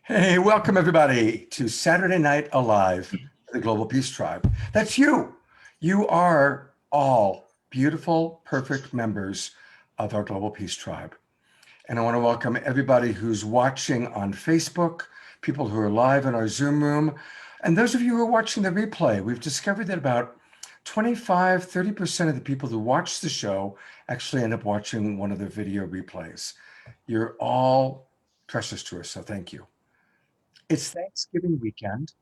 Hey, welcome everybody to Saturday Night Alive, the Global Peace Tribe. That's you. You are all beautiful, perfect members of our Global Peace Tribe. And I want to welcome everybody who's watching on Facebook, people who are live in our Zoom room, and those of you who are watching the replay. We've discovered that about 25–30% of the people who watch the show actually end up watching one of the video replays. You're all precious to us, so thank you. It's Thanksgiving weekend,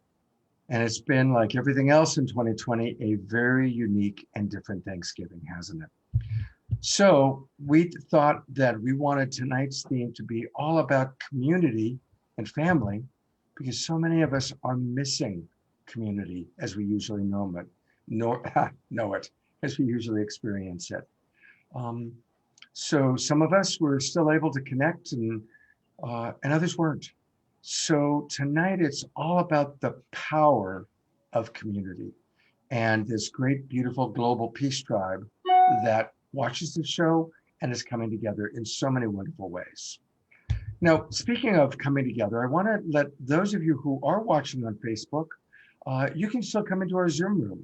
and it's been, like everything else in 2020, a very unique and different Thanksgiving, hasn't it? So we thought that we wanted tonight's theme to be all about community and family, because so many of us are missing community as we usually know it, as we usually experience it. So some of us were still able to connect, and others weren't. So tonight it's all about the power of community and this great, beautiful global peace tribe that watches the show and is coming together in so many wonderful ways. Now, speaking of coming together, I want to let those of you who are watching on Facebook, you can still come into our Zoom room.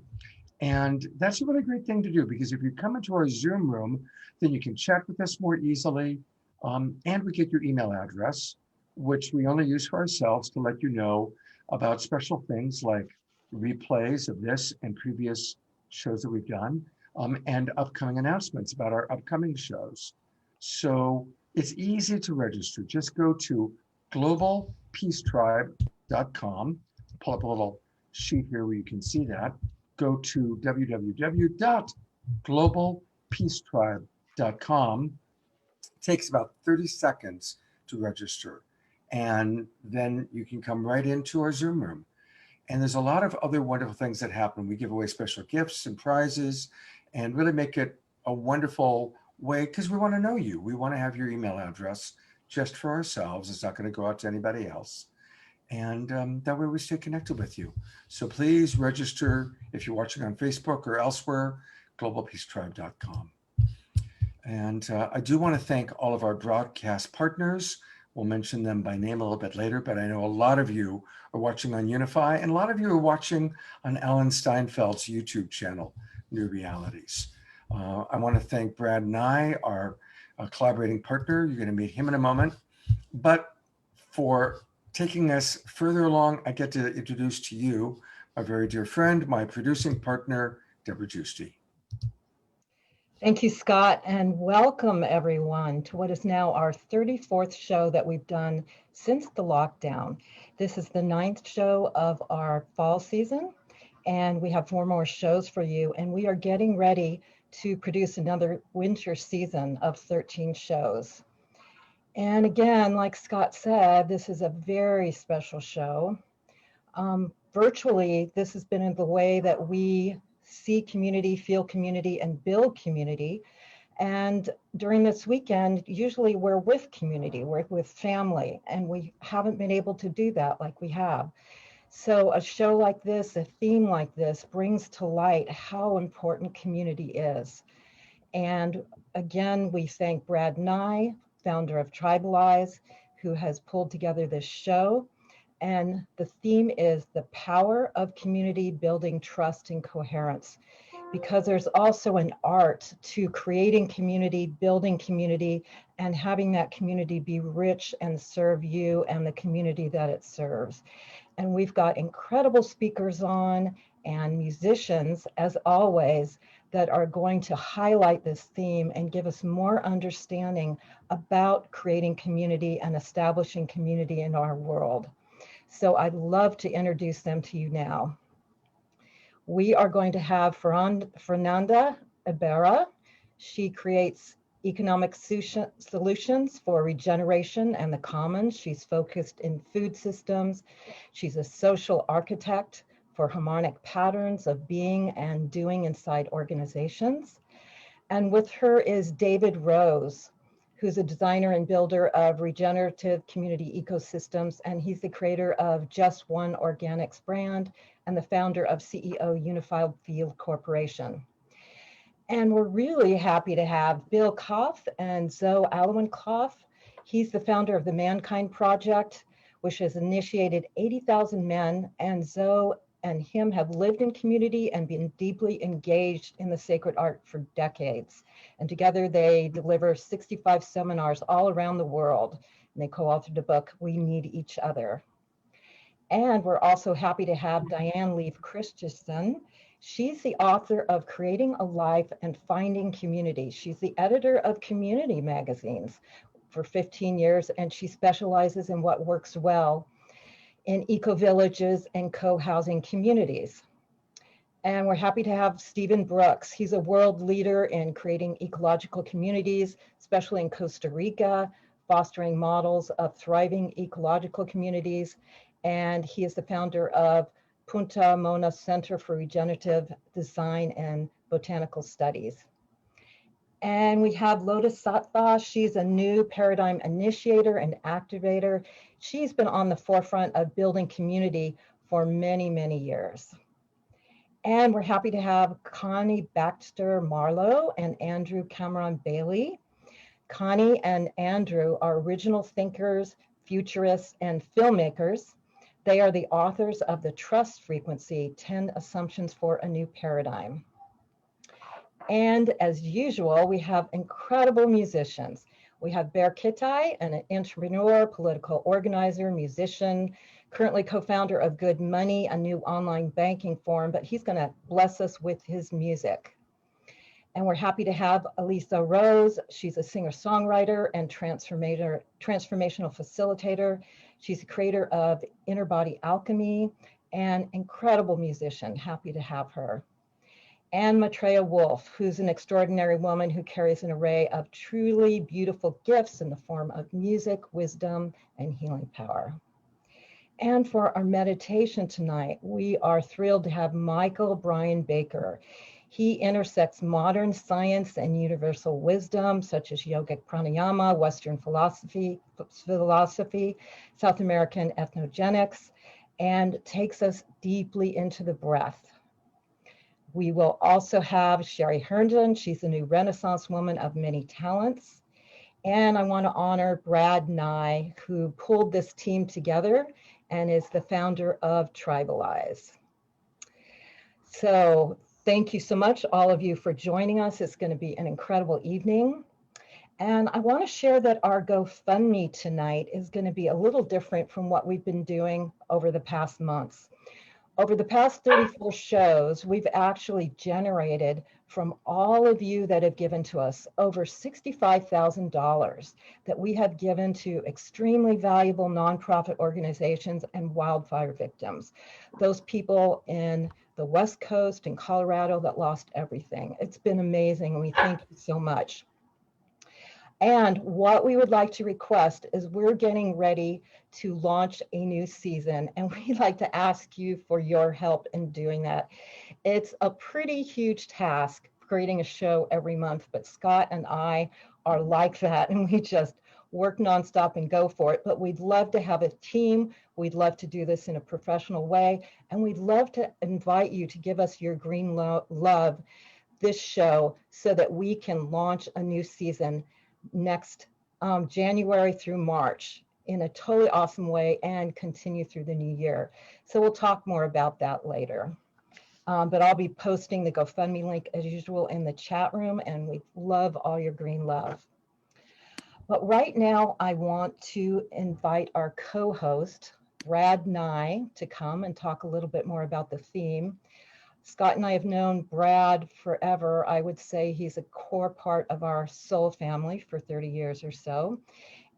And that's a really great thing to do, because if you come into our Zoom room, then you can chat with us more easily, and we get your email address, which we only use for ourselves to let you know about special things like replays of this and previous shows that we've done, and upcoming announcements about our upcoming shows. So it's easy to register. Just go to globalpeacetribe.com, pull up a little sheet here where you can see that. Go to www.globalpeacetribe.com. It takes about 30 seconds to register. And then you can come right into our Zoom room. And there's a lot of other wonderful things that happen. We give away special gifts and prizes and really make it a wonderful way, because we want to know you. We want to have your email address just for ourselves. It's not going to go out to anybody else. And that way we stay connected with you. So please register if you're watching on Facebook or elsewhere, globalpeacetribe.com. And I do want to thank all of our broadcast partners. We'll mention them by name a little bit later, but I know a lot of you are watching on UNIFY, and a lot of you are watching on Alan Steinfeld's YouTube channel, New Realities. I want to thank Brad Nye, our collaborating partner. You're going to meet him in a moment. But for taking us further along, I get to introduce to you my very dear friend, my producing partner, Debra Giusti. Thank you, Scott, and welcome everyone to what is now our 34th show that we've done since the lockdown. This is the 9th show of our fall season, and we have 4 more shows for you, and we are getting ready to produce another winter season of 13 shows. And again, like Scott said, this is a very special show. Virtually, this has been in the way that we see community, feel community, and build community. And during this weekend, usually we're with community, we're with family, and we haven't been able to do that like we have. So a show like this, a theme like this, brings to light how important community is. And again, we thank Brad Nye, founder of Tribalize, who has pulled together this show. And the theme is the power of community building trust and coherence, because there's also an art to creating community, building community, and having that community be rich and serve you and the community that it serves. And we've got incredible speakers on and musicians, as always, that are going to highlight this theme and give us more understanding about creating community and establishing community in our world. So I'd love to introduce them to you now. We are going to have Ferananda Ebira. She creates economic solutions for regeneration and the commons. She's focused in food systems. She's a social architect for harmonic patterns of being and doing inside organizations. And with her is David Rose, who's a designer and builder of regenerative community ecosystems, and he's the creator of Just One Organics brand and the founder of CEO Unified Field Corporation. And we're really happy to have Bill Kauth and Zoe Alowan Kauth. He's the founder of the Mankind Project, which has initiated 80,000 men, and Zoe and him have lived in community and been deeply engaged in the sacred art for decades. And together they deliver 65 seminars all around the world. And they co-authored the book, We Need Each Other. And we're also happy to have Diane Leafe Christensen. She's the author of Creating a Life and Finding Community. She's the editor of community magazines for 15 years, and she specializes in what works well in eco-villages and co-housing communities. And we're happy to have Stephen Brooks. He's a world leader in creating ecological communities, especially in Costa Rica, fostering models of thriving ecological communities. And he is the founder of Punta Mona Center for Regenerative Design and Botanical Studies. And we have Lotus Sattva. She's a new paradigm initiator and activator. She's been on the forefront of building community for many, many years. And we're happy to have Connie Baxter Marlow and Andrew Cameron Bailey. Connie and Andrew are original thinkers, futurists, and filmmakers. They are the authors of the Trust Frequency, 10 Assumptions for a New Paradigm. And as usual, we have incredible musicians. We have Bear Kittay, an entrepreneur, political organizer, musician, currently co-founder of Good Money, a new online banking forum, but he's gonna bless us with his music. And we're happy to have Elisa Rose. She's a singer-songwriter and transformational facilitator. She's the creator of Inner Body Alchemy and incredible musician. Happy to have her. And Matreya Wolf, who's an extraordinary woman who carries an array of truly beautiful gifts in the form of music, wisdom, and healing power. And for our meditation tonight, we are thrilled to have Michael Brian Baker. He intersects modern science and universal wisdom, such as yogic pranayama, Western philosophy, South American ethnogenics, and takes us deeply into the breath. We will also have Sheri Herndon. She's a new Renaissance woman of many talents. And I want to honor Brad Nye, who pulled this team together and is the founder of Tribalize. So thank you so much, all of you, for joining us. It's going to be an incredible evening. And I want to share that our GoFundMe tonight is going to be a little different from what we've been doing over the past months. Over the past 34 shows, we've actually generated from all of you that have given to us over $65,000 that we have given to extremely valuable nonprofit organizations and wildfire victims. Those people in the West Coast and Colorado that lost everything. It's been amazing, and we thank you so much. And what we would like to request is we're getting ready to launch a new season, and we'd like to ask you for your help in doing that. It's a pretty huge task creating a show every month, but Scott and I are like that, and we just work nonstop and go for it. But we'd love to have a team. We'd love to do this in a professional way, and we'd love to invite you to give us your green love this show so that we can launch a new season next January through March in a totally awesome way and continue through the new year. So we'll talk more about that later. But I'll be posting the GoFundMe link as usual in the chat room, and we love all your green love. But right now I want to invite our co-host, Brad Nye, to come and talk a little bit more about the theme. Scott and I have known Brad forever. I would say he's a core part of our soul family for 30 years or so.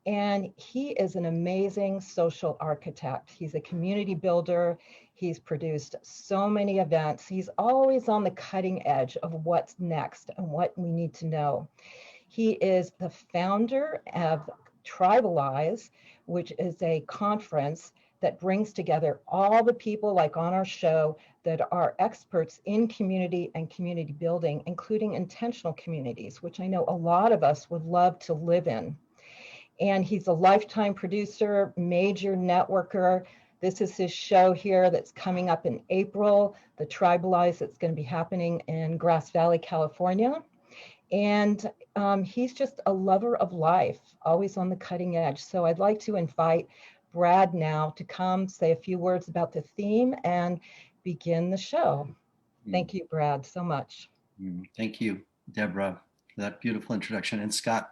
And he is an amazing social architect. He's a community builder. He's produced so many events. He's always on the cutting edge of what's next and what we need to know. He is the founder of Tribalize, which is a conference that brings together all the people like on our show that are experts in community and community building, including intentional communities, which I know a lot of us would love to live in. And he's a lifetime producer, major networker. This is his show here that's coming up in April, the Tribalize, that's going to be happening in Grass Valley, California. And he's just a lover of life, always on the cutting edge. So I'd like to invite Brad now to come say a few words about the theme and begin the show. Thank you, Brad, so much. Thank you, Debra, for that beautiful introduction, and Scott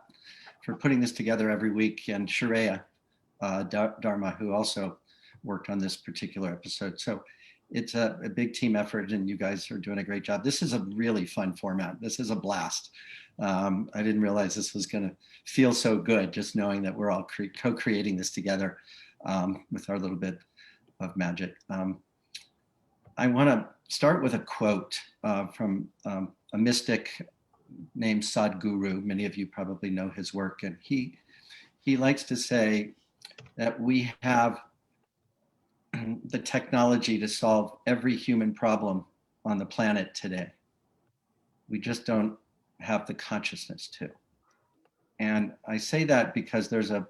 for putting this together every week, and Shareya Dharma, who also worked on this particular episode. So it's a big team effort, and you guys are doing a great job. This is a really fun format. This is a blast. I didn't realize this was going to feel so good, just knowing that we're all co-creating this together with our little bit of magic. I want to start with a quote from a mystic named Sadhguru. Many of you probably know his work, and he likes to say that we have the technology to solve every human problem on the planet today. We just don't have the consciousness to. And I say that because there's a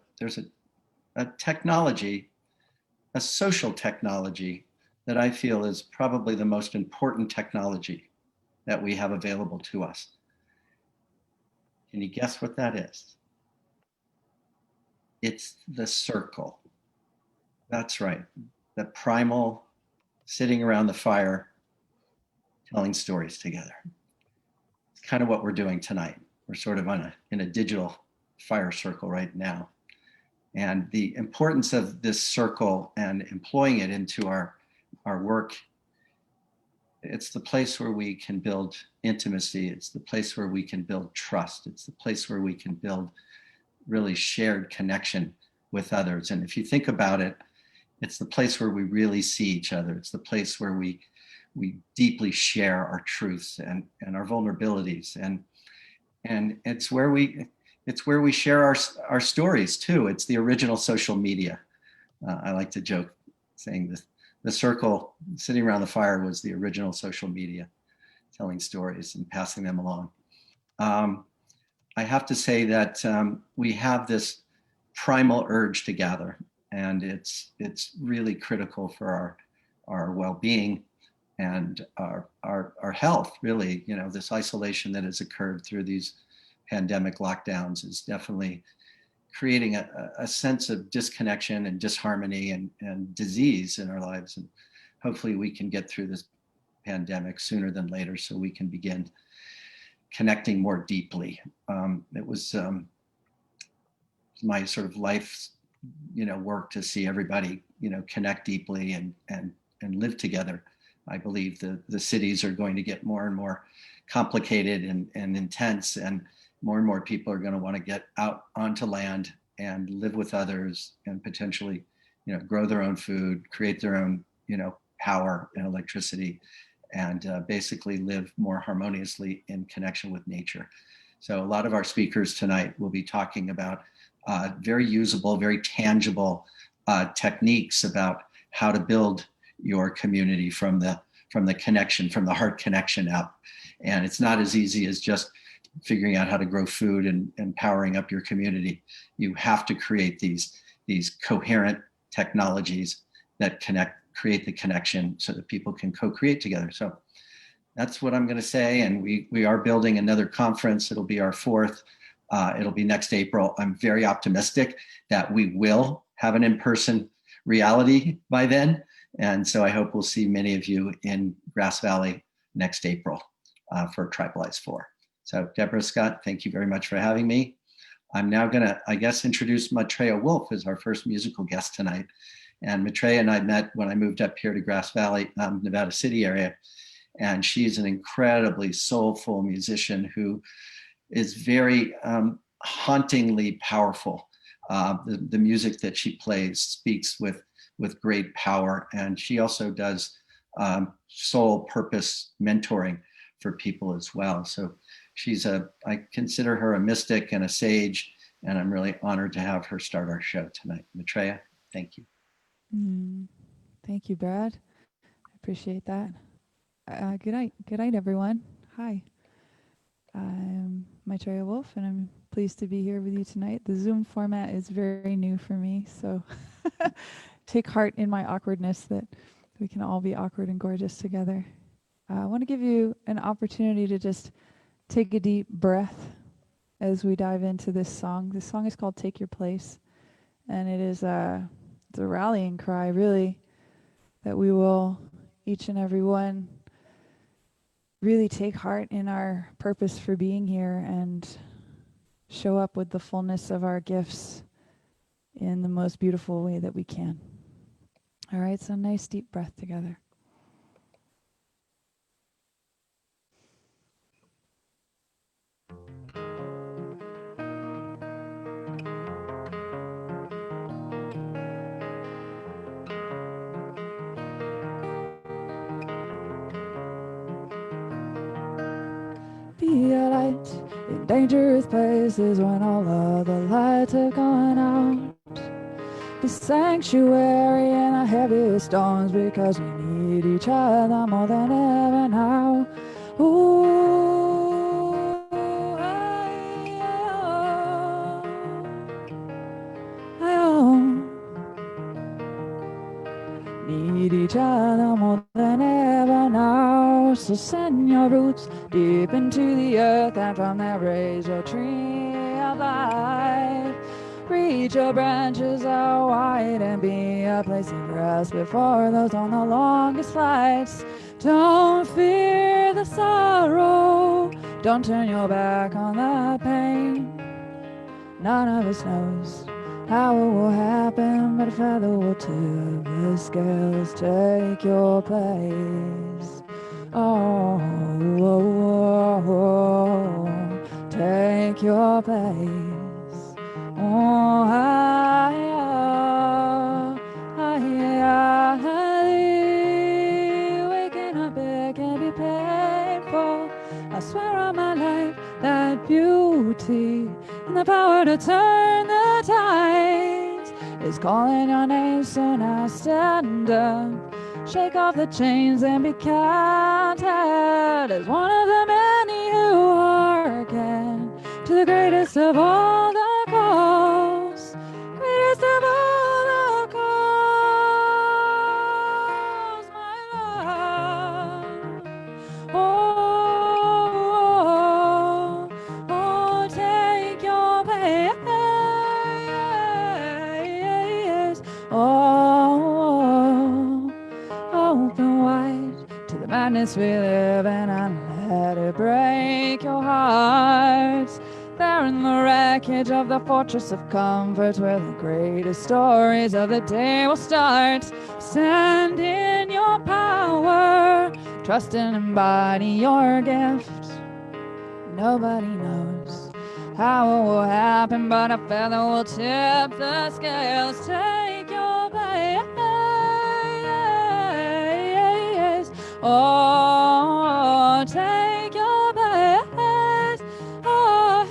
technology, a social technology, that I feel is probably the most important technology that we have available to us. Can you guess what that is? It's the circle. That's right. The primal sitting around the fire, telling stories together. It's kind of what we're doing tonight. We're sort of in a digital fire circle right now. And the importance of this circle and employing it into our work, it's the place where we can build intimacy. It's the place where we can build trust. It's the place where we can build really shared connection with others. And if you think about it, it's the place where we really see each other. It's the place where we deeply share our truths and our vulnerabilities. And it's where we share our stories too. It's the original social media. I like to joke saying this. The circle sitting around the fire was the original social media, telling stories and passing them along. I have to say that we have this primal urge to gather, and it's really critical for our well-being and our health. Really, this isolation that has occurred through these pandemic lockdowns is definitely creating a sense of disconnection and disharmony and disease in our lives. And hopefully we can get through this pandemic sooner than later so we can begin connecting more deeply. It was my sort of life's work to see everybody connect deeply and live together. I believe the cities are going to get more and more complicated and intense, and more people are going to want to get out onto land and live with others and potentially, grow their own food, create their own, power and electricity, and basically live more harmoniously in connection with nature. So a lot of our speakers tonight will be talking about very usable, very tangible techniques about how to build your community from the connection, from the heart connection up. And it's not as easy as just figuring out how to grow food and powering up your community. You have to create these coherent technologies that create the connection so that people can co-create together. So that's what I'm going to say. And we are building another conference. It'll be our fourth. It'll be next April. I'm very optimistic that we will have an in-person reality by then. And so I hope we'll see many of you in Grass Valley next April for Tribalize 4. So Debra, Scott, thank you very much for having me. I'm now going to, introduce Matreya Wolf as our first musical guest tonight. And Matreya and I met when I moved up here to Grass Valley, Nevada City area. And she's an incredibly soulful musician who is very hauntingly powerful. The music that she plays speaks with great power. And she also does soul purpose mentoring for people as well. So I consider her a mystic and a sage, and I'm really honored to have her start our show tonight. Matreya, thank you. Thank you, Brad. I appreciate that. Good night, everyone. Hi. I'm Maitreya Wolfe, and I'm pleased to be here with you tonight. The Zoom format is very new for me, so take heart in my awkwardness that we can all be awkward and gorgeous together. I want to give you an opportunity to just take a deep breath as we dive into this song. This song is called Take Your Place, and it's the rallying cry, really, that we will, each and every one, really take heart in our purpose for being here and show up with the fullness of our gifts in the most beautiful way that we can. All right, so nice deep breath together. Be a light in dangerous places when all other lights have gone out. The sanctuary in the heaviest storms because we need each other more than ever now. Ooh, I need each other more than ever now. So send your roots deep into the earth, and from there raise your tree of life. Reach your branches out wide and be a place of rest before those on the longest flights. Don't fear the sorrow, don't turn your back on the pain. None of us knows how it will happen, but a feather will tip the scales, take your place. Oh, oh, oh, oh, take your place. Oh, waking up, it can be painful. I swear on my life that beauty and the power to turn the tides is calling your name, so now stand up. Shake off the chains and be counted as one of the many who hearken to the greatest of all the calls, greatest of all the calls, my love. Oh, oh, oh, take your place. Oh, open wide to the madness we live in and let it break your hearts. There in the wreckage of the fortress of comfort where the greatest stories of the day will start. Stand in your power, trust and embody your gift. Nobody knows how it will happen, but a feather will tip the scales. Take your place. Oh, take your place. Oh,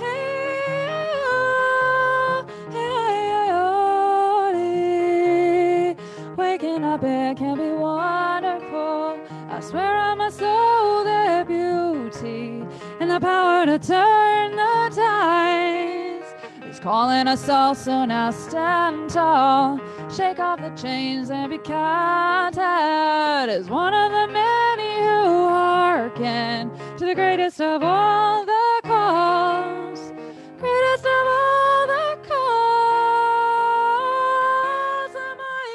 waking up, it can be wonderful. I swear on my soul that beauty and the power to turn the tides is calling us all, so now stand tall. Shake off the chains and be counted as one of the many who hearken to the greatest of all the calls, greatest of all the calls of my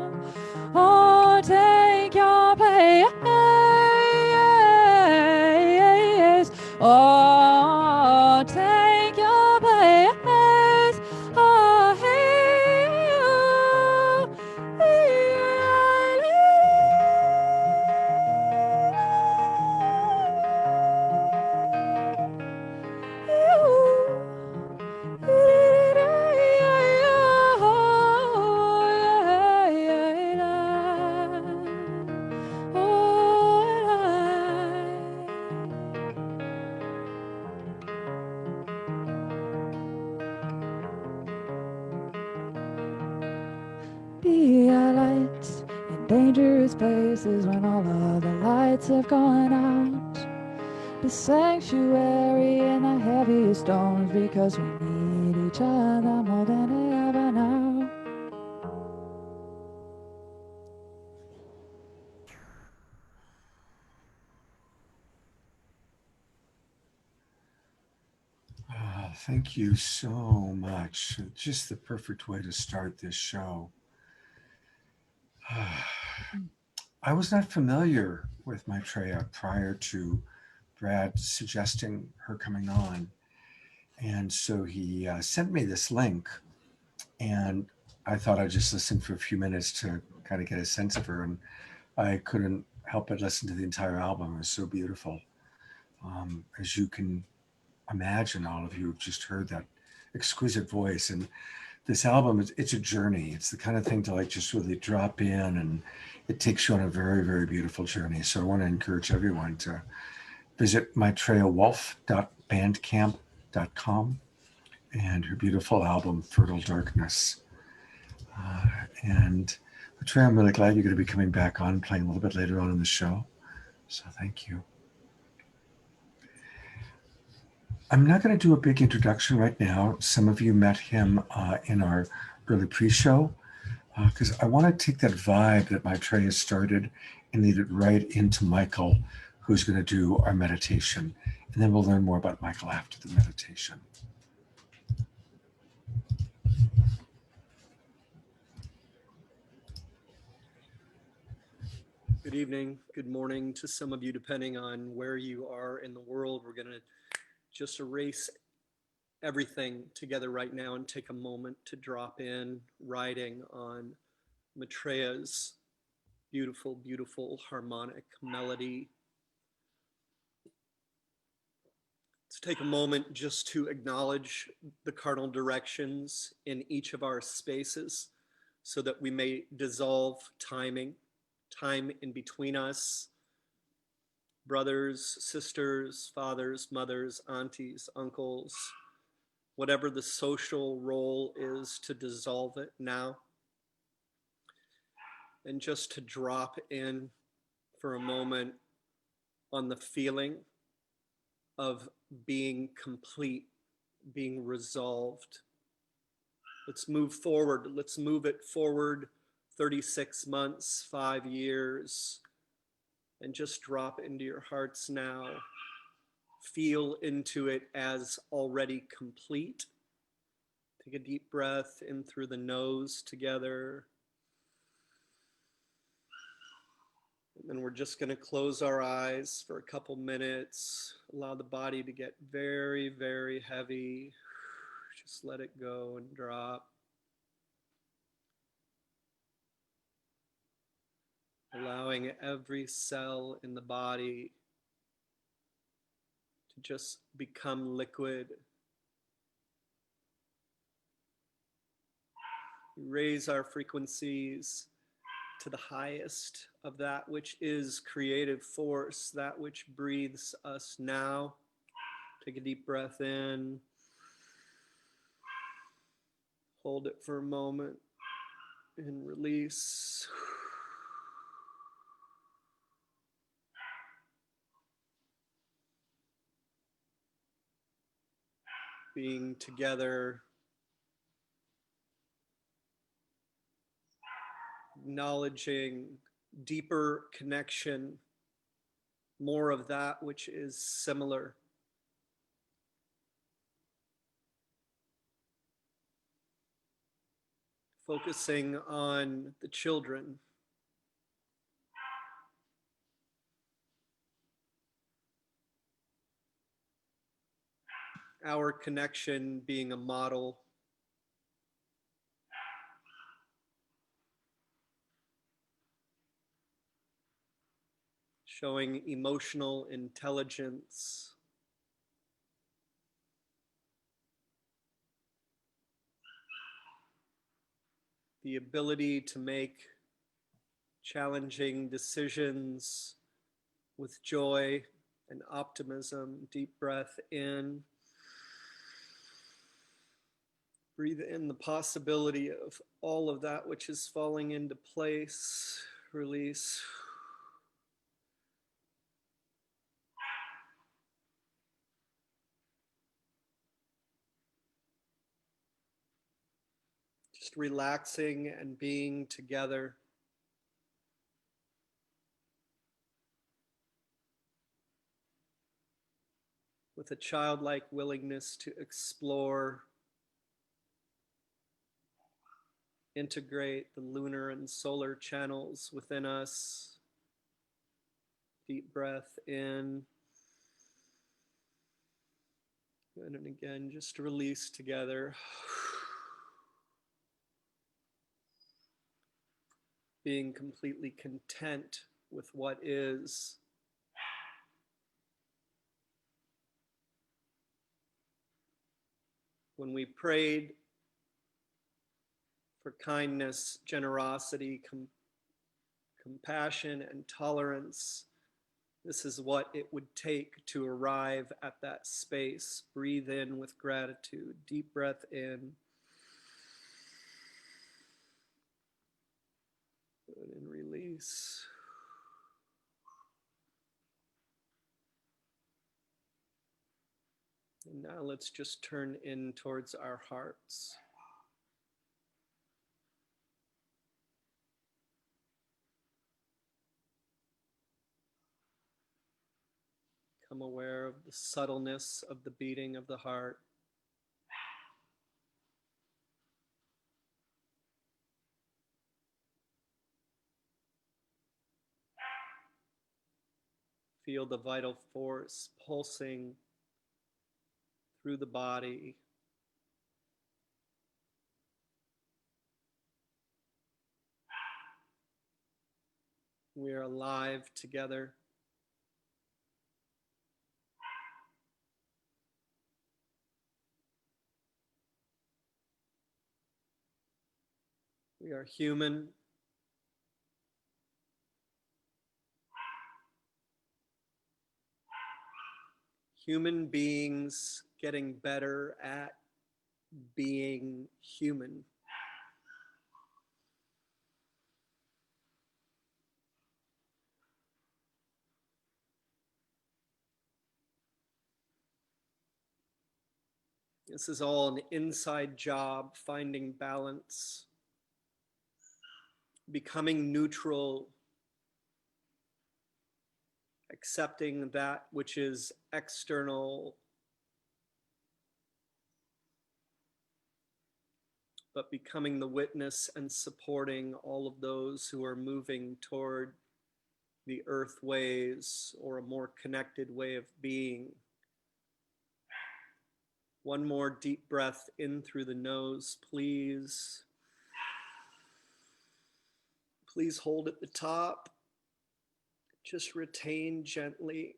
love. Oh, take your place. Oh, take your place. Oh, be a light in dangerous places when all other lights have gone out. The sanctuary in the heaviest storms because we need each other more than ever now. Thank you so much. Just the perfect way to start this show. I was not familiar with Maitreya prior to Brad suggesting her coming on. And so he sent me this link, and I thought I'd just listen for a few minutes to kind of get a sense of her. And I couldn't help but listen to the entire album. It was so beautiful. As you can imagine, all of you have just heard that exquisite voice. And this album, it's a journey. It's the kind of thing to like just really drop in, and it takes you on a very, very beautiful journey. So I want to encourage everyone to visit matreyawolf.bandcamp.com and her beautiful album, Fertile Darkness. And Maitreya, I'm really glad you're going to be coming back on, playing a little bit later on in the show. So thank you. I'm not going to do a big introduction right now. Some of you met him in our early pre-show, because I want to take that vibe that Maitreya started and lead it right into Michael, who's going to do our meditation. And then we'll learn more about Michael after the meditation. Good evening, good morning to some of you, depending on where you are in the world. We're going to just erase everything together right now and take a moment to drop in writing on Matreya's beautiful, beautiful harmonic melody. Let's take a moment just to acknowledge the cardinal directions in each of our spaces so that we may dissolve time in between us, brothers, sisters, fathers, mothers, aunties, uncles, whatever the social role is, to dissolve it now. And just to drop in for a moment on the feeling of being complete, being resolved. Let's move forward. Let's move it forward 36 months, 5 years, and just drop into your hearts now. Feel into it as already complete. Take a deep breath in through the nose together. And then we're just going to close our eyes for a couple minutes. Allow the body to get very, very heavy. Just let it go and drop. Allowing every cell in the body to just become liquid. Raise our frequencies to the highest of that which is creative force, that which breathes us now. Take a deep breath in. Hold it for a moment and release. Being together, acknowledging deeper connection, more of that which is similar. Focusing on the children. Our connection being a model. Showing emotional intelligence. The ability to make challenging decisions with joy and optimism. Deep breath in. Breathe in the possibility of all of that which is falling into place. Release. Just relaxing and being together. with a childlike willingness to explore, integrate the lunar and solar channels within us. Deep breath in. Good, and again, just release together. Being completely content with what is. When we prayed for kindness, generosity, compassion, and tolerance, this is what it would take to arrive at that space. Breathe in with gratitude. Deep breath in. Good, and release. And now let's just turn in towards our hearts. Become aware of the subtleness of the beating of the heart. Feel the vital force pulsing through the body. We are alive together. We are human. Human beings getting better at being human. This is all an inside job, finding balance, becoming neutral, accepting that which is external, but becoming the witness and supporting all of those who are moving toward the earth ways or a more connected way of being. One more deep breath in through the nose, please. Please hold at the top. Just retain gently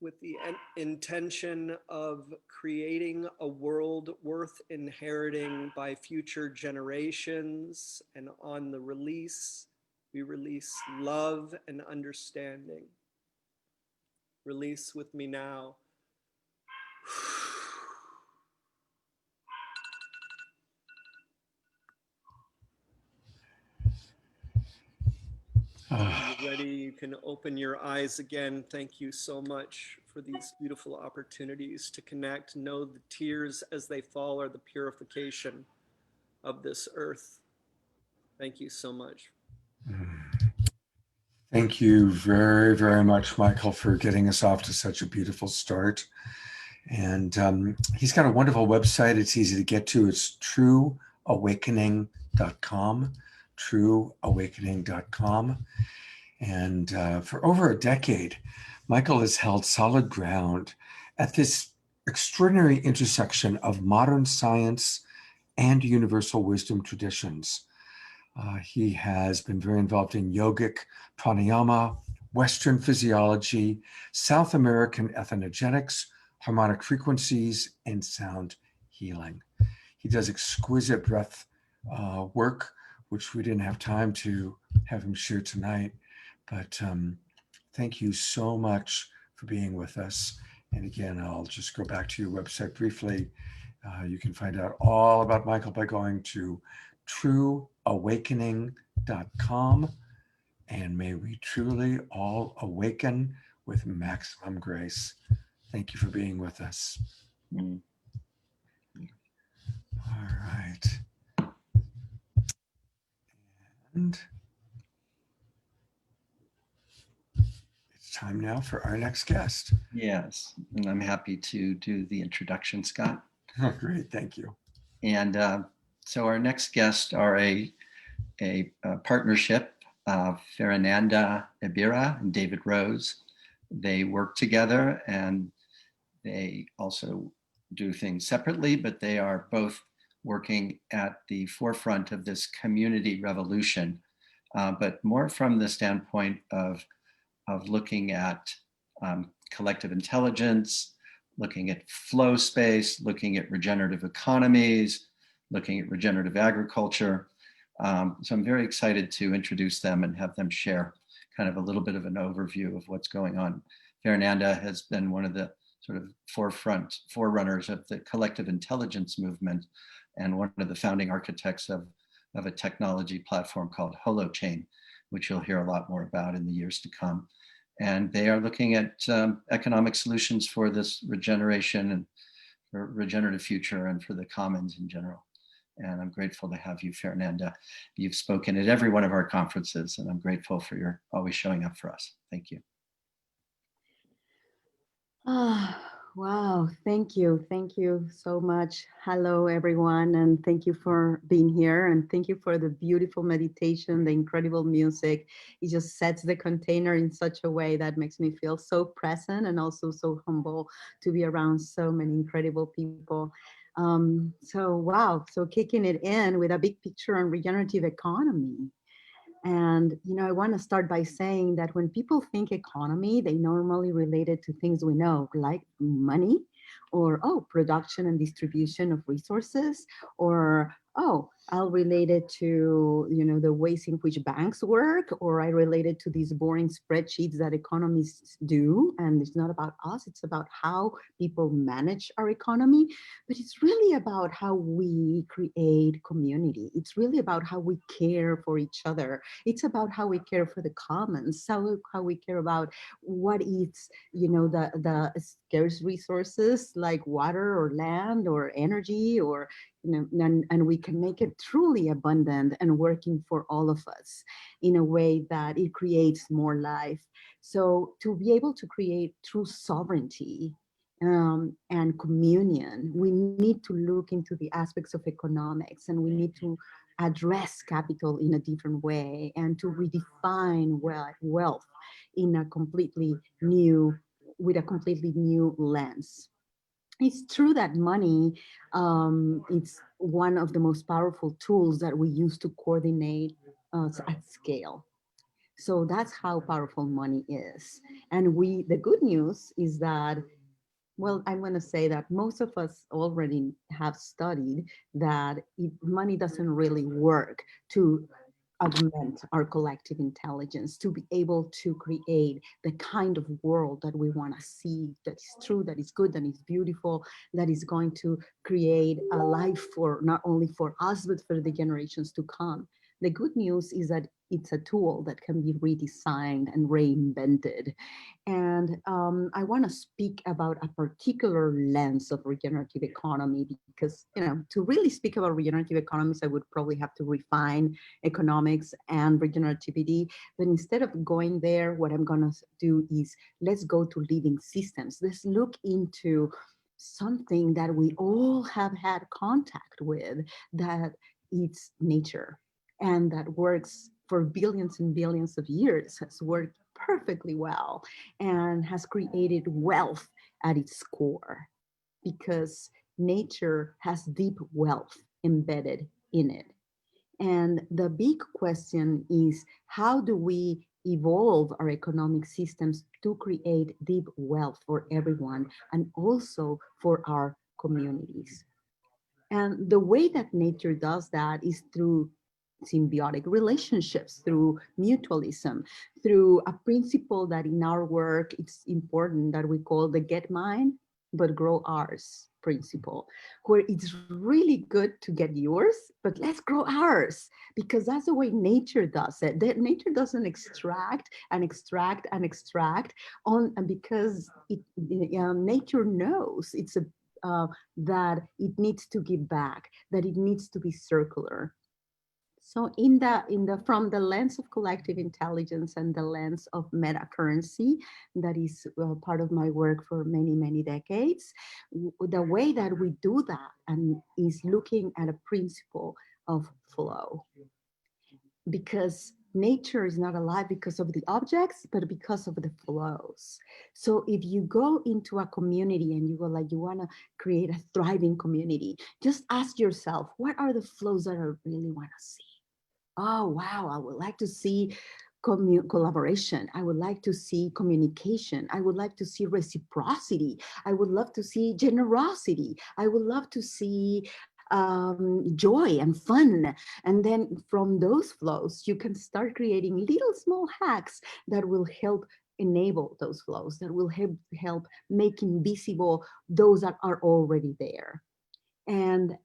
with the intention of creating a world worth inheriting by future generations. And on the release, we release love and understanding. Release with me now. When you're ready, you can open your eyes again. Thank you so much for these beautiful opportunities to connect. Know the tears as they fall are the purification of this earth. Thank you so much. Thank you very, very much, Michael, for getting us off to such a beautiful start. And he's got a wonderful website. It's easy to get to. It's trueawakening.com, trueawakening.com. And for over a decade, Michael has held solid ground at this extraordinary intersection of modern science and universal wisdom traditions. He has been very involved in yogic pranayama, Western physiology, South American ethnogenetics, harmonic frequencies, and sound healing. He does exquisite breath work, which we didn't have time to have him share tonight. But thank you so much for being with us. And again, I'll just go back to your website briefly. You can find out all about Michael by going to trueawakening.com. And may we truly all awaken with maximum grace. Thank you for being with us. Mm. All right. And it's time time now for our next guest. Yes, and I'm happy to do the introduction, Scott. Oh, great, thank you. And so our next guests are a partnership of Ferananda, Ebira, and David Rose. They work together and they also do things separately, but they are both working at the forefront of this community revolution, but more from the standpoint of looking at collective intelligence, looking at flow space, looking at regenerative economies, looking at regenerative agriculture. So I'm very excited to introduce them and have them share kind of a little bit of an overview of what's going on. Ferananda has been one of the sort of forerunners of the collective intelligence movement and one of the founding architects of a technology platform called Holochain, which you'll hear a lot more about in the years to come. And they are looking at economic solutions for this regeneration and for regenerative future and for the commons in general. And I'm grateful to have you, Ferananda. You've spoken at every one of our conferences, and I'm grateful for your always showing up for us. Thank you. Wow, thank you. Thank you so much. Hello, everyone, and thank you for being here, and thank you for the beautiful meditation, the incredible music. It just sets the container in such a way that makes me feel so present and also so humble to be around so many incredible people. Wow, so kicking it in with a big picture on regenerative economy. And, I want to start by saying that when people think economy, they normally relate it to things we know, like money, or, production and distribution of resources, or, I'll relate it to, the ways in which banks work, or I relate it to these boring spreadsheets that economists do. And it's not about us, it's about how people manage our economy. But it's really about how we create community. It's really about how we care for each other. It's about how we care for the commons, how we care about what is, the scarce resources like water or land or energy, or, and we can make it truly abundant and working for all of us in a way that it creates more life. So to be able to create true sovereignty and communion, we need to look into the aspects of economics, and we need to address capital in a different way and to redefine wealth in a completely new, with a completely new lens. It's true that money, it's one of the most powerful tools that we use to coordinate at scale. So that's how powerful money is. And the good news is that, well, I'm going to say that most of us already have studied that money doesn't really work to augment our collective intelligence, to be able to create the kind of world that we want to see, that is true, that is good, that is beautiful, that is going to create a life for not only for us, but for the generations to come. The good news is that it's a tool that can be redesigned and reinvented. And I want to speak about a particular lens of regenerative economy, because, to really speak about regenerative economies, I would probably have to refine economics and regenerativity. But instead of going there, what I'm going to do is let's go to living systems. Let's look into something that we all have had contact with, that it's nature, and that works for billions and billions of years, has worked perfectly well and has created wealth at its core, because nature has deep wealth embedded in it. And the big question is, how do we evolve our economic systems to create deep wealth for everyone and also for our communities? And the way that nature does that is through symbiotic relationships, through mutualism, through a principle that in our work, it's important, that we call the get mine, but grow ours principle, where it's really good to get yours, but let's grow ours, because that's the way nature does it. Nature doesn't extract and extract and extract and because nature knows that it needs to give back, that it needs to be circular. So from the lens of collective intelligence and the lens of meta currency, that is part of my work for many, many decades, the way that we do that and is looking at a principle of flow. Because nature is not alive because of the objects, but because of the flows. So if you go into a community and you go like, you want to create a thriving community, just ask yourself, what are the flows that I really want to see? Oh, wow, I would like to see collaboration. I would like to see communication. I would like to see reciprocity. I would love to see generosity. I would love to see joy and fun. And then from those flows, you can start creating little small hacks that will help enable those flows, that will help make invisible those that are already there. And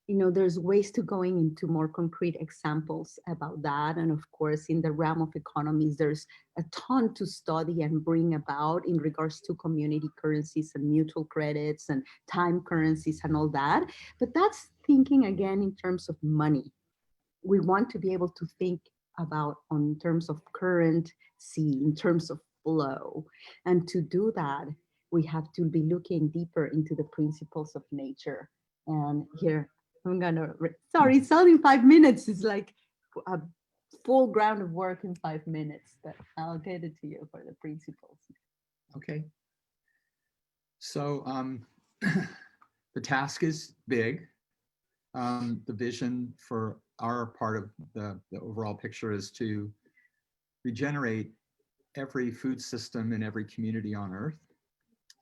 there's ways to going into more concrete examples about that. And of course, in the realm of economies, there's a ton to study and bring about in regards to community currencies and mutual credits and time currencies and all that. But that's thinking again in terms of money. We want to be able to think about in terms of currency, in terms of flow. And to do that, we have to be looking deeper into the principles of nature. And here, I'm gonna, sorry, it's only 5 minutes. It's like a full ground of work in 5 minutes, but I'll get it to you for the principles. Okay. So the task is big. The vision for our part of the overall picture is to regenerate every food system in every community on Earth.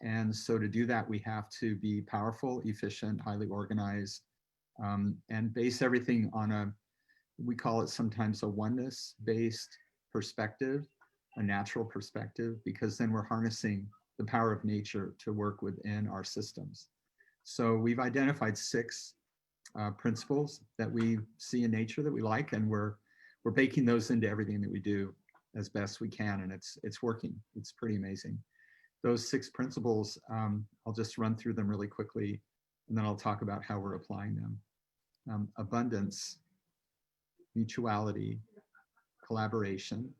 And so to do that, we have to be powerful, efficient, highly organized, and base everything on we call it sometimes a oneness-based perspective, a natural perspective, because then we're harnessing the power of nature to work within our systems. So we've identified 6 principles that we see in nature that we like, and we're baking those into everything that we do as best we can, and it's working. It's pretty amazing. Those 6 principles, I'll just run through them really quickly, and then I'll talk about how we're applying them. Abundance, mutuality, collaboration,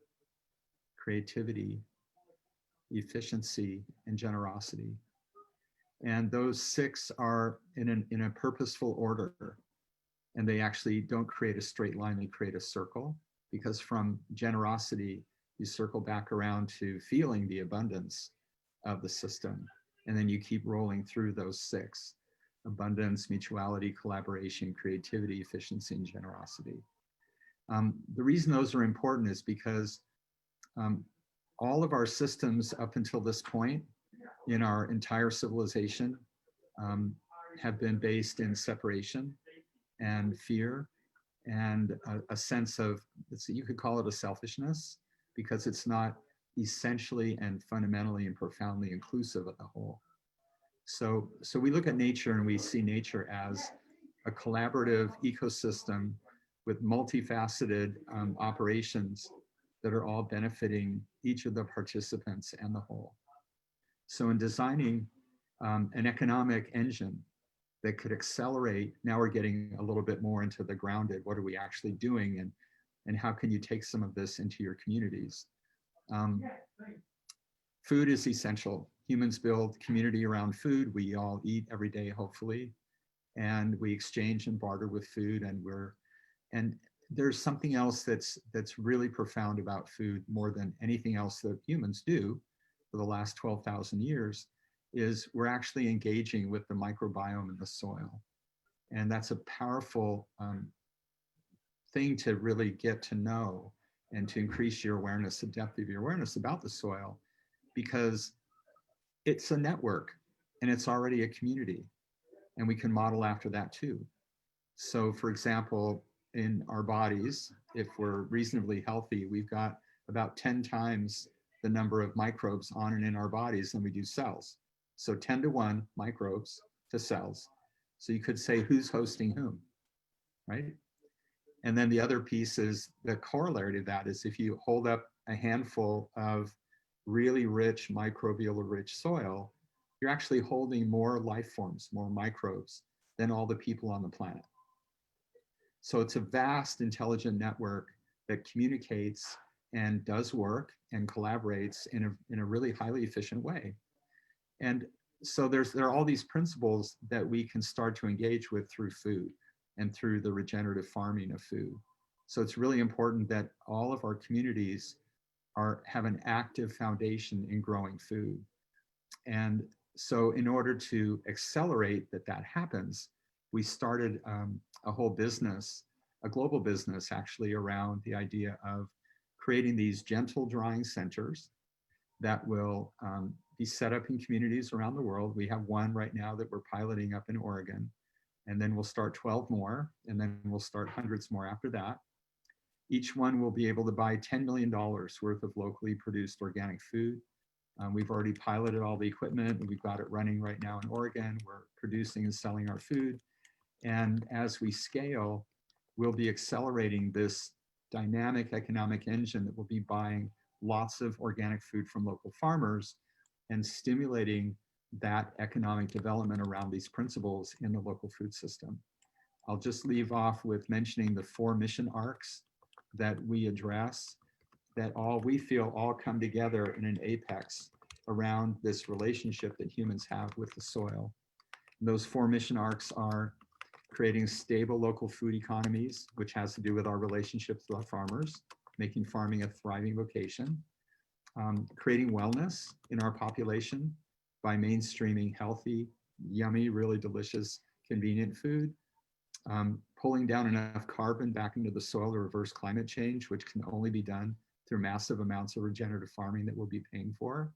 creativity, efficiency, and generosity. And those 6 are in a purposeful order. And they actually don't create a straight line, they create a circle, because from generosity, you circle back around to feeling the abundance of the system. And then you keep rolling through those 6: abundance, mutuality, collaboration, creativity, efficiency, and generosity. The reason those are important is because all of our systems up until this point in our entire civilization have been based in separation and fear and a sense of, you could call it a selfishness, because it's not essentially and fundamentally and profoundly inclusive of the whole. So we look at nature and we see nature as a collaborative ecosystem with multifaceted operations that are all benefiting each of the participants and the whole. So in designing an economic engine that could accelerate, now we're getting a little bit more into the grounded, what are we actually doing, and how can you take some of this into your communities? Food is essential. Humans build community around food. We all eat every day, hopefully, and we exchange and barter with food, and there's something else that's really profound about food, more than anything else that humans do for the last 12,000 years, is we're actually engaging with the microbiome in the soil. And that's a powerful thing to really get to know and to increase your awareness, the depth of your awareness about the soil, because it's a network and it's already a community, and we can model after that too. So for example, in our bodies, if we're reasonably healthy, we've got about 10 times the number of microbes on and in our bodies than we do cells. So 10 to 1 microbes to cells. So you could say, who's hosting whom, right? And then the other piece is the corollary to that is, if you hold up a handful of really rich, microbial rich soil, you're actually holding more life forms, more microbes than all the people on the planet. So it's a vast intelligent network that communicates and does work and collaborates in a really highly efficient way. And so there are all these principles that we can start to engage with through food and through the regenerative farming of food. So it's really important that all of our communities have an active foundation in growing food. And so in order to accelerate that happens, we started a whole business, a global business actually, around the idea of creating these gentle drying centers that will be set up in communities around the world. We have one right now that we're piloting up in Oregon, and then we'll start 12 more, and then we'll start hundreds more after that. Each one will be able to buy $10 million worth of locally produced organic food. We've already piloted all the equipment, and we've got it running right now in Oregon. We're producing and selling our food. And as we scale, we'll be accelerating this dynamic economic engine that will be buying lots of organic food from local farmers and stimulating that economic development around these principles in the local food system. I'll just leave off with mentioning the 4 mission arcs that we address, that we feel all come together in an apex around this relationship that humans have with the soil. And those 4 mission arcs are creating stable local food economies, which has to do with our relationships with our farmers, making farming a thriving vocation, creating wellness in our population by mainstreaming healthy, yummy, really delicious, convenient food, pulling down enough carbon back into the soil to reverse climate change, which can only be done through massive amounts of regenerative farming that we'll be paying for,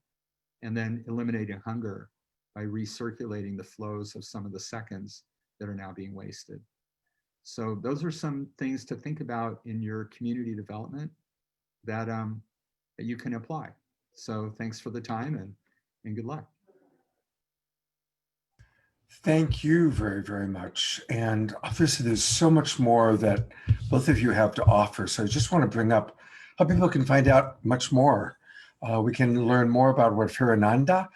and then eliminating hunger by recirculating the flows of some of the seconds that are now being wasted. So those are some things to think about in your community development that, that you can apply. So thanks for the time and good luck. Thank you very, very much. And obviously there's so much more that both of you have to offer. So I just want to bring up how people can find out much more. We can learn more about what Ferananda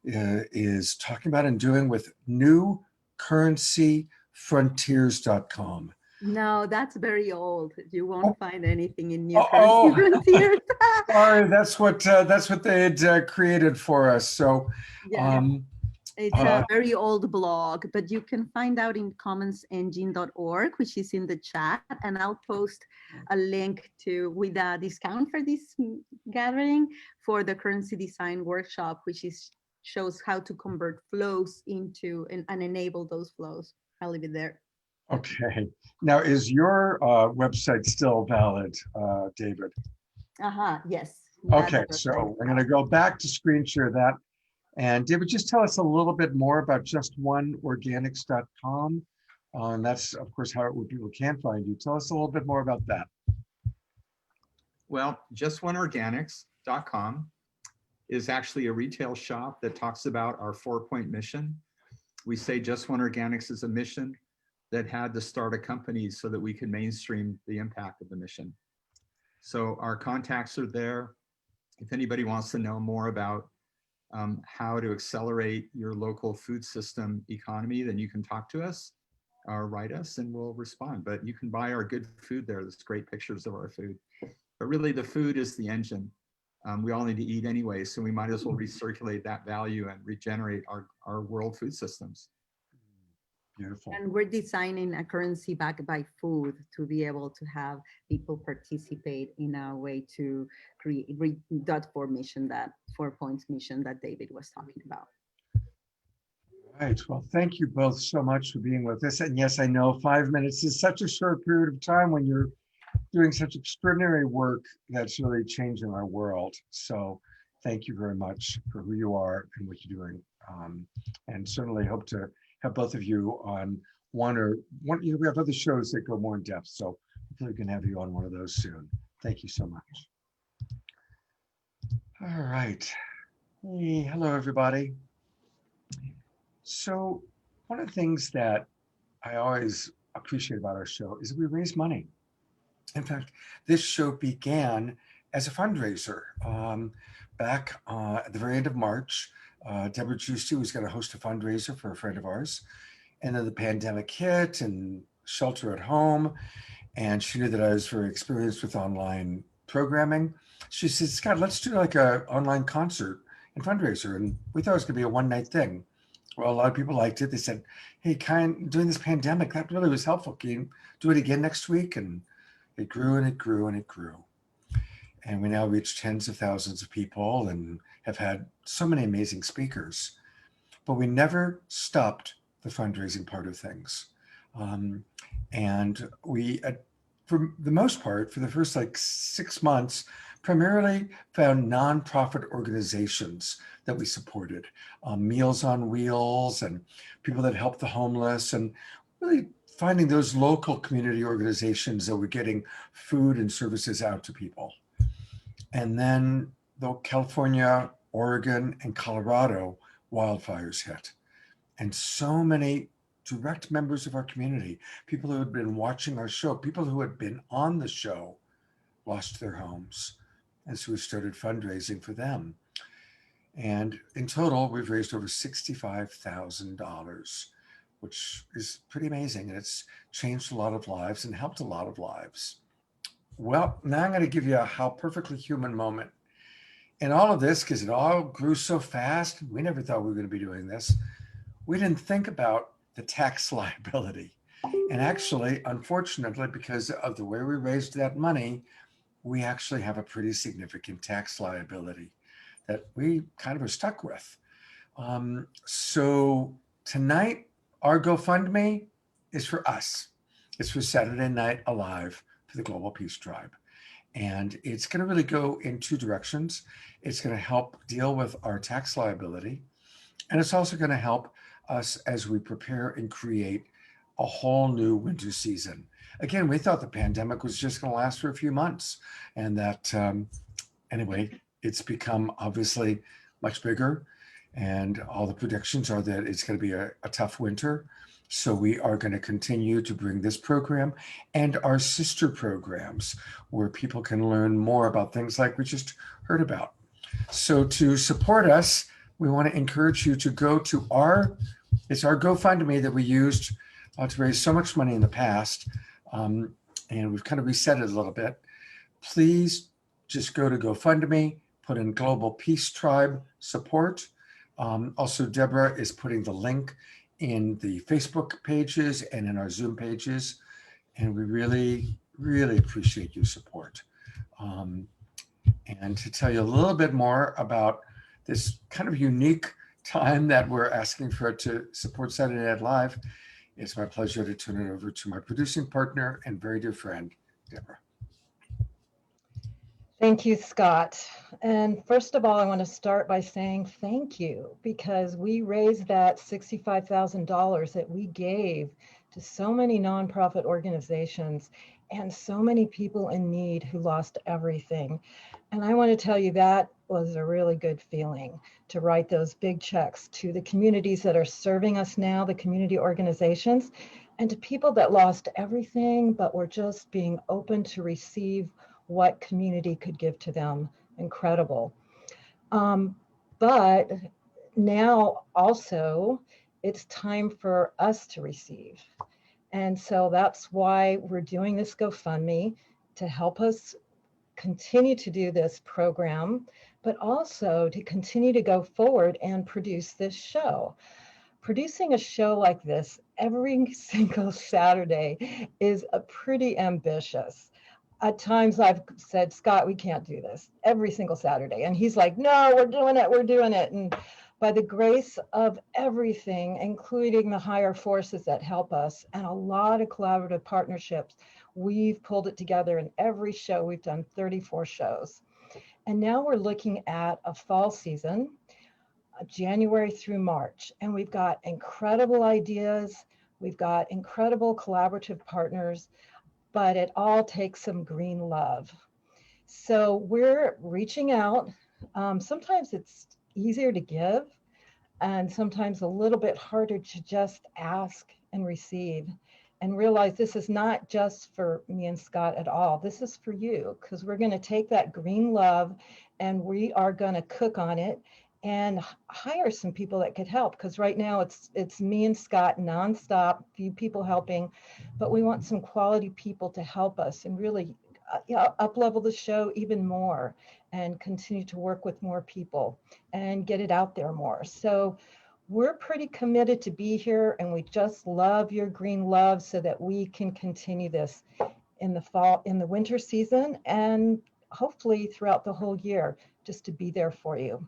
is talking about and doing with newcurrencyfrontiers.com. No, that's very old. You won't find anything in New Oh, Currency Frontiers. sorry, that's what they had created for us. So Yeah. It's a very old blog, but you can find out in commonsengine.org, which is in the chat, and I'll post a link with a discount for this gathering for the currency design workshop, which shows how to convert flows into and enable those flows. I'll leave it there. Okay. Now, is your website still valid, David? Yes. Okay, so I'm going to go back to screen share that. And David, just tell us a little bit more about justoneorganics.com. And that's, of course, how people can find you. Tell us a little bit more about that. Well, justoneorganics.com is actually a retail shop that talks about our 4-point mission. We say Just One Organics is a mission that had to start a company so that we could mainstream the impact of the mission. So our contacts are there. If anybody wants to know more about how to accelerate your local food system economy, then you can talk to us or write us and we'll respond. But you can buy our good food there. There's great pictures of our food. But really the food is the engine. We all need to eat anyway, so we might as well recirculate that value and regenerate our world food systems. Beautiful. And we're designing a currency backed by food to be able to have people participate in a way to create that 4 points mission that David was talking about. Right. Well, thank you both so much for being with us. And yes, I know 5 minutes is such a short period of time when you're doing such extraordinary work that's really changing our world. So thank you very much for who you are and what you're doing. And certainly hope to have both of you on one. We have other shows that go more in depth. So hopefully we can have you on one of those soon. Thank you so much. All right. Hey, hello, everybody. So one of the things that I always appreciate about our show is that we raise money. In fact, this show began as a fundraiser back at the very end of March. Debra Giusti was going to host a fundraiser for a friend of ours. And then the pandemic hit and shelter at home, and she knew that I was very experienced with online programming. She said, Scott, let's do like a online concert and fundraiser. And we thought it was going to be a one night thing. Well, a lot of people liked it. They said, hey, during this pandemic, that really was helpful. Can you do it again next week? And it grew and it grew and it grew. And we now reach tens of thousands of people and have had so many amazing speakers. But we never stopped the fundraising part of things. And we, for the most part, for the first like 6 months, primarily found nonprofit organizations that we supported, Meals on Wheels and people that help the homeless, and really finding those local community organizations that were getting food and services out to people. And then the California, Oregon, and Colorado wildfires hit. And so many direct members of our community, people who had been watching our show, people who had been on the show, lost their homes. And so we started fundraising for them. And in total, we've raised over $65,000, which is pretty amazing. And it's changed a lot of lives and helped a lot of lives. Well, now I'm going to give you a how perfectly human moment. In all of this, because it all grew so fast, we never thought we were going to be doing this. We didn't think about the tax liability. And actually, unfortunately, because of the way we raised that money, we actually have a pretty significant tax liability that we kind of are stuck with. So tonight, our GoFundMe is for us. It's for Saturday Night Alive for the Global Peace Tribe. And it's going to really go in two directions. It's going to help deal with our tax liability. And it's also going to help us as we prepare and create a whole new winter season. Again, we thought the pandemic was just going to last for a few months. And that, anyway, it's become obviously much bigger. And all the predictions are that it's going to be a tough winter. So we are going to continue to bring this program and our sister programs where people can learn more about things like we just heard about. So to support us, we want to encourage you to go to it's our GoFundMe that we used to raise so much money in the past. And we've kind of reset it a little bit. Please just go to GoFundMe, put in Global Peace Tribe support. Also, Debra is putting the link in the Facebook pages and in our Zoom pages. And we really, really appreciate your support. And to tell you a little bit more about this kind of unique time that we're asking for it to support Saturday Night Live, it's my pleasure to turn it over to my producing partner and very dear friend, Debra. Thank you, Scott. And first of all, I want to start by saying thank you, because we raised that $65,000 that we gave to so many nonprofit organizations and so many people in need who lost everything. And I want to tell you that was a really good feeling to write those big checks to the communities that are serving us now, the community organizations, and to people that lost everything but were just being open to receive what community could give to them. Incredible. But now also it's time for us to receive. And so that's why we're doing this GoFundMe, to help us continue to do this program, but also to continue to go forward and produce this show. Producing a show like this every single Saturday is pretty ambitious. At times I've said, Scott, we can't do this every single Saturday. And he's like, no, we're doing it. And by the grace of everything, including the higher forces that help us and a lot of collaborative partnerships, we've pulled it together in every show. We've done 34 shows. And now we're looking at a fall season, January through March. And we've got incredible ideas. We've got incredible collaborative partners, but it all takes some green love. So we're reaching out. Sometimes it's easier to give, and sometimes a little bit harder to just ask and receive and realize this is not just for me and Scott at all. This is for you, because we're going to take that green love and we are going to cook on it and hire some people that could help, because right now it's me and Scott nonstop, few people helping, but we want some quality people to help us and really up level the show even more and continue to work with more people and get it out there more. So we're pretty committed to be here, and we just love your green love so that we can continue this in the fall, in the winter season, and hopefully throughout the whole year, just to be there for you.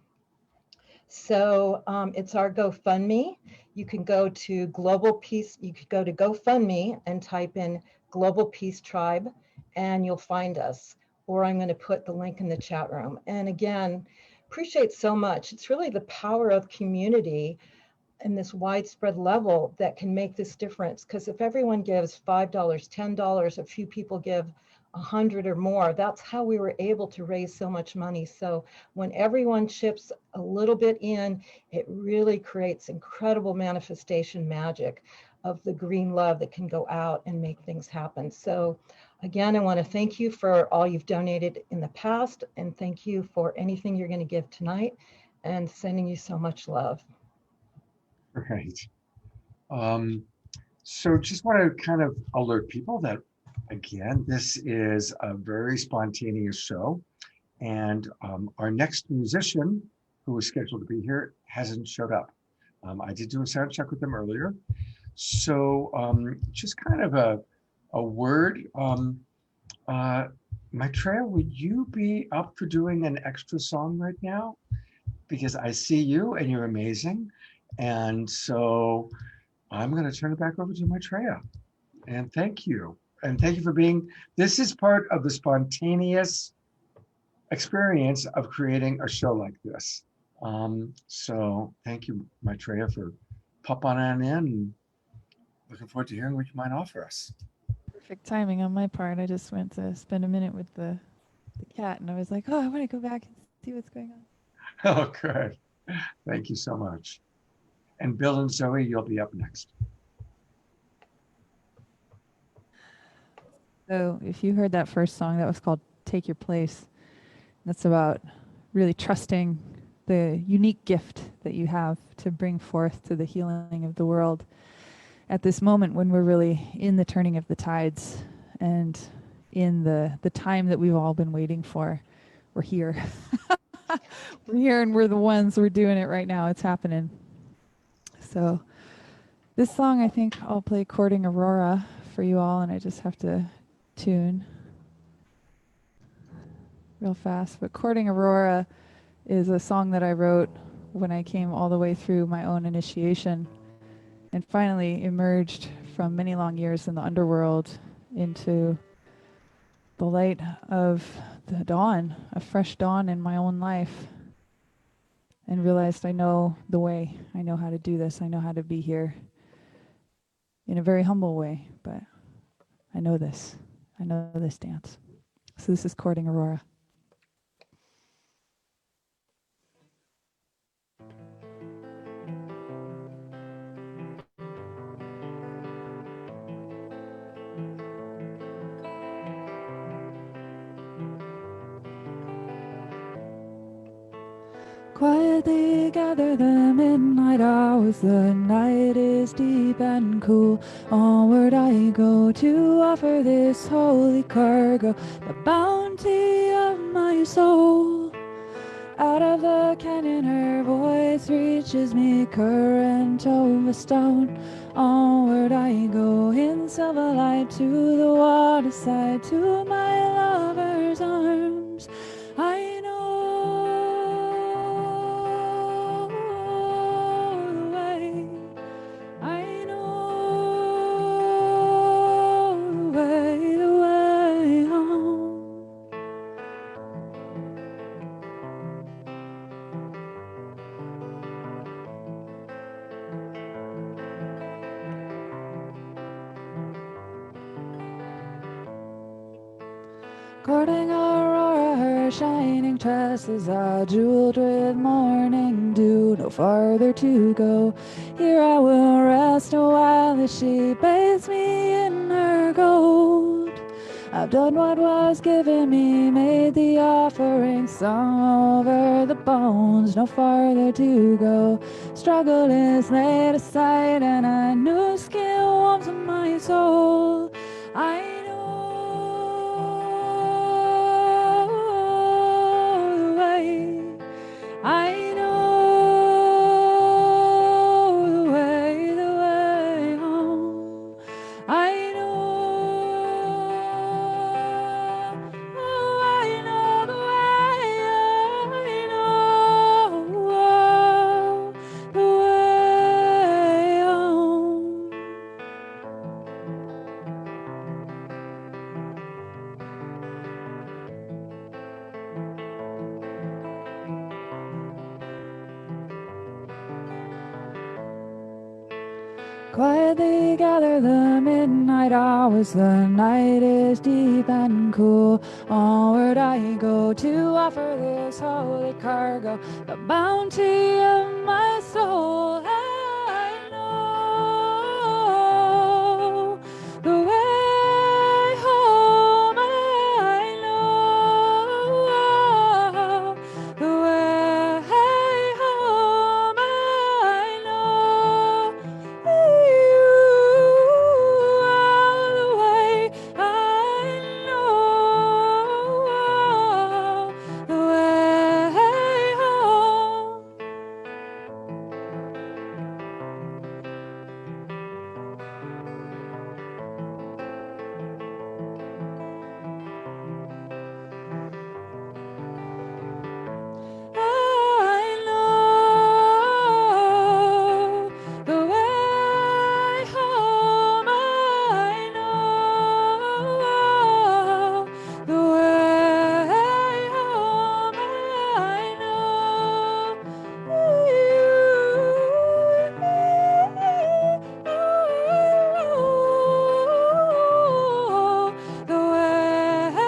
So it's our GoFundMe. You can go to Global Peace. You could go to GoFundMe and type in Global Peace Tribe, and you'll find us. Or I'm going to put the link in the chat room. And again, appreciate so much. It's really the power of community in this widespread level that can make this difference. Because if everyone gives $5, $10, a few people give 100 or more, that's how we were able to raise so much money. So when everyone chips a little bit in, it really creates incredible manifestation magic of the green love that can go out and make things happen. So again, I want to thank you for all you've donated in the past, and thank you for anything you're going to give tonight, and sending you so much love. Right. So just want to kind of alert people that, again, this is a very spontaneous show, and our next musician who was scheduled to be here hasn't showed up. I did do a sound check with them earlier. So just kind of a word. Maitreya, would you be up for doing an extra song right now? Because I see you and you're amazing. And so I'm going to turn it back over to Maitreya. And thank you. And thank you for being, this is part of the spontaneous experience of creating a show like this. So thank you, Maitreya, for popping on in, and looking forward to hearing what you might offer us. Perfect timing on my part. I just went to spend a minute with the cat, and I was like, oh, I want to go back and see what's going on. Oh, good. Thank you so much. And Bill and Zoe, you'll be up next. So if you heard that first song, that was called Take Your Place. That's about really trusting the unique gift that you have to bring forth to the healing of the world at this moment when we're really in the turning of the tides and in the time that we've all been waiting for. We're here. We're here, and we're the ones. We're doing it right now. It's happening. So this song, I think I'll play Chording Aurora for you all, and I just have to tune real fast. But Chording Aurora is a song that I wrote when I came all the way through my own initiation and finally emerged from many long years in the underworld into the light of the dawn, a fresh dawn in my own life, and realized I know the way. I know how to do this. I know how to be here in a very humble way, but I know this. I know this dance. So this is Chording Aurora. Quietly gather the midnight hours, the night is deep and cool. Onward I go to offer this holy cargo, the bounty of my soul. Out of the canyon her voice reaches me, current of a stone. Onward I go in silver light to the waterside, to my lover's arms. I know the way. I know the way home. Chording Aurora, her shining tresses are jeweled with morning dew. No farther to go, here I will rest a while as she bathes me in her gold. I've done what was given me, made the offering, sung over the bones, no farther to go. Struggle is laid aside, and a new skin warms my soul. I know the way. I know the way home. I know, oh, I know the way, I know the way home. Quietly gather the midnight hours, the night is deep and cool. Onward I go to offer this holy cargo, the bounty of my soul. I know the way home, I know the way home, I know. You are the way, I know the way home. I know the way home. I know the way home. I know the way home.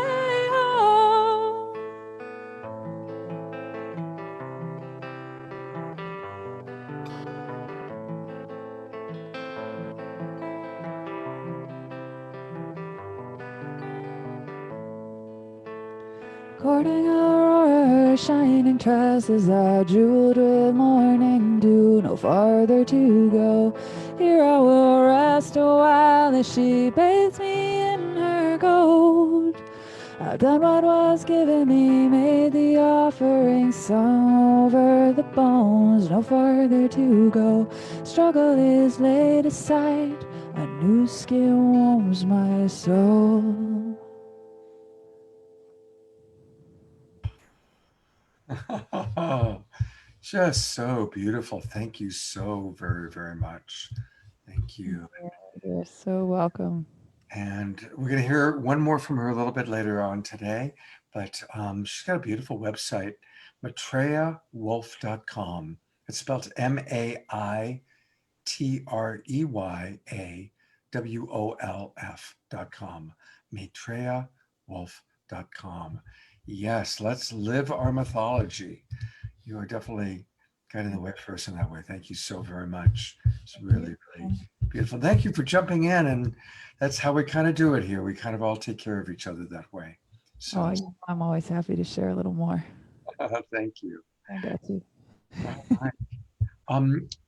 Chording Aurora, her shining tresses are jeweled with morning dew, no farther to go. Here I will rest a while as she bathes me in her gold. I've done what was given me, made the offering, sung over the bones, no farther to go. Struggle is laid aside, a new skin warms my soul. Just so beautiful. Thank you so very, very much. Thank you. You're so welcome. And we're going to hear one more from her a little bit later on today, but she's got a beautiful website, MaitreyaWolf.com. It's spelled MaitreyaWolf.com. MaitreyaWolf.com. Yes, let's live our mythology. You are definitely guiding the way for us in that way. Thank you so very much. It's really, really beautiful. Thank you for jumping in. And that's how we kind of do it here. We kind of all take care of each other that way. So I'm always happy to share a little more. thank you. I got you. All right.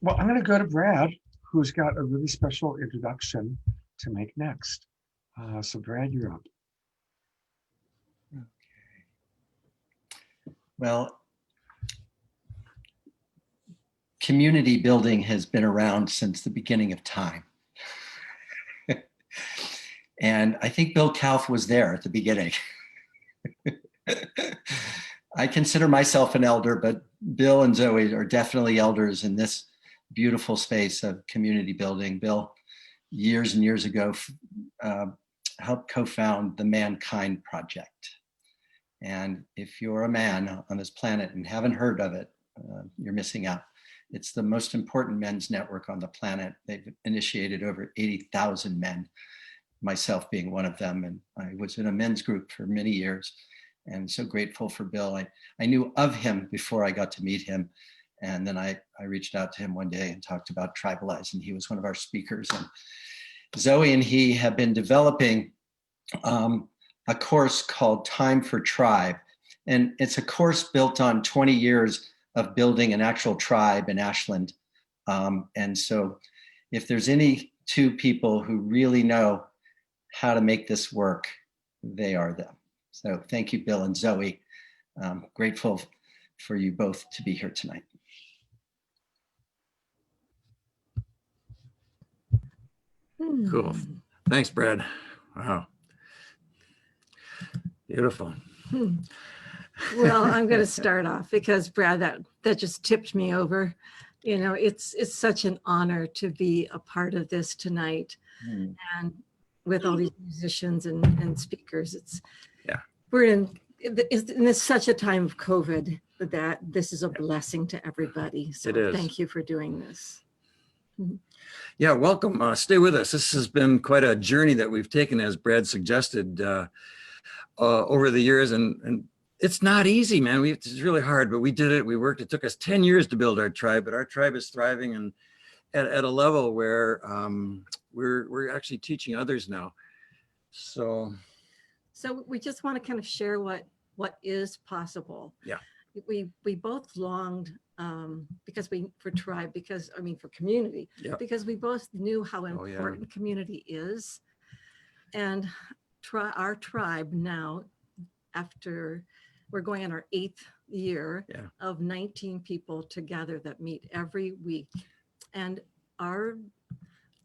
Well, I'm going to go to Brad, who's got a really special introduction to make next. So Brad, you're up. Well, community building has been around since the beginning of time. And I think Bill Kauth was there at the beginning. I consider myself an elder, but Bill and Zoe are definitely elders in this beautiful space of community building. Bill, years and years ago, helped co-found the Mankind Project. And if you're a man on this planet and haven't heard of it, you're missing out. It's the most important men's network on the planet. They've initiated over 80,000 men, myself being one of them. And I was in a men's group for many years and so grateful for Bill. I knew of him before I got to meet him. And then I reached out to him one day and talked about Tribalize, and he was one of our speakers. And Zoe and he have been developing a course called Time for Tribe. And it's a course built on 20 years of building an actual tribe in Ashland. And so if there's any two people who really know how to make this work, they are them. So thank you, Bill and Zoe. Grateful for you both to be here tonight. Cool. Thanks, Brad. Wow. Beautiful. Well, I'm going to start off because Brad, that just tipped me over. You know, it's such an honor to be a part of this tonight, and with all these musicians and speakers. We're in this such a time of COVID that this is a blessing to everybody. So It is. Thank you for doing this. Yeah, welcome. Stay with us. This has been quite a journey that we've taken, as Brad suggested, over the years. And it's not easy, man. It's really hard, but we did it. We worked. It took us 10 years to build our tribe, but our tribe is thriving and at a level where we're actually teaching others now. So we just want to kind of share what is possible. Yeah. We both longed for tribe, for community, because we both knew how important community is. And our tribe now, after we're going on our 8th year of 19 people together that meet every week. And our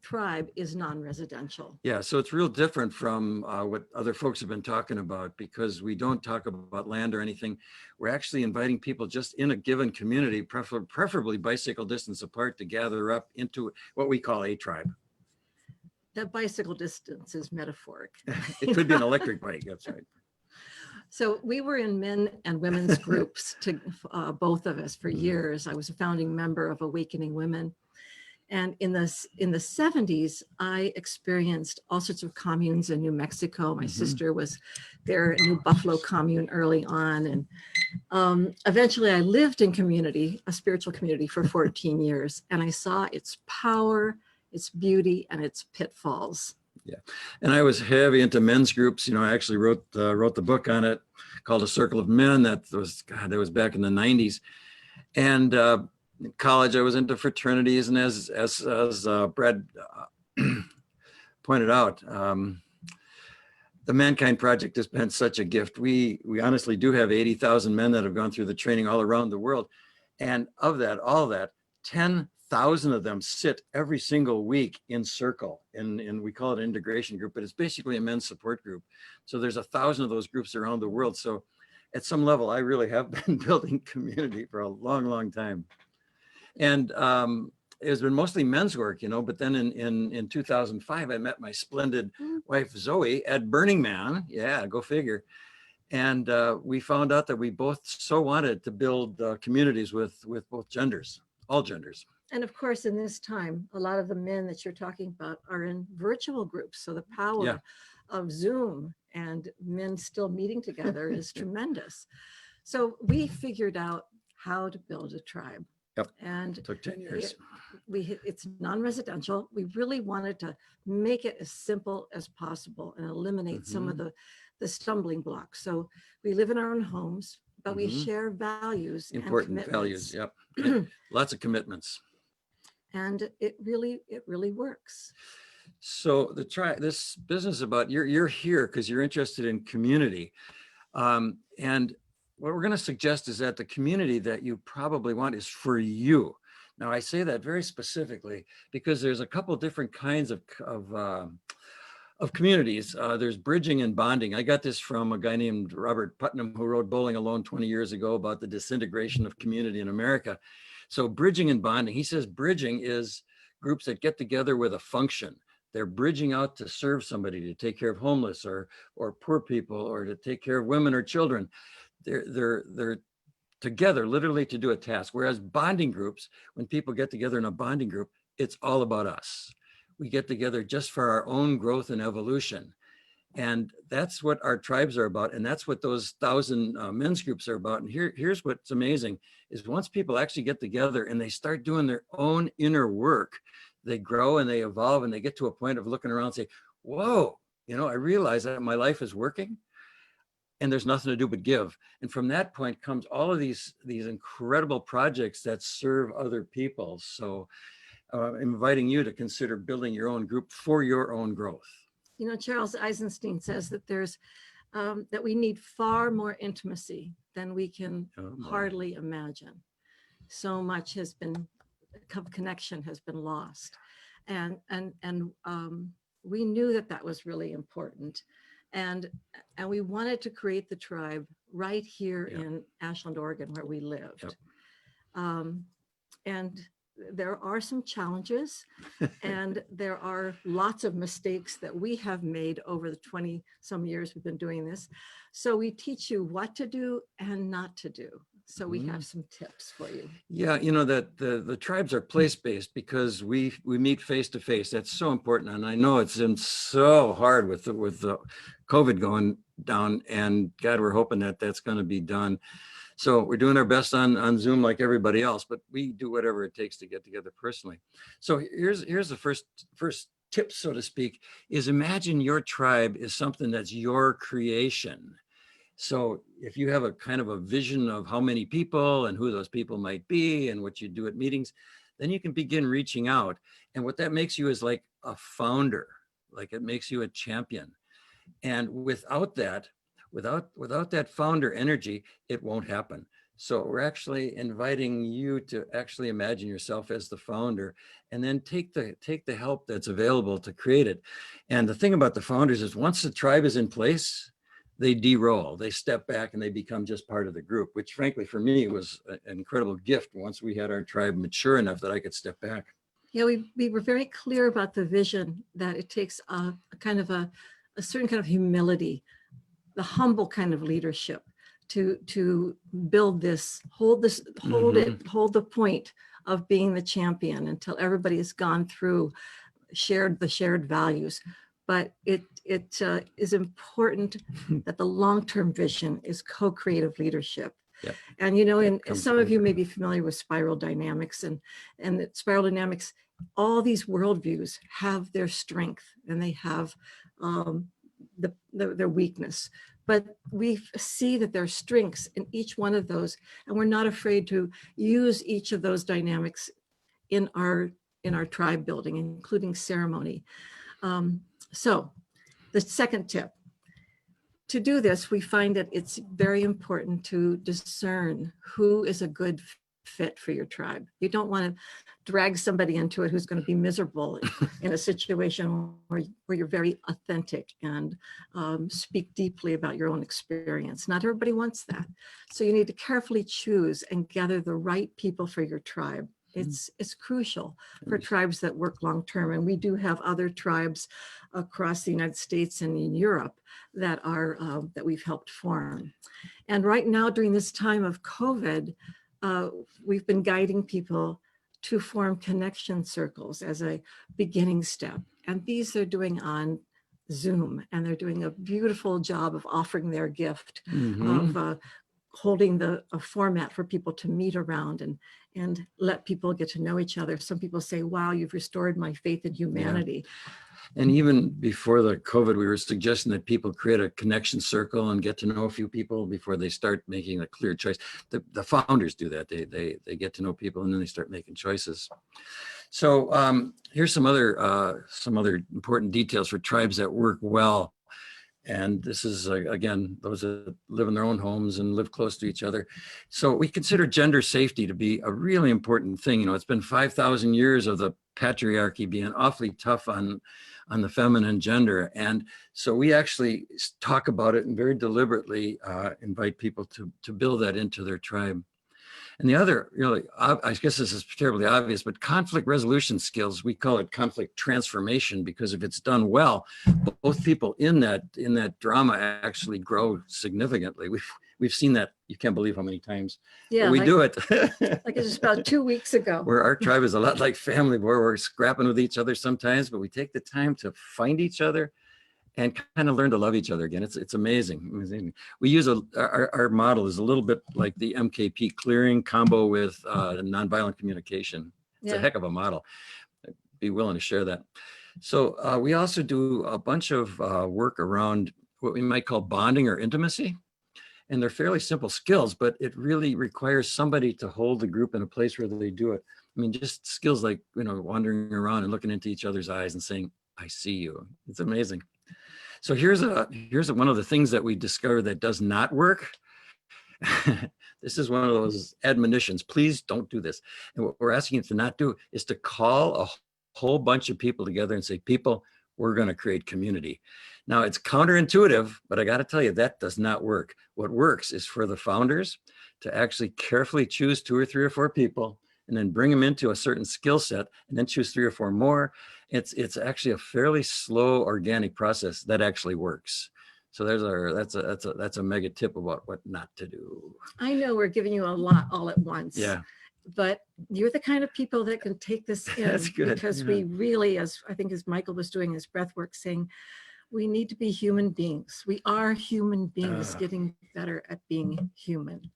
tribe is non-residential. Yeah, so it's real different from what other folks have been talking about, because we don't talk about land or anything. We're actually inviting people just in a given community, preferably bicycle distance apart, to gather up into what we call a tribe. That bicycle distance is metaphoric. It could be an electric bike, that's right. So we were in men and women's groups, both of us, for years. I was a founding member of Awakening Women. And in the 70s, I experienced all sorts of communes in New Mexico. My sister was there at New Buffalo commune early on. And eventually I lived in community, a spiritual community, for 14 years. And I saw its power, its beauty, and its pitfalls. Yeah, and I was heavy into men's groups. You know, I actually wrote the book on it called A Circle of Men. That was back in the 90s. And in college, I was into fraternities, and as Brad pointed out, the Mankind Project has been such a gift. We honestly do have 80,000 men that have gone through the training all around the world, and of that, all that, 10,000 of them sit every single week in circle, and we call it an integration group, but it's basically a men's support group. So there's 1,000 of those groups around the world. So at some level, I really have been building community for a long, long time. And it's been mostly men's work, you know, but then in 2005, I met my splendid wife, Zoe, at Burning Man. Yeah, go figure. And we found out that we both so wanted to build communities with both genders, all genders. And of course, in this time, a lot of the men that you're talking about are in virtual groups. So the power of Zoom and men still meeting together is tremendous. So we figured out how to build a tribe. Yep. And it took 10 years. It's non-residential. We really wanted to make it as simple as possible and eliminate some of the stumbling blocks. So we live in our own homes, but we share values. Important values. Yep. Lots of commitments. And it really works. So this business about you're here because you're interested in community. And what we're going to suggest is that the community that you probably want is for you. Now, I say that very specifically because there's a couple different kinds of communities. There's bridging and bonding. I got this from a guy named Robert Putnam, who wrote Bowling Alone 20 years ago about the disintegration of community in America. So bridging and bonding, he says bridging is groups that get together with a function. They're bridging out to serve somebody, to take care of homeless or poor people, or to take care of women or children. They're together literally to do a task. Whereas bonding groups, when people get together in a bonding group, it's all about us. We get together just for our own growth and evolution. And that's what our tribes are about. And that's what those 1,000 men's groups are about. And here's what's amazing is once people actually get together and they start doing their own inner work, they grow and they evolve and they get to a point of looking around and say, whoa, you know, I realize that my life is working. and there's nothing to do but give. And from that point comes all of these incredible projects that serve other people. So inviting you to consider building your own group for your own growth. You know, Charles Eisenstein says that there's that we need far more intimacy than we can hardly imagine. So much has been, connection has been lost. And we knew that that was really important. And we wanted to create the tribe right here in Ashland, Oregon, where we lived. And there are some challenges and there are lots of mistakes that we have made over the 20 some years we've been doing this. So we teach you what to do and not to do. So we have some tips for you. Yeah, you know that the tribes are place-based because we meet face-to-face. That's so important. And I know it's been so hard with the COVID going down, and God, we're hoping that that's going to be done. So we're doing our best on Zoom like everybody else, but we do whatever it takes to get together personally. So here's the first tip, so to speak, is imagine your tribe is something that's your creation. So if you have a kind of a vision of how many people and who those people might be and what you do at meetings, then you can begin reaching out. And what that makes you is like a founder, like it makes you a champion. And without that founder energy, it won't happen. So we're actually inviting you to actually imagine yourself as the founder and then take the help that's available to create it. And the thing about the founders is once the tribe is in place, they de-roll, they step back and they become just part of the group, which frankly for me was an incredible gift once we had our tribe mature enough that I could step back. Yeah, we were very clear about the vision that it takes a kind of a certain kind of humility, the humble kind of leadership to build this, hold the point of being the champion until everybody has gone through the shared values. But it is important that the long-term vision is co-creative leadership. Yep. And you know, and some of you may be familiar with spiral dynamics, and spiral dynamics, all these worldviews have their strength and they have their weakness. But we see that there are strengths in each one of those, and we're not afraid to use each of those dynamics in our tribe building, including ceremony. So the second tip, to do this, we find that it's very important to discern who is a good fit for your tribe. You don't want to drag somebody into it who's going to be miserable in a situation where you're very authentic and speak deeply about your own experience. Not everybody wants that. So you need to carefully choose and gather the right people for your tribe. It's crucial for tribes that work long-term. And we do have other tribes across the United States and in Europe that we've helped form. And right now, during this time of COVID, we've been guiding people to form connection circles as a beginning step. And these they're doing on Zoom, and they're doing a beautiful job of offering their gift of holding a format for people to meet around and let people get to know each other. Some people say, wow, you've restored my faith in humanity. And even before the COVID, we were suggesting that people create a connection circle and get to know a few people before they start making a clear choice. The founders do that. They get to know people and then they start making choices. So here's some other important details for tribes that work well. And this is, again, those that live in their own homes and live close to each other. So we consider gender safety to be a really important thing. You know, it's been 5,000 years of the patriarchy being awfully tough on the feminine gender. And so we actually talk about it and very deliberately invite people to build that into their tribe. And the other, really, I guess this is terribly obvious, but conflict resolution skills, we call it conflict transformation, because if it's done well, both people in that drama actually grow significantly. We've seen that. You can't believe how many times we do it. Like it was about 2 weeks ago. Where our tribe is a lot like family, where we're scrapping with each other sometimes, but we take the time to find each other and kind of learn to love each other again. It's amazing. We use our model is a little bit like the MKP clearing combo with nonviolent communication. It's a heck of a model. I'd be willing to share that. So we also do a bunch of work around what we might call bonding or intimacy. And they're fairly simple skills, but it really requires somebody to hold the group in a place where they do it. I mean, just skills like, wandering around and looking into each other's eyes and saying, I see you. It's amazing. So here's one of the things that we discovered that does not work. This is one of those admonitions. Please don't do this. And what we're asking you to not do is to call a whole bunch of people together and say, people, we're going to create community. Now it's counterintuitive, but I got to tell you, that does not work. What works is for the founders to actually carefully choose 2 or 3 or 4 people and then bring them into a certain skill set and then choose 3 or 4 more. It's actually a fairly slow organic process that actually works. So that's a mega tip about what not to do. I know we're giving you a lot all at once. Yeah. But you're the kind of people that can take this in. That's good. Because Yeah. we really, as Michael was doing his breath work, saying, we need to be human beings. We are human beings getting better at being human.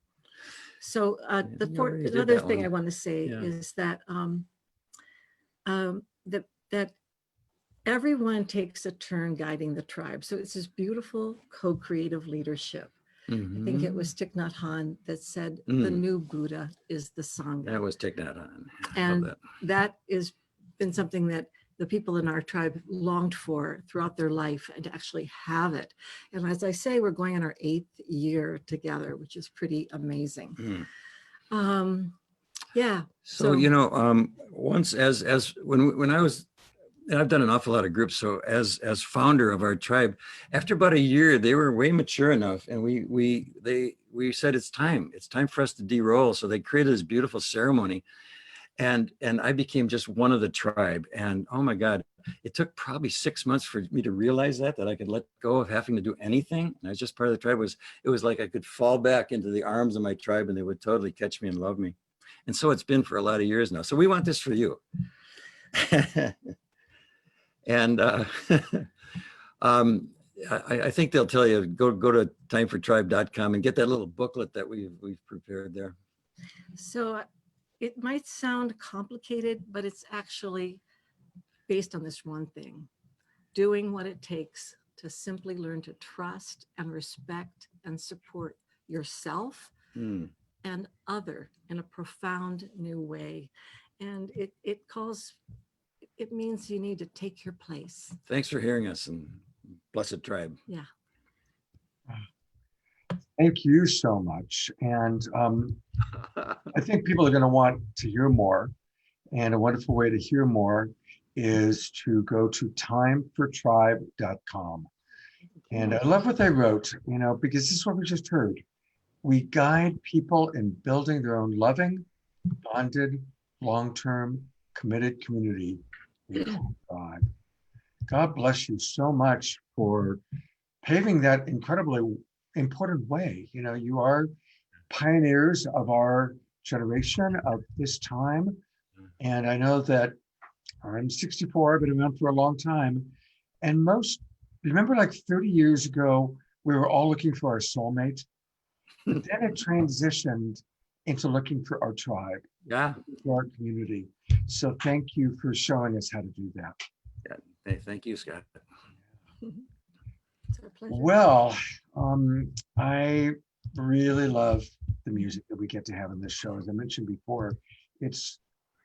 So the other thing I want to say is that that everyone takes a turn guiding the tribe. So it's this beautiful co-creative leadership. I think it was Thich Nhat Hanh that said the new Buddha is the Sangha. That was Thich Nhat Hanh. And that has been something that the people in our tribe longed for throughout their life, and to actually have it. And as I say, we're going on our 8th year together, which is pretty amazing. Yeah. So once when I was, and I've done an awful lot of groups. So as founder of our tribe, after about a year, they were way mature enough, and we said it's time for us to de-roll. So they created this beautiful ceremony, and I became just one of the tribe. And oh my God, it took probably 6 months for me to realize that I could let go of having to do anything. And I was just part of the tribe. It was like I could fall back into the arms of my tribe, and they would totally catch me and love me. And so it's been for a lot of years now. So we want this for you. And I think they'll tell you, go to timefortribe.com and get that little booklet that we've prepared there. So it might sound complicated, but it's actually based on this one thing: doing what it takes to simply learn to trust and respect and support yourself and other in a profound new way. And it means you need to take your place. Thanks for hearing us, and blessed tribe. Yeah. Thank you so much. And I think people are going to want to hear more. And a wonderful way to hear more is to go to timefortribe.com. And I love what they wrote, because this is what we just heard. We guide people in building their own loving, bonded, long-term, committed community. God. God bless you so much for paving that incredibly important way. You are pioneers of our generation, of this time. And I know that I'm 64, I've been around for a long time. And remember like 30 years ago, we were all looking for our soulmate. But then it transitioned into looking for our tribe, for our community. So thank you for showing us how to do that. Hey, thank you, Scott. It's our pleasure. Well, I really love the music that we get to have in this show. As I mentioned before, it's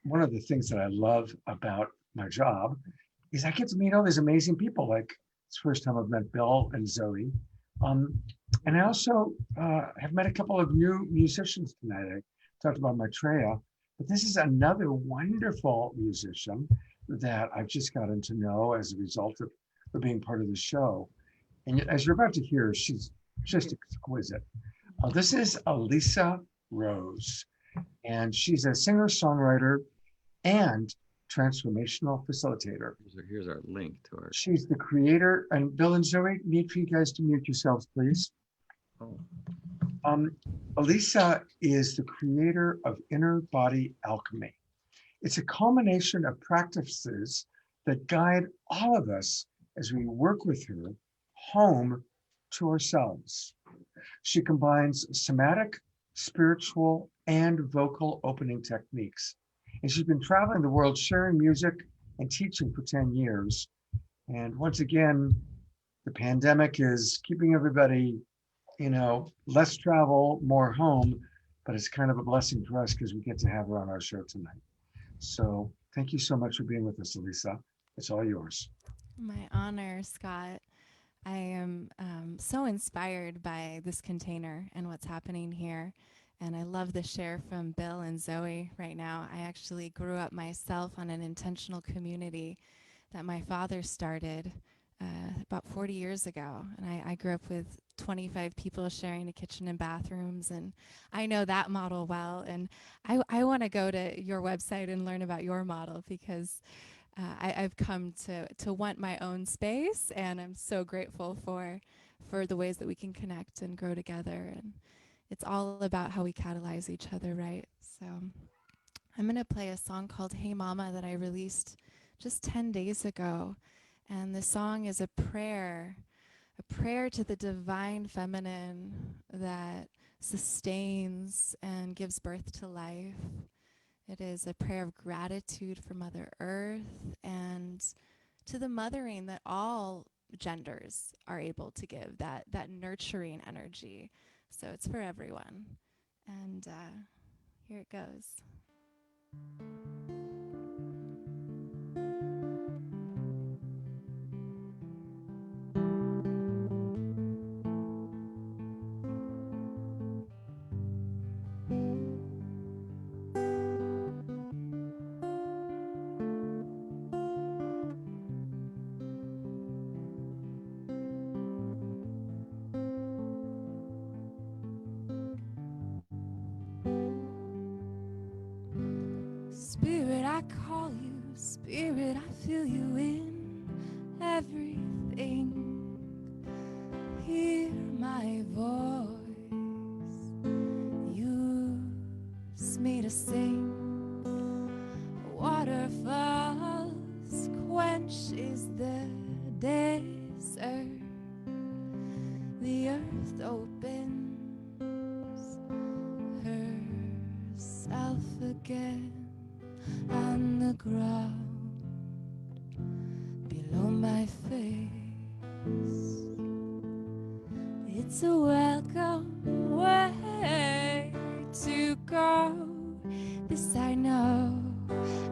one of the things that I love about my job is I get to meet all these amazing people. Like it's the first time I've met Bill and Zoe. And I also have met a couple of new musicians tonight. I talked about Maitreya, but this is another wonderful musician that I've just gotten to know as a result of being part of the show. And as you're about to hear, she's just exquisite. This is Elisa Rose, and she's a singer-songwriter and transformational facilitator. Here's our link to her. She's the creator, and Bill and Zoe, need for you guys to mute yourselves, please. Elisa is the creator of Inner Body Alchemy. It's a culmination of practices that guide all of us as we work with her home to ourselves. She combines somatic, spiritual, and vocal opening techniques. And she's been traveling the world sharing music and teaching for 10 years. And once again, the pandemic is keeping everybody less travel, more home, but it's kind of a blessing for us because we get to have her on our show tonight. So thank you so much for being with us, Elisa. It's all yours. My honor, Scott. I am so inspired by this container and what's happening here. And I love the share from Bill and Zoe right now. I actually grew up myself on an intentional community that my father started about 40 years ago. And I grew up with 25 people sharing a kitchen and bathrooms. And I know that model well. And I want to go to your website and learn about your model because I've come to want my own space, and I'm so grateful for the ways that we can connect and grow together. And it's all about how we catalyze each other, right? So I'm going to play a song called Hey Mama that I released just 10 days ago. And the song is a prayer to the divine feminine that sustains and gives birth to life. It is a prayer of gratitude for Mother Earth and to the mothering that all genders are able to give, that nurturing energy. So it's for everyone. And here it goes. Spirit, I call you. Spirit, I feel you in everything. Hear my voice. Use me to sing. Waterfalls quenches the desert. The earth opens herself again. On the ground below my face, it's a welcome way to go. This I know,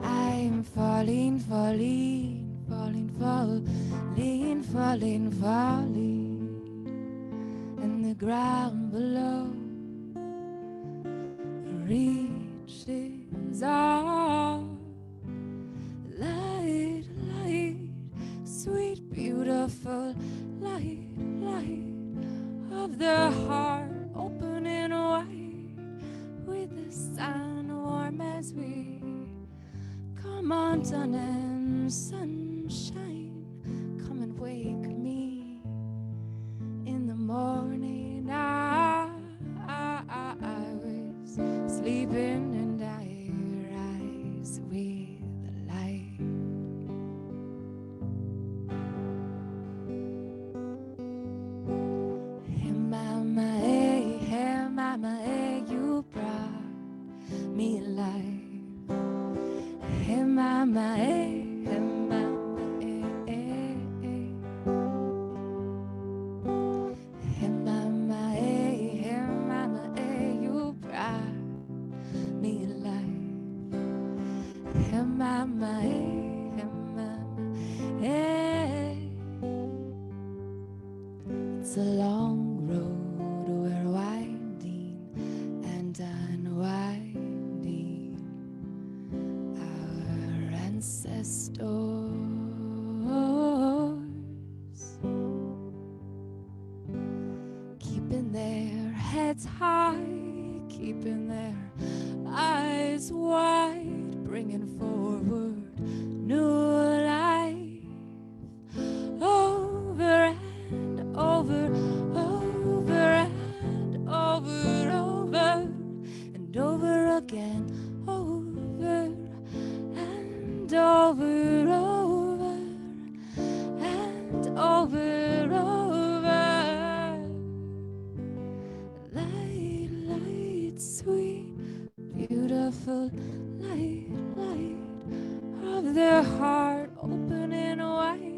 I'm falling, falling, falling, falling, falling, falling, and the ground below reaches all. Light, light, sweet, beautiful light, light of the heart, open and wide, with the sun warm as we come on, dawn and sunshine. Come and wake me in the morning. I was sleeping and I rise with the light. Hey mama, hey, you brought me alive. Hey mama, hey mama, hey. Hey mama, hey, you brought me alive. Hey mama, hey. It's a long road we're winding and unwinding. Our ancestors keeping their heads high, keeping their eyes wide, bringing forward new life over and over, over and over, over and over again, over and over, over and over, over. Light, light, sweet, beautiful light, light of their heart, open and wide,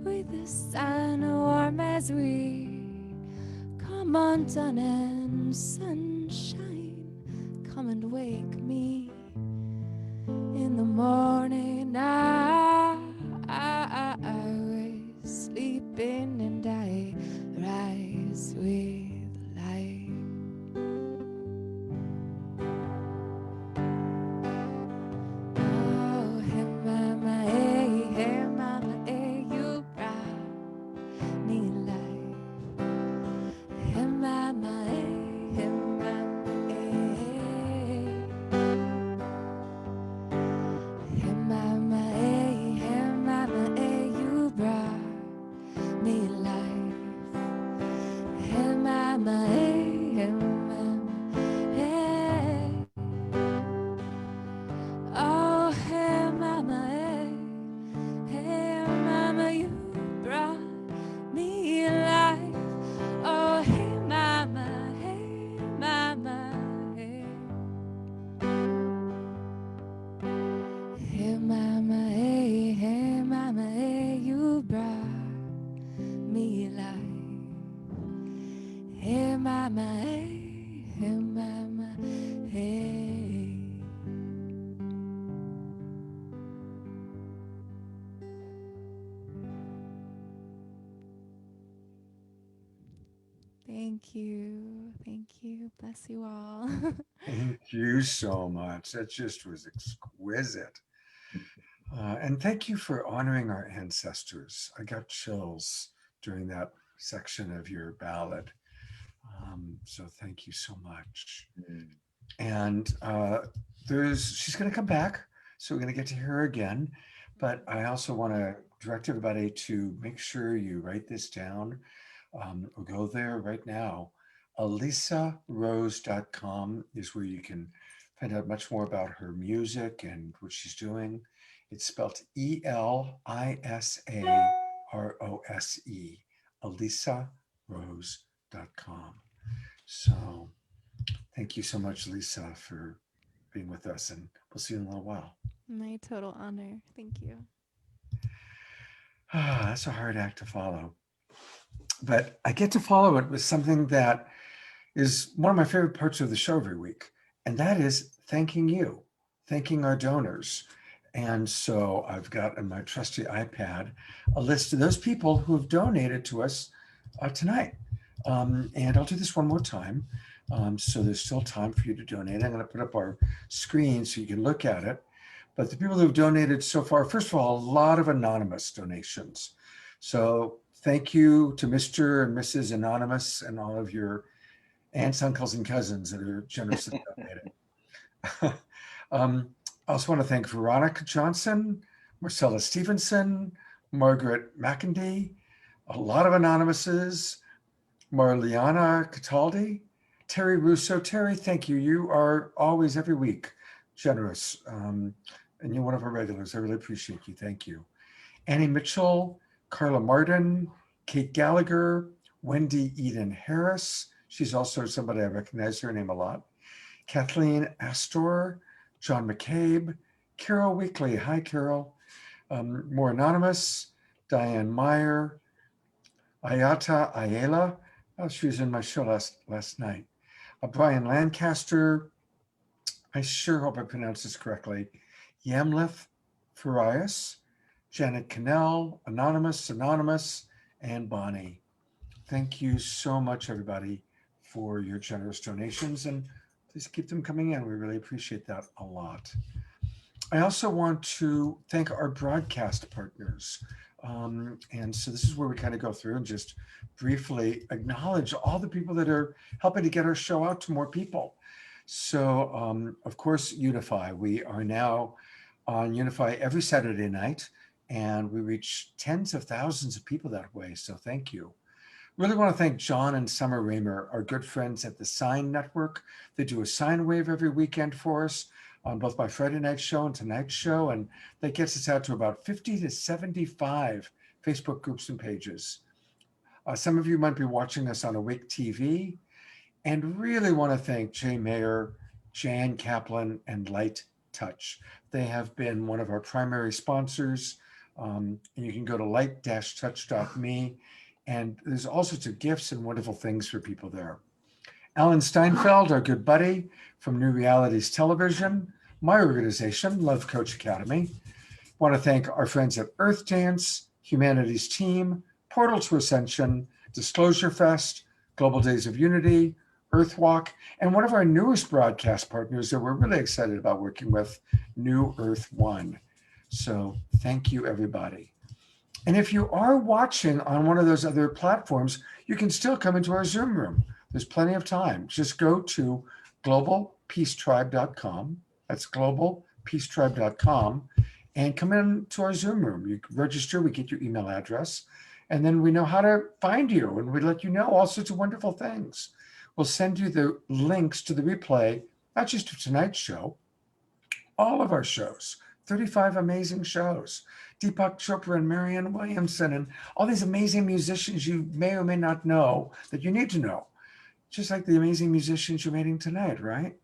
with the sun warm as we come Come on, sun and sunshine, come and wake me in the morning. I was sleeping and I rise with light. Oh, hey mama, you brought me life. Hey mama, hey mama, hey mama, you brought me life. Hey mama, hey mama, hey. Oh, hey mama, hey mama, you brought me life. Oh, hey mama, hey mama, hey. Hey mama, hey, you brought me life. Hey mama, hey mama, hey. Thank you. Thank you. Bless you all. Thank you so much. That just was exquisite. And thank you for honoring our ancestors. I got chills during that section of your ballad. So thank you so much. And she's going to come back. So we're going to get to hear her again. But I also want to direct everybody to make sure you write this down or go there right now. ElisaRose.com is where you can find out much more about her music and what she's doing. It's spelled ELISAROSE, ElisaRose.com. So thank you so much, Lisa, for being with us, and we'll see you in a little while. My total honor. Thank you. That's a hard act to follow. But I get to follow it with something that is one of my favorite parts of the show every week, and that is thanking you, thanking our donors. And so I've got in my trusty iPad a list of those people who have donated to us tonight. And I'll do this one more time. So there's still time for you to donate. I'm going to put up our screen so you can look at it. But the people who've donated so far, first of all, a lot of anonymous donations. So thank you to Mr. and Mrs. Anonymous and all of your aunts, uncles, and cousins that are generously donated. I also want to thank Veronica Johnson, Marcella Stevenson, Margaret McIndy, a lot of anonymouses, Marliana Cataldi, Terry Russo. Terry, thank you. You are always, every week, generous. And you're one of our regulars. I really appreciate you. Thank you. Annie Mitchell, Carla Martin, Kate Gallagher, Wendy Eden Harris. She's also somebody I recognize her name a lot. Kathleen Astor, John McCabe, Carol Weekly. Hi, Carol. More anonymous, Diane Meyer, Ayata Ayala. She was in my show last night. Brian Lancaster. I sure hope I pronounced this correctly. Yamleth Farias, Janet Cannell, Anonymous, and Bonnie. Thank you so much, everybody, for your generous donations, and please keep them coming in. We really appreciate that a lot. I also want to thank our broadcast partners. And so this is where we kind of go through and just briefly acknowledge all the people that are helping to get our show out to more people. So, of course, UNIFY. We are now on UNIFY every Saturday night, and we reach tens of thousands of people that way. So thank you. Really want to thank John and Summer Raymer, our good friends at the SINE Network. They do a sine wave every weekend for us on both my Friday night show and tonight's show, and that gets us out to about 50 to 75 Facebook groups and pages. Some of you might be watching us on Awake TV, and really want to thank Jay Mayer, Jan Kaplan, and Light Touch. They have been one of our primary sponsors, and you can go to light-touch.me And there's all sorts of gifts and wonderful things for people there. Alan Steinfeld, our good buddy from New Realities Television, my organization, Love Coach Academy. Want to thank our friends at Earthdance, Humanities Team, Portal to Ascension, DisclosureFest, Global Days of Unity, Earthwalk, and one of our newest broadcast partners that we're really excited about working with, New Earth One. So thank you, everybody. And if you are watching on one of those other platforms, you can still come into our Zoom room. There's plenty of time. Just go to globalpeacetribe.com. That's globalpeacetribe.com, and come into our Zoom room. You register, we get your email address, and then we know how to find you, and we let you know all sorts of wonderful things. We'll send you the links to the replay, not just of tonight's show, all of our shows, 35 amazing shows. Deepak Chopra and Marianne Williamson and all these amazing musicians you may or may not know that you need to know, just like the amazing musicians you're meeting tonight, right?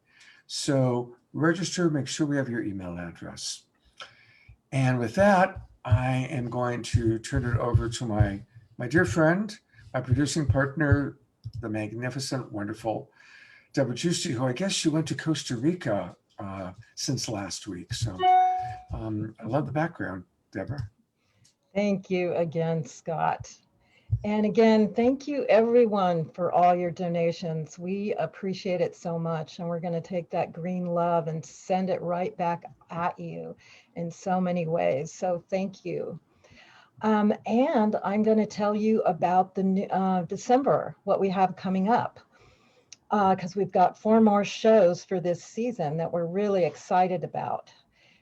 So register, make sure we have your email address. And with that, I am going to turn it over to my dear friend, my producing partner, the magnificent, wonderful Debra Giusti, who I guess she went to Costa Rica since last week. So I love the background, Debra. Thank you again, Scott. And again, thank you everyone for all your donations. We appreciate it so much. And we're going to take that green love and send it right back at you in so many ways. So thank you. And I'm going to tell you about the December, what we have coming up, because we've got 4 more shows for this season that we're really excited about.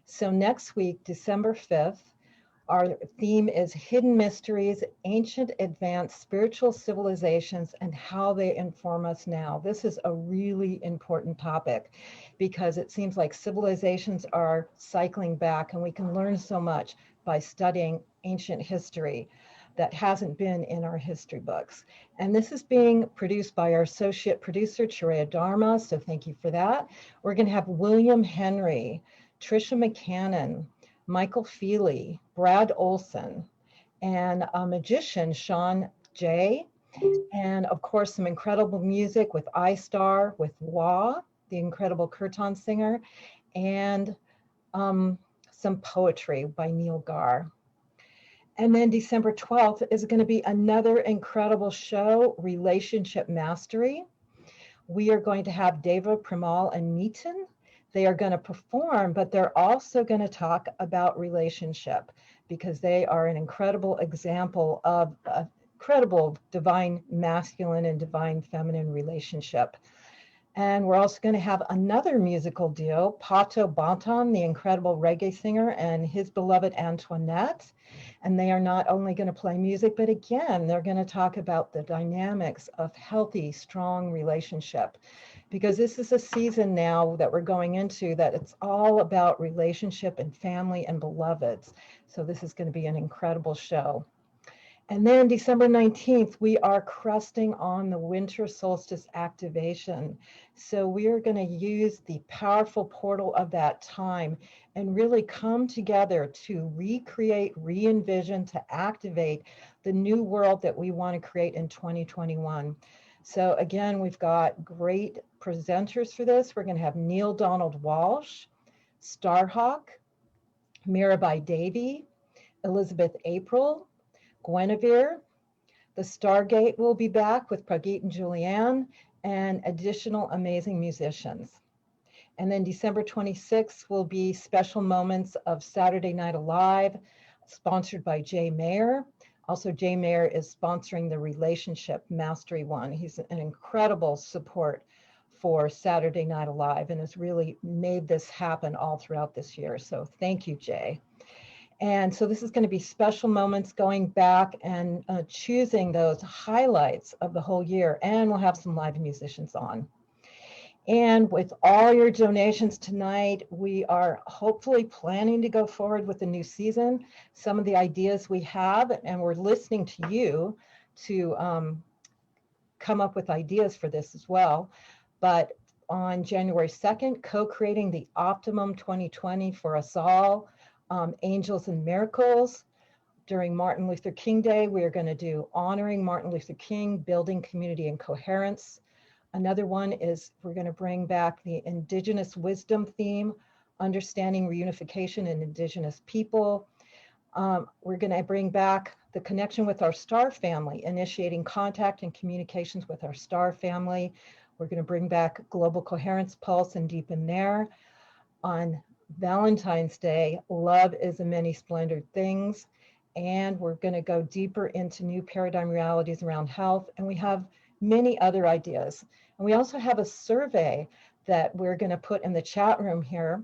So next week, December 5th, our theme is Hidden Mysteries, Ancient Advanced Spiritual Civilizations, and How They Inform Us Now. This is a really important topic because it seems like civilizations are cycling back, and we can learn so much by studying ancient history that hasn't been in our history books. And this is being produced by our associate producer, Cherea Dharma, so thank you for that. We're going to have William Henry, Tricia McCannon, Michael Feely, Brad Olson, and a magician, Sean J. And of course, some incredible music with iStar, with Wah, the incredible Kirtan singer, and some poetry by Neil Gar. And then December 12th is going to be another incredible show, Relationship Mastery. We are going to have Deva, Premal, and Meetan. They are going to perform, but they're also going to talk about relationship because they are an incredible example of a incredible divine masculine and divine feminine relationship. And we're also going to have another musical duo, Pato Banton, the incredible reggae singer, and his beloved Antoinette. And they are not only going to play music, but again, they're going to talk about the dynamics of healthy, strong relationship. Because this is a season now that we're going into that it's all about relationship and family and beloveds. So this is going to be an incredible show. And then December 19th, we are crusting on the winter solstice activation. So we are going to use the powerful portal of that time and really come together to recreate, re-envision, to activate the new world that we want to create in 2021. So again, we've got great presenters for this. We're going to have Neil Donald Walsh, Starhawk, Mirabai Davy, Elizabeth April, Guinevere. The Stargate will be back with Prageet and Julianne, and additional amazing musicians. And then December 26th will be special moments of Saturday Night Alive, sponsored by Jay Mayer. Also, Jay Mayer is sponsoring the Relationship Mastery one. He's an incredible support for Saturday Night Alive and has really made this happen all throughout this year. So thank you, Jay. And so this is going to be special moments going back and choosing those highlights of the whole year. And we'll have some live musicians on. And with all your donations tonight, we are hopefully planning to go forward with the new season. Some of the ideas we have, and we're listening to you to come up with ideas for this as well. But on January 2nd, co-creating the Optimum 2020 for us all, Angels and Miracles. During Martin Luther King Day, we are going to do honoring Martin Luther King, building community and coherence. Another one is we're going to bring back the Indigenous wisdom theme, understanding reunification in Indigenous people. We're going to bring back the connection with our star family, initiating contact and communications with our star family. We're going to bring back global coherence pulse and deepen there. On Valentine's Day, love is a many splendored things. And we're going to go deeper into new paradigm realities around health. And we have many other ideas. And we also have a survey that we're going to put in the chat room here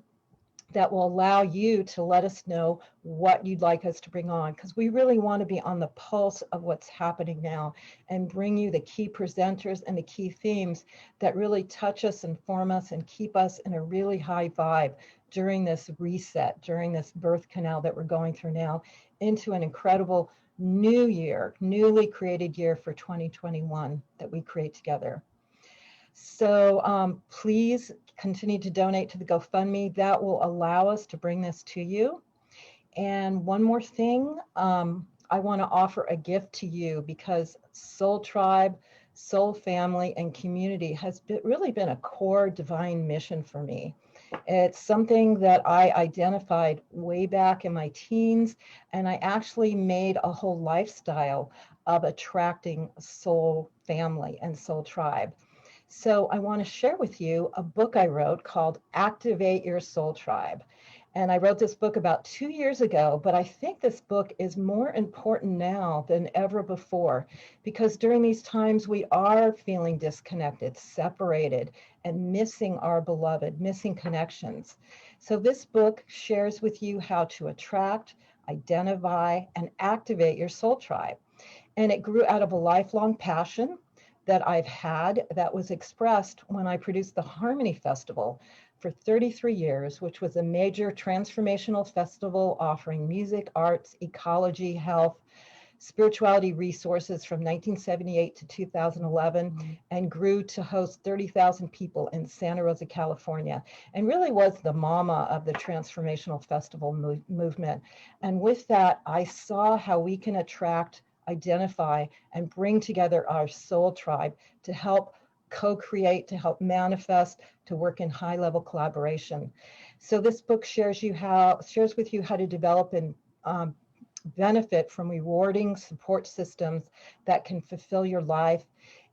that will allow you to let us know what you'd like us to bring on, because we really want to be on the pulse of what's happening now and bring you the key presenters and the key themes that really touch us, inform us, and keep us in a really high vibe during this reset, during this birth canal that we're going through now into an incredible new year, newly created year for 2021 that we create together. So please continue to donate to the GoFundMe. That will allow us to bring this to you. And one more thing, I want to offer a gift to you, because Soul Tribe, Soul Family, and Community has really been a core divine mission for me. It's something that I identified way back in my teens, and I actually made a whole lifestyle of attracting soul family and soul tribe. So I want to share with you a book I wrote called Activate Your Soul Tribe. And I wrote this book about 2 years ago, but I think this book is more important now than ever before, because during these times we are feeling disconnected, separated, and missing our beloved, missing connections. So this book shares with you how to attract, identify, and activate your soul tribe. And it grew out of a lifelong passion that I've had that was expressed when I produced the Harmony Festival for 33 years, which was a major transformational festival offering music, arts, ecology, health, spirituality resources from 1978 to 2011, and grew to host 30,000 people in Santa Rosa, California, and really was the mama of the transformational festival movement. And with that, I saw how we can attract, identify, and bring together our soul tribe to help co-create, to help manifest, to work in high-level collaboration. So this book shares with you how to develop and benefit from rewarding support systems that can fulfill your life.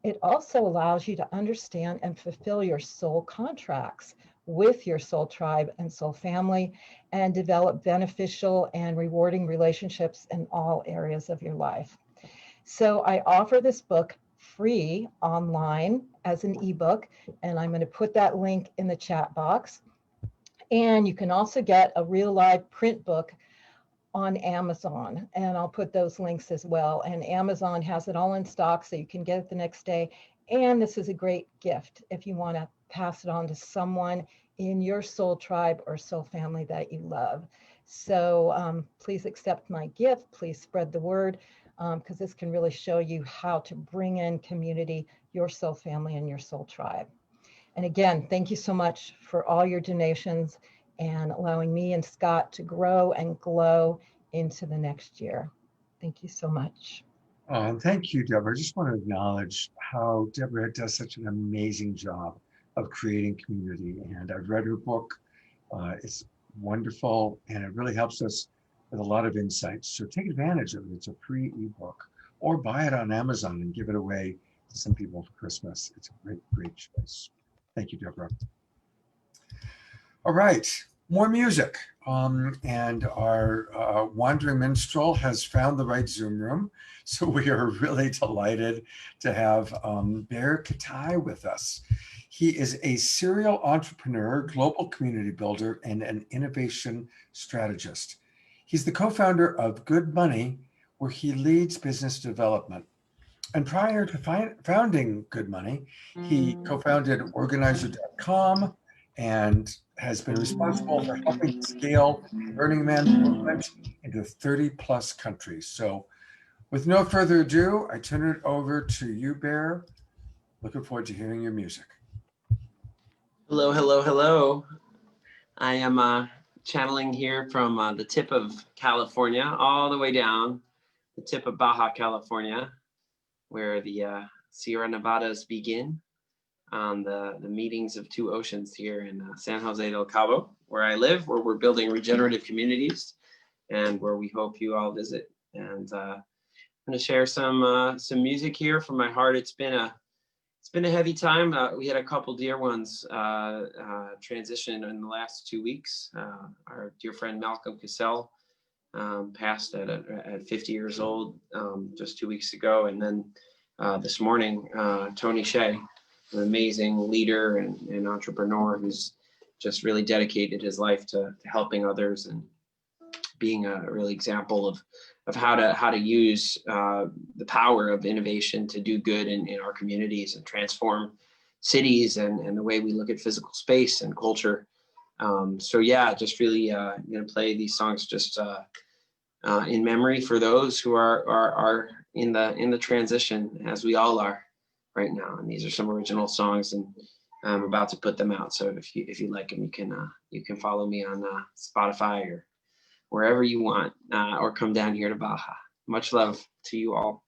It also allows you to understand and fulfill your soul contracts with your soul tribe and soul family, and develop beneficial and rewarding relationships in all areas of your life. So I offer this book free online as an ebook, and I'm going to put that link in the chat box. And you can also get a real live print book on Amazon, and I'll put those links as well. And Amazon has it all in stock, so you can get it the next day. And this is a great gift if you want to pass it on to someone in your soul tribe or soul family that you love. So please accept my gift. Please spread the word, because this can really show you how to bring in community, your soul family, and your soul tribe. And again, thank you so much for all your donations and allowing me and Scott to grow and glow into the next year. Thank you so much. And thank you, Debra. I just want to acknowledge how Debra does such an amazing job of creating community. And I've read her book. It's wonderful, and it really helps us with a lot of insights. So take advantage of it. It's a free ebook, or buy it on Amazon and give it away to some people for Christmas. It's a great, great choice. Thank you, Debra. All right, more music. And our wandering minstrel has found the right Zoom room. So we are really delighted to have Bear Kittay with us. He is a serial entrepreneur, global community builder, and an innovation strategist. He's the co-founder of Good Money, where he leads business development. And prior to founding Good Money, he co-founded Organizer.com and has been responsible for helping scale the Burning Man movement into 30 plus countries. So with no further ado, I turn it over to you, Bear. Looking forward to hearing your music. Hello, hello, hello. I am channeling here from the tip of California, all the way down the tip of Baja California, where the Sierra Nevadas begin on the meetings of two oceans here in San Jose del Cabo, where I live, where we're building regenerative communities and where we hope you all visit. And I'm going to share some music here from my heart. It's been a heavy time. We had a couple dear ones transition in the last 2 weeks. Our dear friend Malcolm Cassell passed at 50 years old just 2 weeks ago. And then this morning, Tony Shea, an amazing leader and entrepreneur who's just really dedicated his life to helping others and being a really example of how to use the power of innovation to do good in our communities and transform cities and the way we look at physical space and culture. So yeah, just really gonna play these songs just in memory for those who are in the transition, as we all are right now. And these are some original songs, and I'm about to put them out. So if you like them, you can follow me on Spotify or wherever you want, or come down here to Baja. Much love to you all.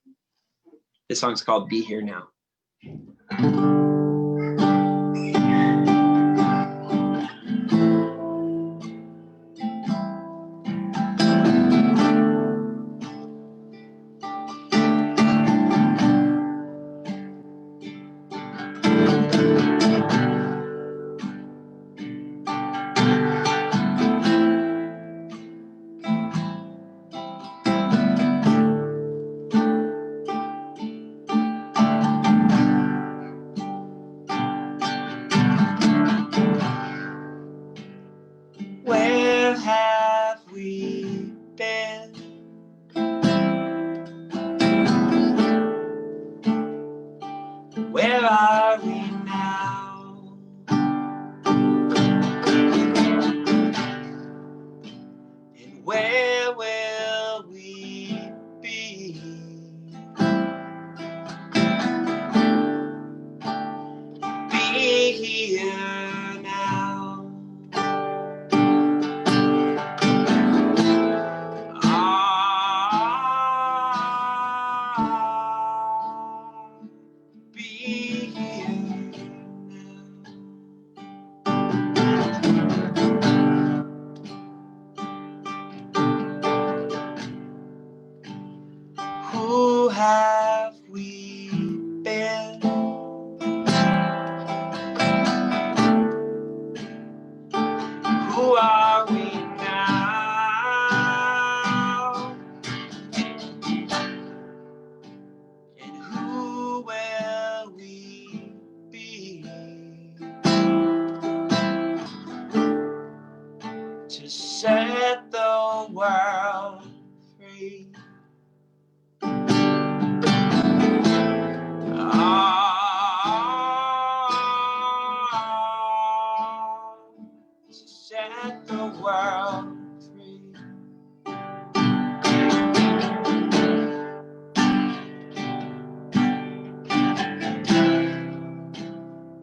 This song's called Be Here Now. Where have we been? Where are we now? And where will we be? Be here now. Be here now. Who have we been? Who are we now? And who will we be? To set the world free. To set the world free.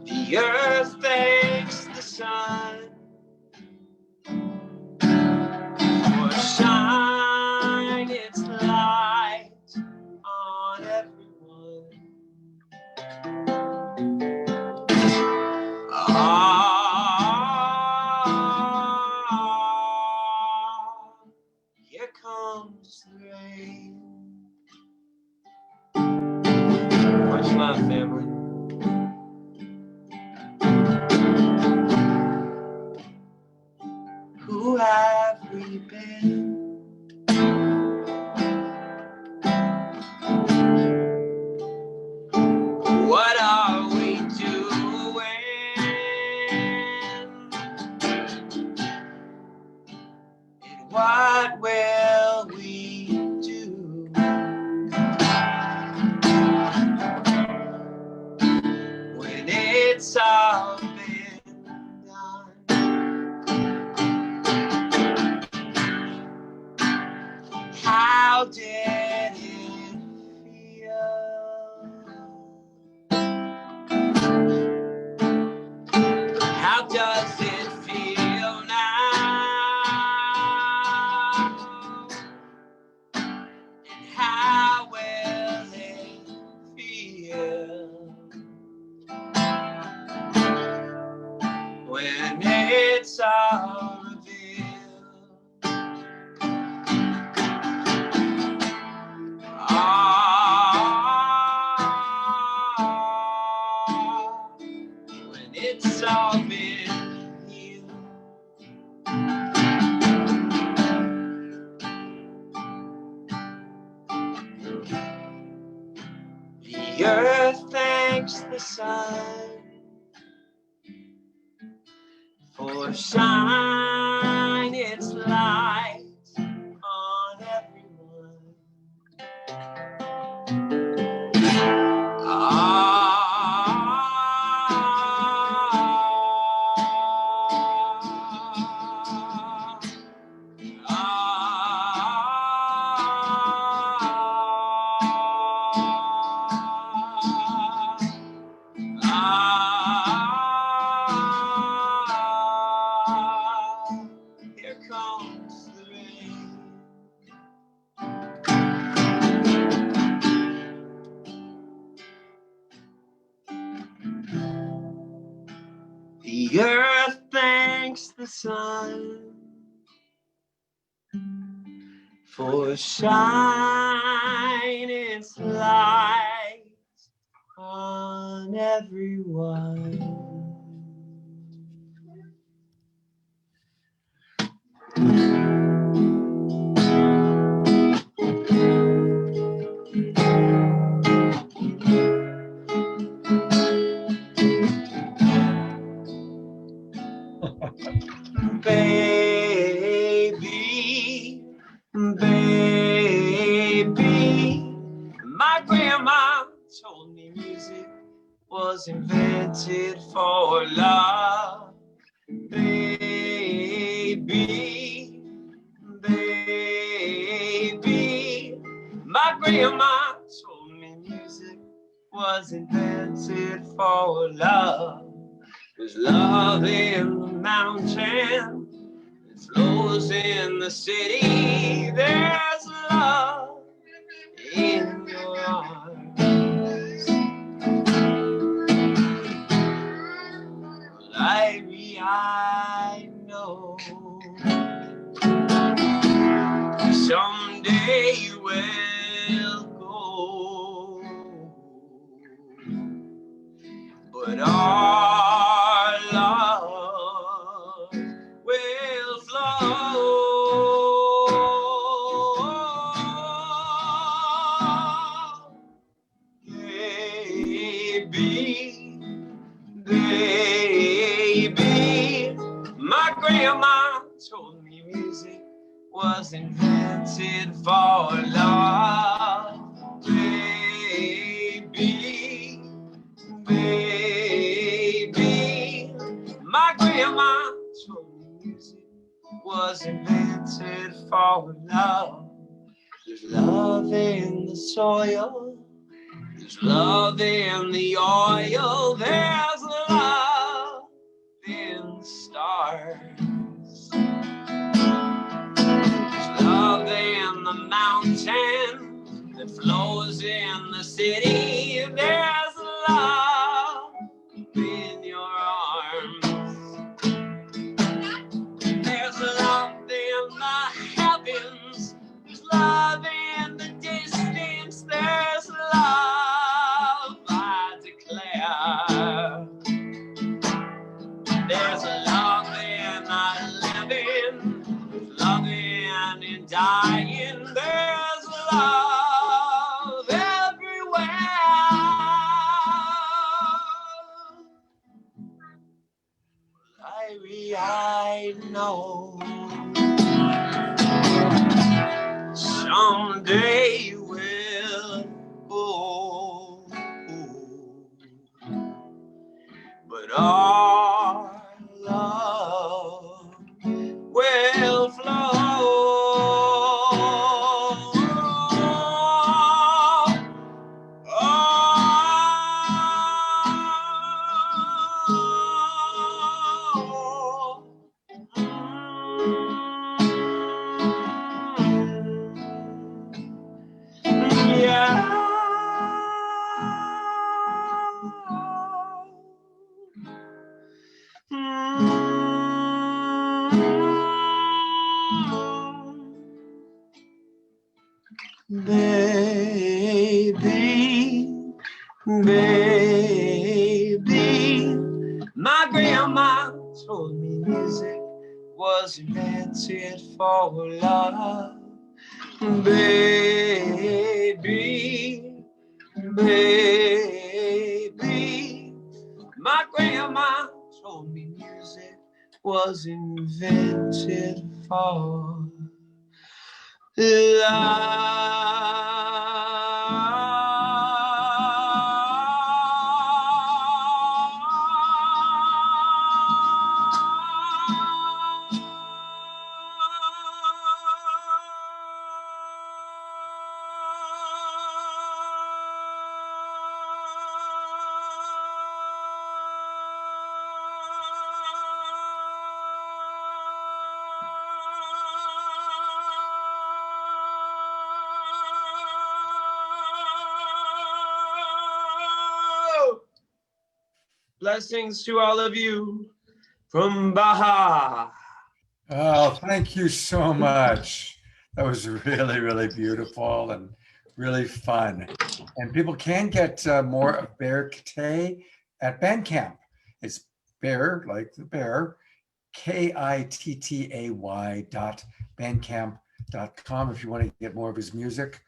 The earth thanks the sun for shine its light on everyone. Here comes the rain. Much love, family. Who have we been? What are we doing? And what will we do? The earth thanks the sun for shine its light on everyone. Here comes the rain. The earth thanks the sun for shine its light on everyone. Baby, baby, my grandma told me music was invented for love. Baby, baby, my grandma told me music was invented for love. There's love in the mountain, it flows in the city. There's love in your arms. I know someday you will go, but our love will flow. Baby, baby, my grandma told me music was invented for love. Baby, baby, my grandma told me music was invented for love. There's love in the soil, there's love in the oil, there's love in the stars. There's love in the mountain that flows in the city. There's love in your arms. There's love in the heavens. There's love in the distance. There's love, I declare. There's love in the living. There's love in dying. There's love everywhere. I know someday you will go, but our love will flow. Baby, baby, my grandma told me music was invented for love. Baby, baby, My grandma told me music was invented for blessings to all of you from Baja. Oh, thank you so much. That was really, really beautiful and really fun. And people can get more of Bear Kittay at Bandcamp. It's bear, like the bear, KITTAY.bandcamp.com if you want to get more of his music.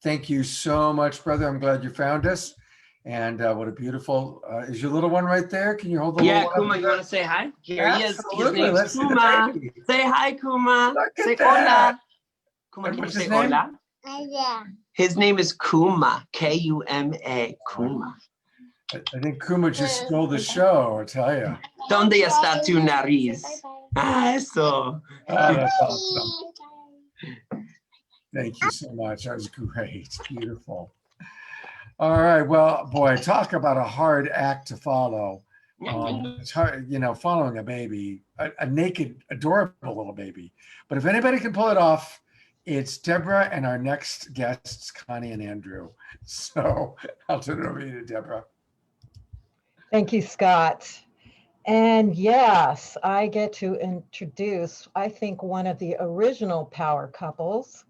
Thank you so much, brother. I'm glad you found us. And what a beautiful, is your little one right there? Can you hold the Yeah, little Kuma, one? you want to say hi? Here he is. His Absolutely. name's Let's see the Kuma. baby. Say hi, Kuma. Look at Say that. hola. Kuma, And can you what's say his name? hola? His name is Kuma, Kuma, Kuma. I think Kuma just stole the show, I tell you. ¿Dónde está tu nariz? Ah, eso. Oh, that's awesome. Thank you so much. That was great. Beautiful. All right. Well, boy, talk about a hard act to follow. It's hard, you know, following a baby, a naked, adorable little baby. But if anybody can pull it off, it's Debra and our next guests, Connie and Andrew. So I'll turn it over to you, Debra. Thank you, Scott. And yes, I get to introduce, I think, one of the original power couples,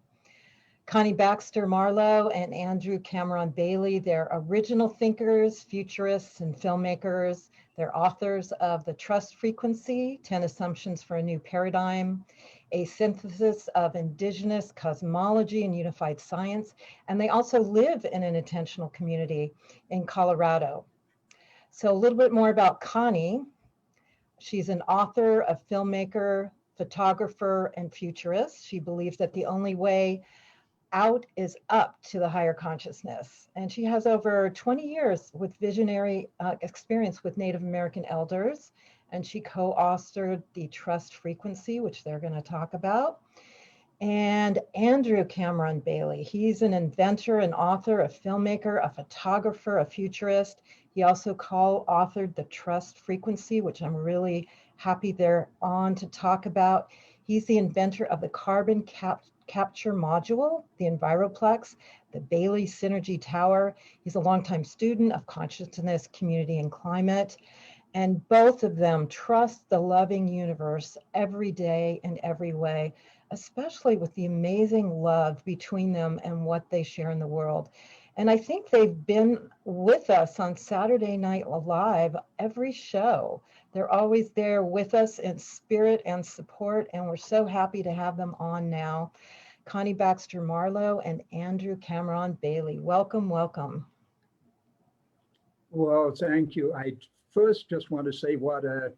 Connie Baxter Marlow and Andrew Cameron Bailey. They're original thinkers, futurists, and filmmakers. They're authors of The Trust Frequency, 10 Assumptions for a New Paradigm, a synthesis of indigenous cosmology and unified science. And they also live in an intentional community in Colorado. So a little bit more about Connie. She's an author, a filmmaker, photographer, and futurist. She believes that the only way out is up to the higher consciousness. And she has over 20 years with visionary experience with Native American elders. And she co-authored The Trust Frequency, which they're going to talk about. And Andrew Cameron Bailey, he's an inventor, an author, a filmmaker, a photographer, a futurist. He also co-authored The Trust Frequency, which I'm really happy they're on to talk about. He's the inventor of the carbon capture module, the Enviroplex, the Bailey Synergy Tower. He's a longtime student of consciousness, community, and climate. And both of them trust the loving universe every day in every way, especially with the amazing love between them and what they share in the world. And I think they've been with us on Saturday Night Live every show. They're always there with us in spirit and support, and we're so happy to have them on now. Connie Baxter Marlow and Andrew Cameron Bailey. Welcome, welcome. Well, thank you. I first just want to say what a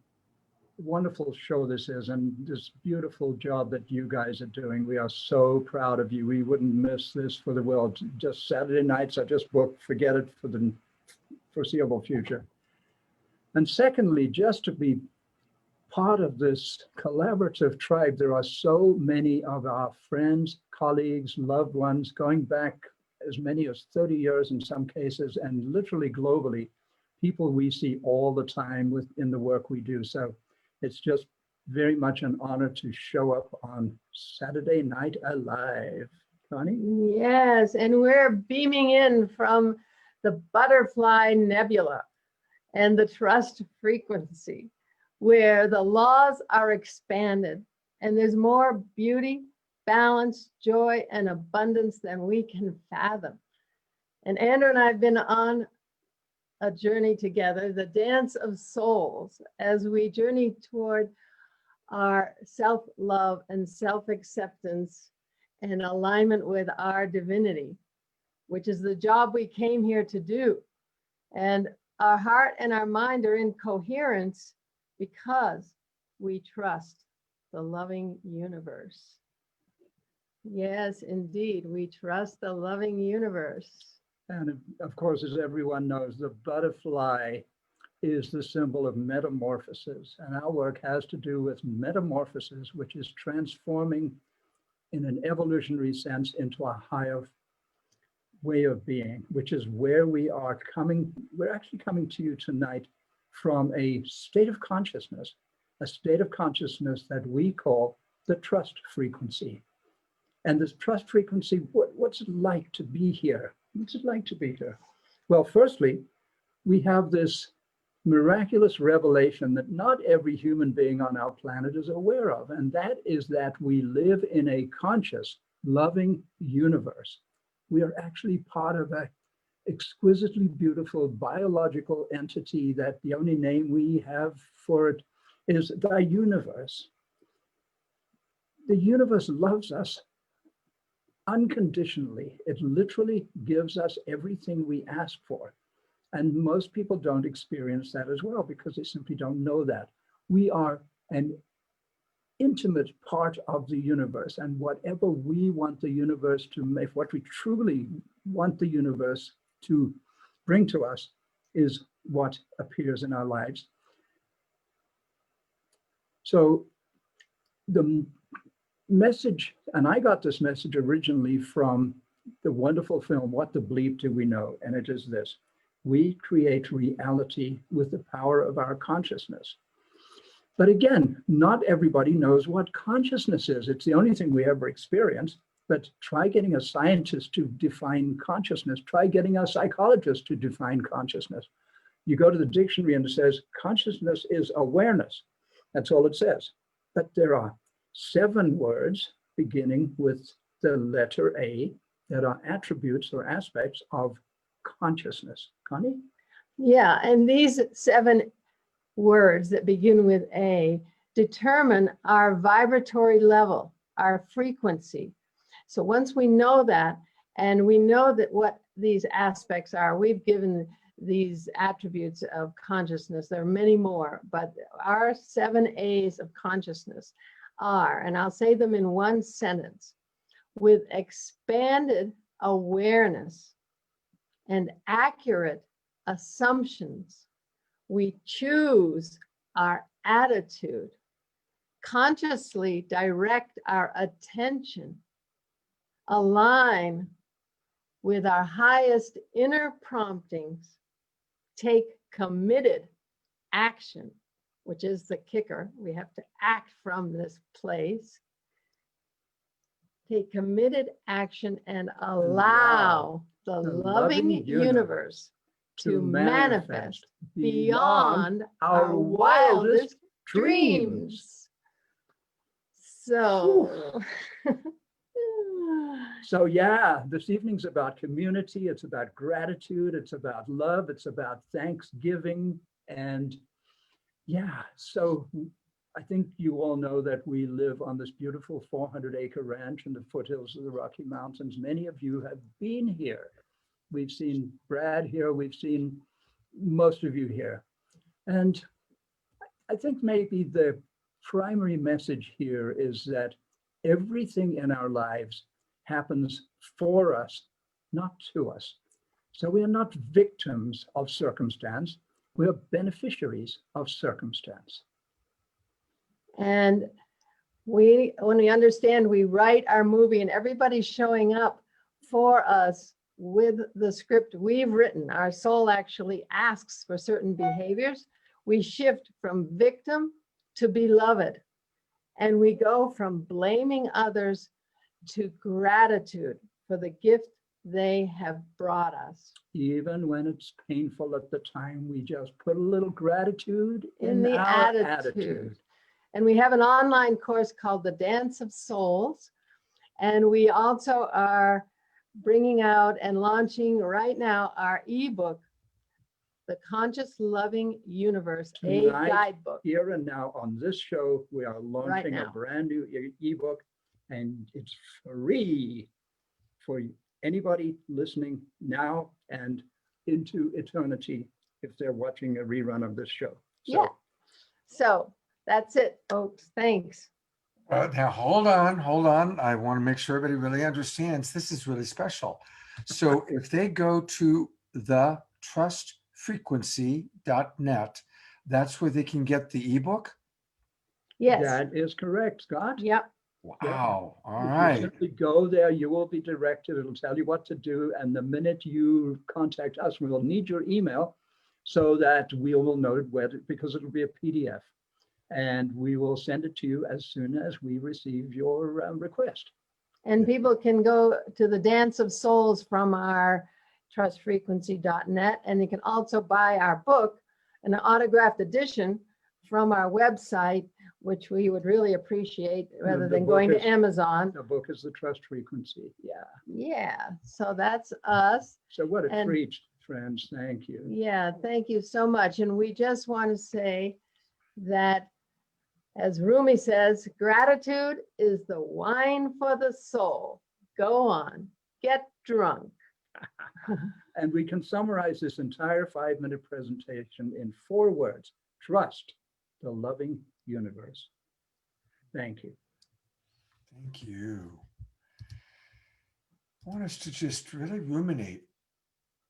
wonderful show this is and this beautiful job that you guys are doing. We are so proud of you. We wouldn't miss this for the world. Just Saturday nights are just booked. Forget it for the foreseeable future. And secondly, just to be part of this collaborative tribe, there are so many of our friends, colleagues, loved ones going back as many as 30 years in some cases, and literally globally, people we see all the time within the work we do. So it's just very much an honor to show up on Saturday Night Alive. Connie? Yes, and we're beaming in from the Butterfly Nebula and the Trust Frequency, where the laws are expanded and there's more beauty, balance, joy, and abundance than we can fathom. And Andrew and I have been on a journey together, the dance of souls, as we journey toward our self-love and self-acceptance and alignment with our divinity, which is the job we came here to do. And our heart and our mind are in coherence because we trust the loving universe. Yes, indeed, we trust the loving universe. And of course, as everyone knows, the butterfly is the symbol of metamorphosis. And our work has to do with metamorphosis, which is transforming in an evolutionary sense into a higher way of being, which is where we are coming. We're actually coming to you tonight from a state of consciousness that we call the trust frequency. And this trust frequency, what's it like to be here? What's it like to be here? Well, firstly, we have this miraculous revelation that not every human being on our planet is aware of, and that is that we live in a conscious, loving universe. We are actually part of an exquisitely beautiful biological entity that the only name we have for it is the universe. The universe loves us unconditionally. It literally gives us everything we ask for. And most people don't experience that as well because they simply don't know that. We are an intimate part of the universe, and whatever we want the universe to make, what we truly want the universe to bring to us is what appears in our lives. So the message, and I got this message originally from the wonderful film, What the Bleep Do We Know? And it is this: we create reality with the power of our consciousness. But again, not everybody knows what consciousness is. It's the only thing we ever experience. But try getting a scientist to define consciousness. Try getting a psychologist to define consciousness. You go to the dictionary and it says consciousness is awareness. That's all it says. But there are 7 words beginning with the letter A that are attributes or aspects of consciousness. Connie? Yeah, and these 7 words that begin with A determine our vibratory level, our frequency. So once we know that, and we know that what these aspects are, we've given these attributes of consciousness. There are many more, but our 7 A's of consciousness are, and I'll say them in one sentence: with expanded awareness and accurate assumptions, we choose our attitude, consciously direct our attention, align with our highest inner promptings, take committed action, which is the kicker. We have to act from this place. Take committed action and allow the loving universe to manifest beyond our wildest dreams. So, So yeah, this evening's about community, it's about gratitude, it's about love, it's about thanksgiving. And yeah, so I think you all know that we live on this beautiful 400-acre ranch in the foothills of the Rocky Mountains. Many of you have been here. We've seen Brad here, we've seen most of you here. And I think maybe the primary message here is that everything in our lives happens for us, not to us. So we are not victims of circumstance, we are beneficiaries of circumstance. and when we understand, we write our movie and everybody's showing up for us with the script we've written. Our soul actually asks for certain behaviors. We shift from victim to beloved, and we go from blaming others to gratitude for the gift they have brought us. Even when it's painful at the time, we just put a little gratitude In the our attitude. And we have an online course called The Dance of Souls. And we also are bringing out and launching right now our ebook, The Conscious Loving Universe, Tonight, a guidebook. Here and now on this show, we are launching a now. brand new ebook, and it's free for anybody listening now and into eternity. if they're watching a rerun of this show. So, Yeah. So that's it, folks. Thanks. Now, hold on. I want to make sure everybody really understands this is really special. So if they go to the trustfrequency.net, that's where they can get the ebook. Yes. that is correct, Scott. Yep. Wow. All If you right. simply go there, you will be directed. It'll tell you what to do. And the minute you contact us, we will need your email so that we will know whether, because it'll be a PDF. And we will send it to you as soon as we receive your request. And people can go to the Dance of Souls from our trustfrequency.net. And you can also buy our book, an autographed edition from our website, which we would really appreciate rather The than book going to is- Amazon. The book is the Trust Frequency. Yeah. Yeah, so that's us. So what a And- treat, friends. Thank you. Yeah, thank you so much. And we just want to say that, as Rumi says, gratitude is the wine for the soul. Go on, get drunk. And we can summarize this entire 5-minute presentation in 4 words. Trust the loving universe. Thank you. Thank you. I want us to just really ruminate,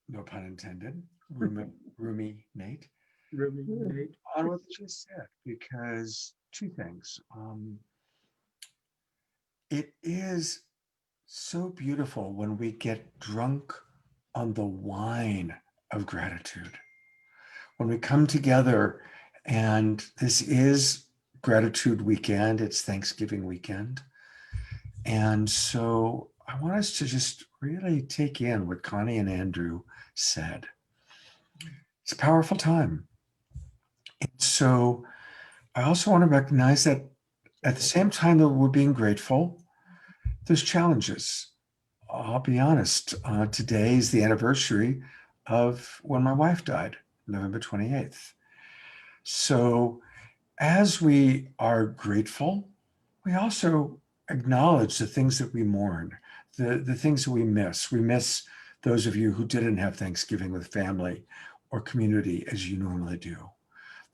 no pun intended, ruminate Ruminate. on what you just said, because 2 things. It is so beautiful when we get drunk on the wine of gratitude. When we come together, and this is Gratitude Weekend, it's Thanksgiving weekend. And so I want us to just really take in what Connie and Andrew said. It's a powerful time. And so I also want to recognize that at the same time that we're being grateful, there's challenges. I'll be honest, today is the anniversary of when my wife died, November 28th. So as we are grateful, we also acknowledge the things that we mourn, the things that we miss. We miss those of you who didn't have Thanksgiving with family or community as you normally do.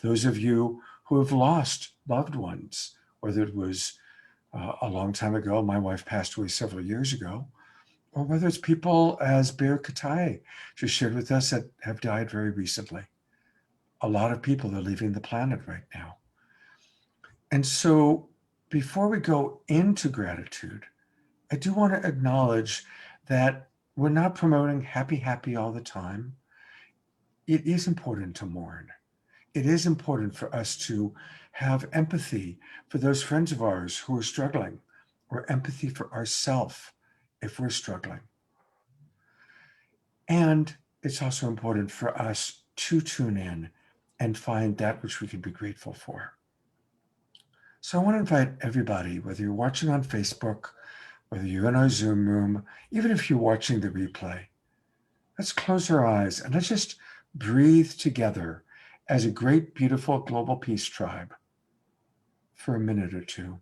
Those of you who have lost loved ones, whether it was a long time ago, my wife passed away several years ago, or whether it's people as Bear Kittay just shared with us that have died very recently. A lot of people are leaving the planet right now. And so before we go into gratitude, I do want to acknowledge that we're not promoting happy, happy all the time. It is important to mourn. It is important for us to have empathy for those friends of ours who are struggling, or empathy for ourselves if we're struggling. And it's also important for us to tune in and find that which we can be grateful for. So I want to invite everybody, whether you're watching on Facebook, whether you're in our Zoom room, even if you're watching the replay, let's close our eyes and let's just breathe together as a great, beautiful global peace tribe for a minute or 2.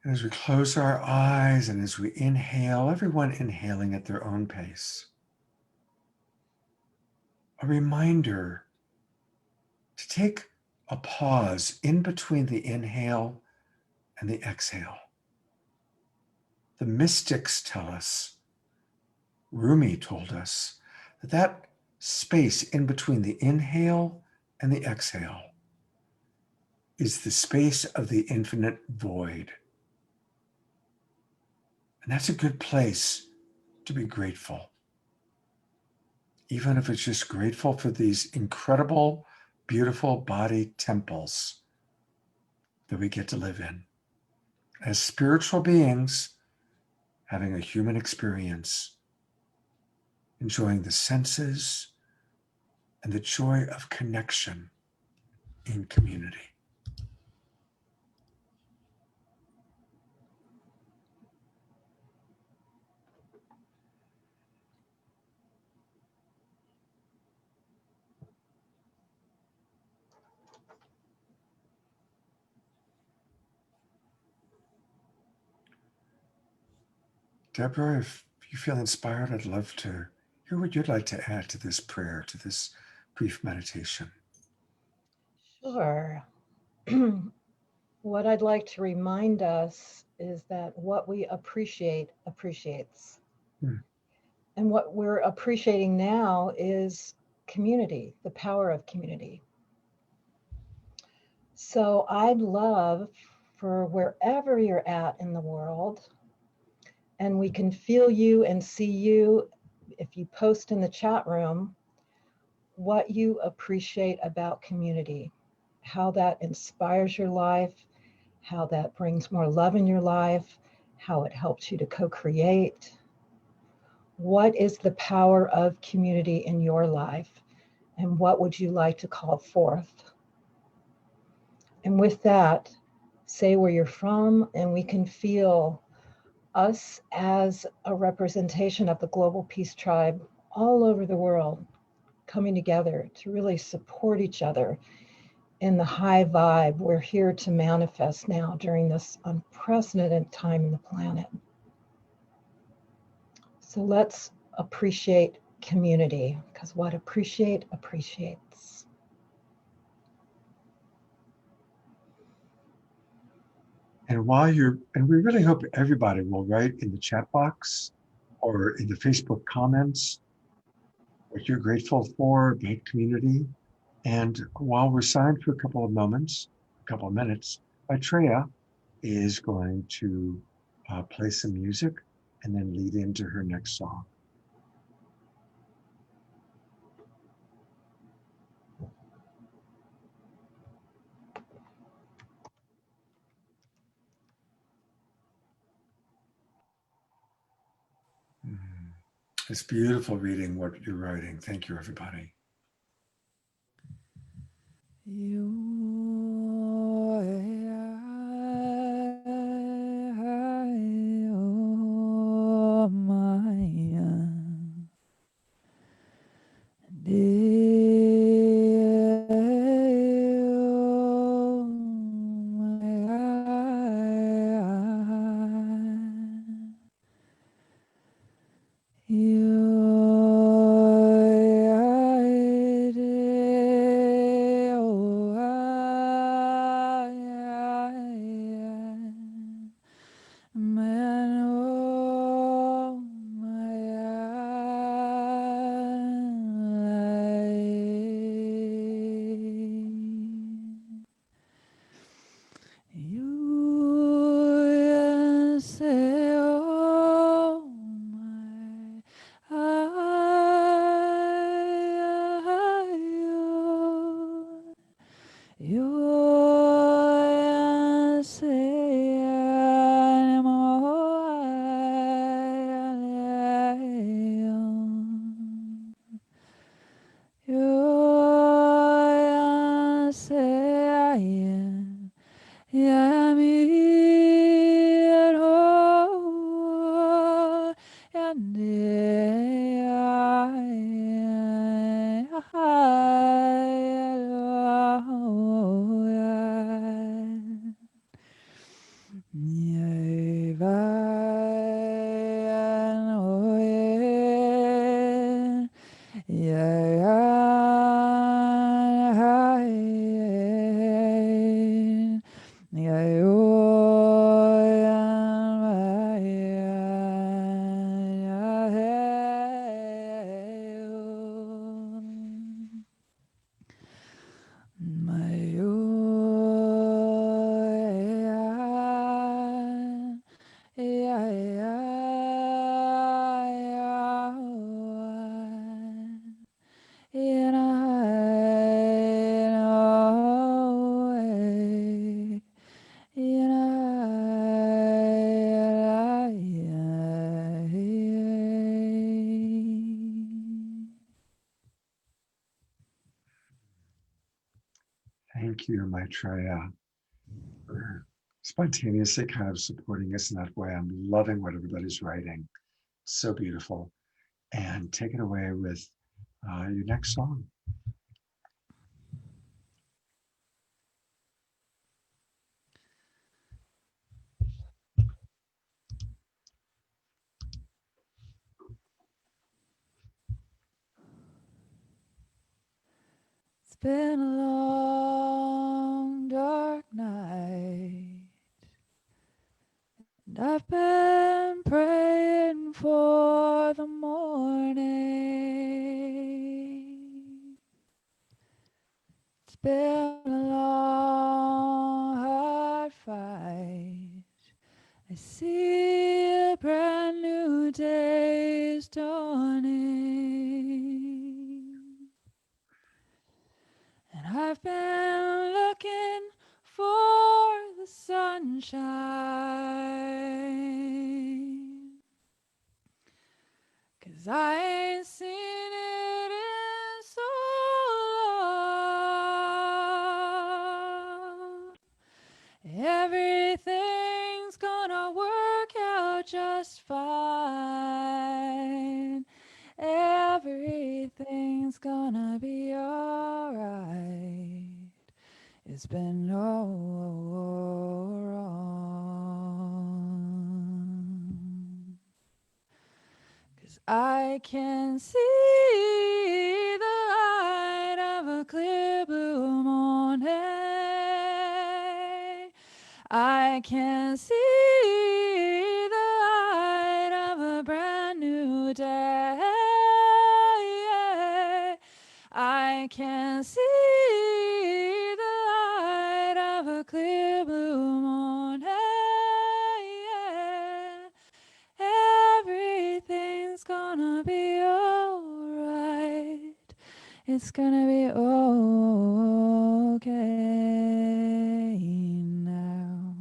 And as we close our eyes and as we inhale, everyone inhaling at their own pace, a reminder to take a pause in between the inhale and the exhale. The mystics tell us, Rumi told us, that space in between the inhale and the exhale is the space of the infinite void. And that's a good place to be grateful. Even if it's just grateful for these incredible, beautiful body temples that we get to live in. As spiritual beings, having a human experience, enjoying the senses and the joy of connection in community. Debra, if you feel inspired, I'd love to Who would you like to add to this prayer, to this brief meditation? Sure. What I'd like to remind us is that what we appreciate appreciates. And what we're appreciating now is community, the power of community. So I'd love for wherever you're at in the world, and we can feel you and see you if you post in the chat room what you appreciate about community, how that inspires your life, how that brings more love in your life, how it helps you to co-create. What is the power of community in your life? And what would you like to call forth? And with that, say where you're from, and we can feel us as a representation of the global peace tribe all over the world coming together to really support each other in the high vibe we're here to manifest now during this unprecedented time in the planet. So let's appreciate community, because what appreciate appreciates. And we really hope everybody will write in the chat box or in the Facebook comments what you're grateful for about community. And while we're silent for a couple of minutes, Maitreya is going to play some music and then lead into her next song. It's beautiful reading what you're writing. Thank you, everybody. Thank you, Maitreya, for spontaneously kind of supporting us in that way. I'm loving what everybody's writing. So beautiful. And take it away with your next song. been a long, dark night, and I've been praying for the morning. It's been a long, hard fight. I see a brand new day is dawning, and I've been looking for the sunshine, 'cause I ain't seen it in so long. Everything's gonna work out just fine. Everything's gonna be alright. It's been all wrong. 'Cause I can see the light of a clear blue morning. I can see the light of a brand new day. I can see the light of a clear blue morning. Everything's gonna be alright. It's gonna be okay now.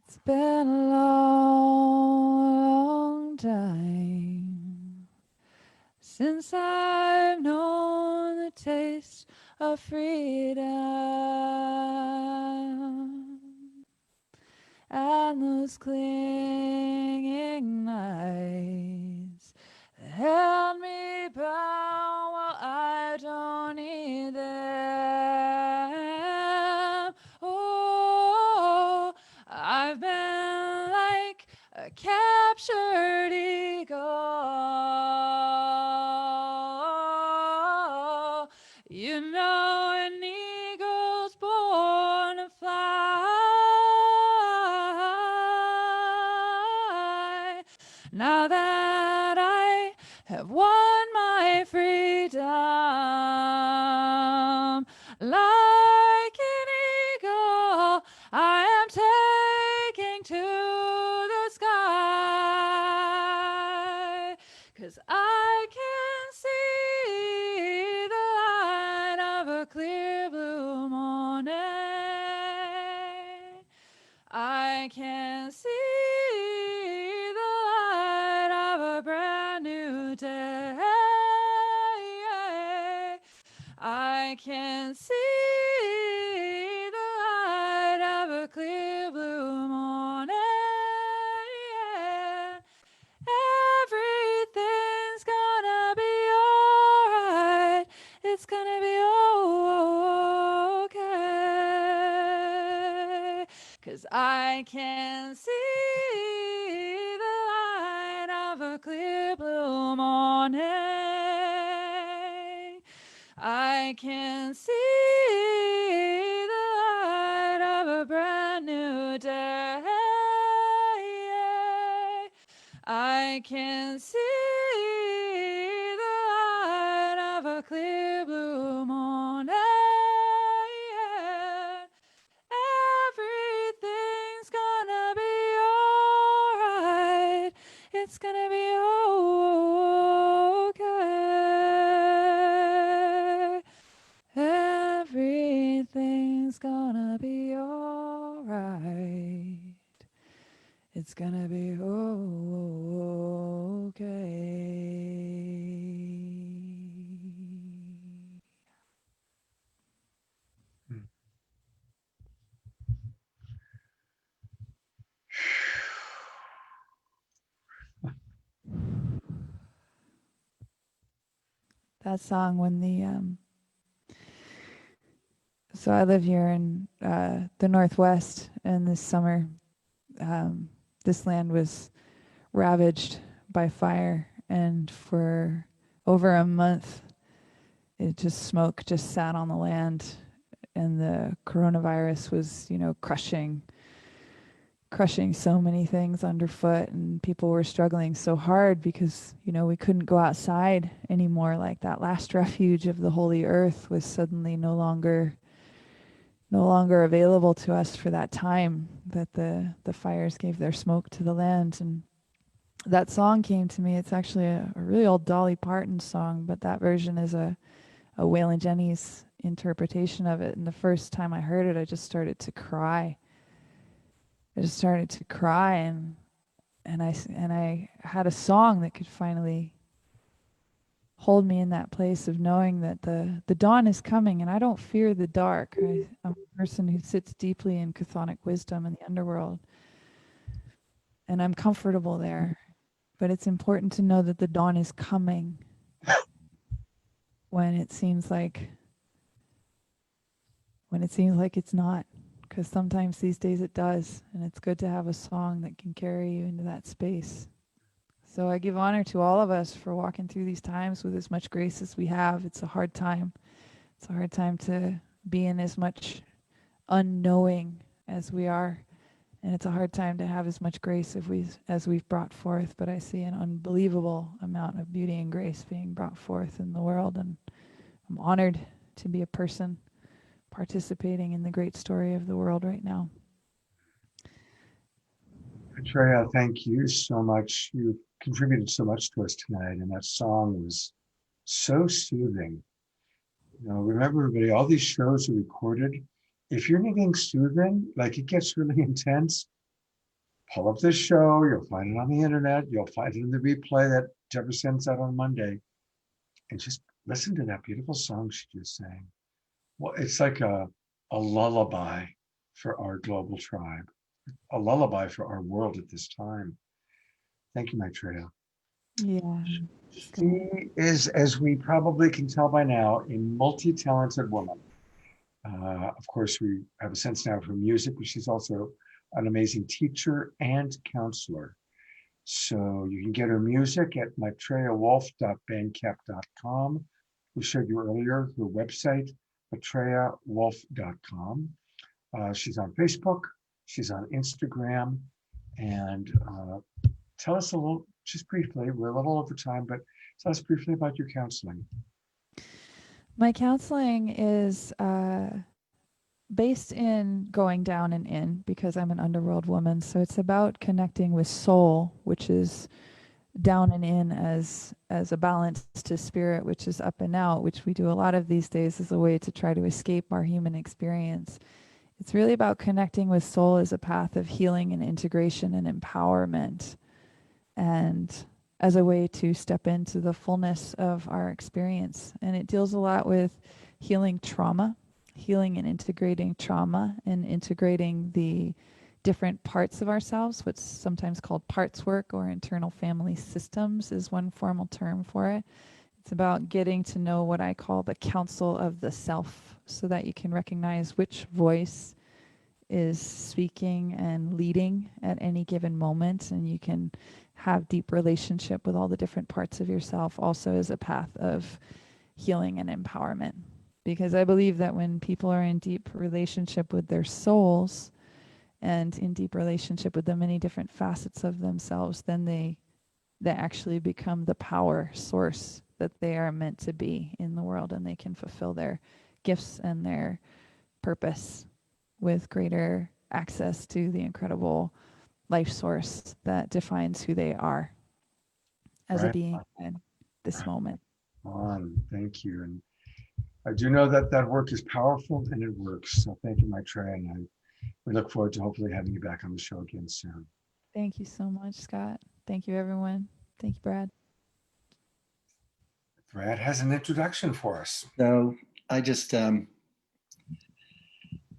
It's been a long time since I've known the taste of freedom, and those clinging nights that held me bound, well, I don't need them. Oh, I've been like a captured eagle. You know, an eagle's born to fly. Now that I have won my freedom, like an eagle, I am taking to the sky, 'cause I can see the light of a clear blue morning. I can see the light of a brand new day. I can see the light of a clear blue morning. Everything's gonna be alright. It's gonna be okay. 'Cause I can see the light of a clear blue morning. I can see the light of a brand new day. I can see the light of a clear blue morning. Everything's gonna be alright. It's gonna be okay. Everything's gonna be alright. It's gonna be okay. That song when so I live here in the Northwest, and this summer this land was ravaged by fire, and for over a month it just smoke just sat on the land, and the coronavirus was, crushing so many things underfoot, and people were struggling so hard because, we couldn't go outside anymore. Like that last refuge of the Holy Earth was suddenly no longer available to us for that time that the fires gave their smoke to the land. And that song came to me. It's actually a really old Dolly Parton song, but that version is a Waylon Jennings interpretation of it. And the first time I heard it, I just started to cry. And I had a song that could finally hold me in that place of knowing that the dawn is coming, and I don't fear the dark. I'm a person who sits deeply in chthonic wisdom in the underworld, and I'm comfortable there. But it's important to know that the dawn is coming when it seems like it's not, because sometimes these days it does, and it's good to have a song that can carry you into that space. So I give honor to all of us for walking through these times with as much grace as we have. It's a hard time. It's a hard time to be in as much unknowing as we are. And it's a hard time to have as much grace as we've brought forth. But I see an unbelievable amount of beauty and grace being brought forth in the world. And I'm honored to be a person participating in the great story of the world right now. Maitreya, thank you so much. You contributed so much to us tonight, and that song was so soothing. Remember, everybody, all these shows are recorded. If you're needing soothing, like it gets really intense, pull up this show. You'll find it on the internet. You'll find it in the replay that Debra sends out on Monday, and just listen to that beautiful song she just sang. Well, it's like a lullaby for our global tribe, a lullaby for our world at this time. Thank you, Maitreya. Yeah. She is, as we probably can tell by now, a multi-talented woman. Of course, we have a sense now of her music, but she's also an amazing teacher and counselor. So you can get her music at matreyawolf.bandcamp.com. We showed you earlier her website, matreyawolf.com. She's on Facebook. She's on Instagram. And tell us a little, just briefly, we're a little over time, but tell us briefly about your counseling. My counseling is based in going down and in, because I'm an underworld woman. So it's about connecting with soul, which is down and in, as a balance to spirit, which is up and out, which we do a lot of these days as a way to try to escape our human experience. It's really about connecting with soul as a path of healing and integration and empowerment, and as a way to step into the fullness of our experience. And it deals a lot with healing trauma, healing and integrating trauma, and integrating the different parts of ourselves, what's sometimes called parts work, or internal family systems is one formal term for it. It's about getting to know what I call the counsel of the self, so that you can recognize which voice is speaking and leading at any given moment, and you can have deep relationship with all the different parts of yourself, also as a path of healing and empowerment. Because I believe that when people are in deep relationship with their souls and in deep relationship with the many different facets of themselves, then they actually become the power source that they are meant to be in the world, and they can fulfill their gifts and their purpose with greater access to the incredible life source that defines who they are as a being in this moment. Thank you. And I do know that work is powerful, and it works. So thank you, Maitreya, and we look forward to hopefully having you back on the show again soon. Thank you so much, Scott. Thank you, everyone. Thank you, Brad. Brad has an introduction for us. So I just, I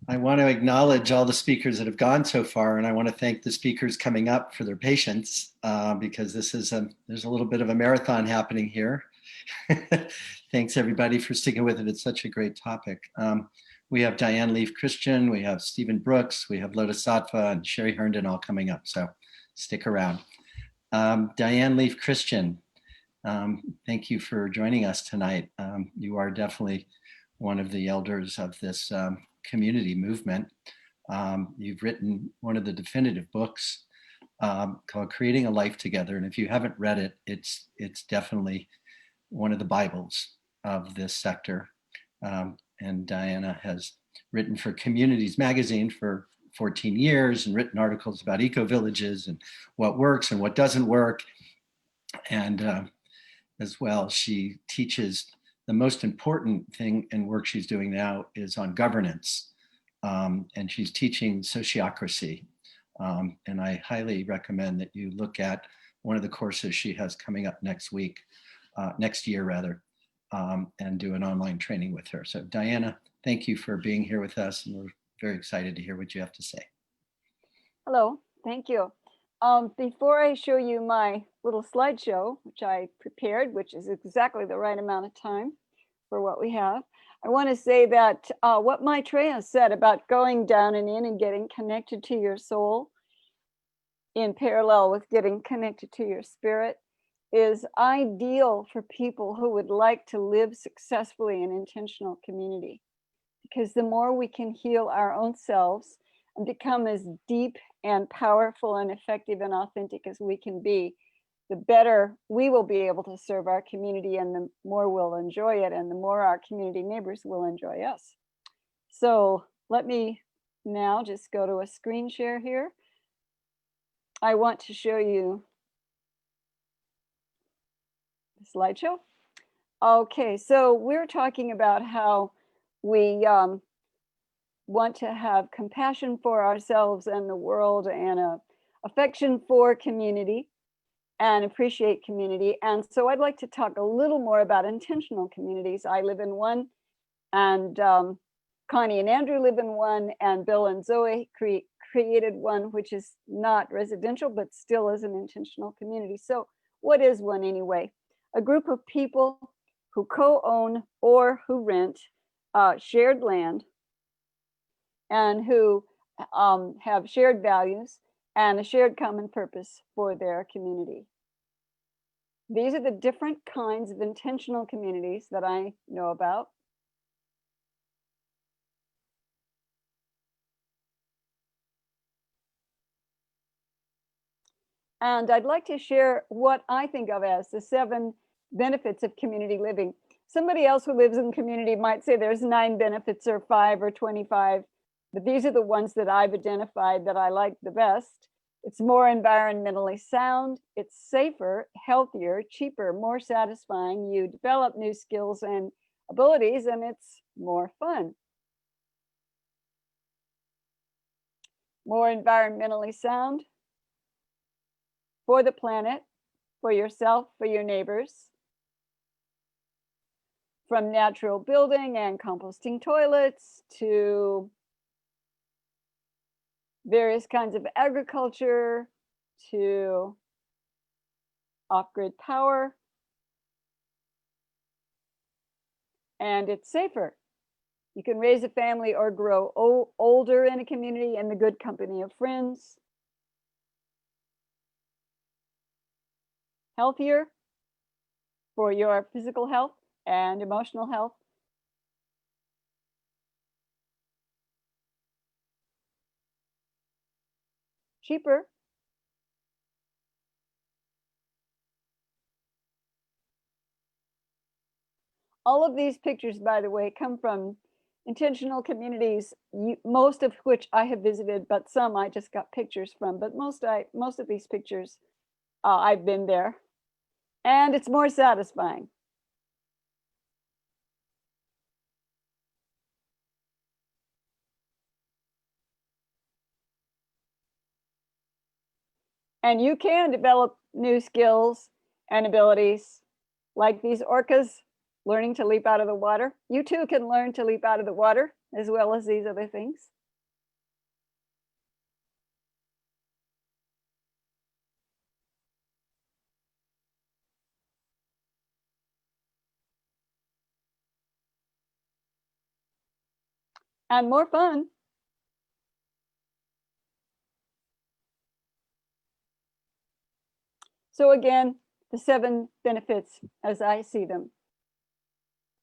want to acknowledge all the speakers that have gone so far, and I want to thank the speakers coming up for their patience, because this is there's a little bit of a marathon happening here. Thanks everybody for sticking with it. It's such a great topic. We have Diane Leafe Christian, we have Stephen Brooks, we have Lotus Sattva and Sheri Herndon all coming up, so stick around. Diane Leafe Christian, Thank you for joining us tonight. You are definitely one of the elders of this community movement. You've written one of the definitive books called Creating a Life Together. And if you haven't read it, it's definitely one of the Bibles of this sector. And Diana has written for Communities Magazine for 14 years and written articles about eco-villages and what works and what doesn't work. And as well, she teaches the most important thing and work she's doing now is on governance. And she's teaching sociocracy. And I highly recommend that you look at one of the courses she has coming up next year rather, and do an online training with her. So Diana, thank you for being here with us. And we're very excited to hear what you have to say. Hello, thank you. Before I show you my little slideshow, which I prepared, which is exactly the right amount of time for what we have, I want to say that what Maitreya said about going down and in and getting connected to your soul in parallel with getting connected to your spirit is ideal for people who would like to live successfully in intentional community. Because the more we can heal our own selves and become as deep and powerful and effective and authentic as we can be, the better we will be able to serve our community, and the more we'll enjoy it, and the more our community neighbors will enjoy us. So let me now just go to a screen share here. I want to show you the slideshow. Okay, so we're talking about how we want to have compassion for ourselves and the world, and a affection for community, and appreciate community. And so I'd like to talk a little more about intentional communities. I live in one, and Connie and Andrew live in one, and Bill and Zoe created one, which is not residential, but still is an intentional community. So what is one anyway? A group of people who co-own or who rent shared land, and who have shared values and a shared common purpose for their community. These are the different kinds of intentional communities that I know about. And I'd like to share what I think of as the 7 benefits of community living. Somebody else who lives in community might say there's 9 benefits or 5 or 25, but these are the ones that I've identified that I like the best. It's more environmentally sound, it's safer, healthier, cheaper, more satisfying. You develop new skills and abilities, and it's more fun. More environmentally sound for the planet, for yourself, for your neighbors. From natural building and composting toilets to various kinds of agriculture to off-grid power. And it's safer. You can raise a family or grow older in a community in the good company of friends. Healthier for your physical health and emotional health. Cheaper. All of these pictures, by the way, come from intentional communities, most of which I have visited, but some I just got pictures from. But most of these pictures, I've been there, and it's more satisfying. And you can develop new skills and abilities, like these orcas learning to leap out of the water. You too can learn to leap out of the water as well as these other things. And more fun. So again, the 7 benefits as I see them.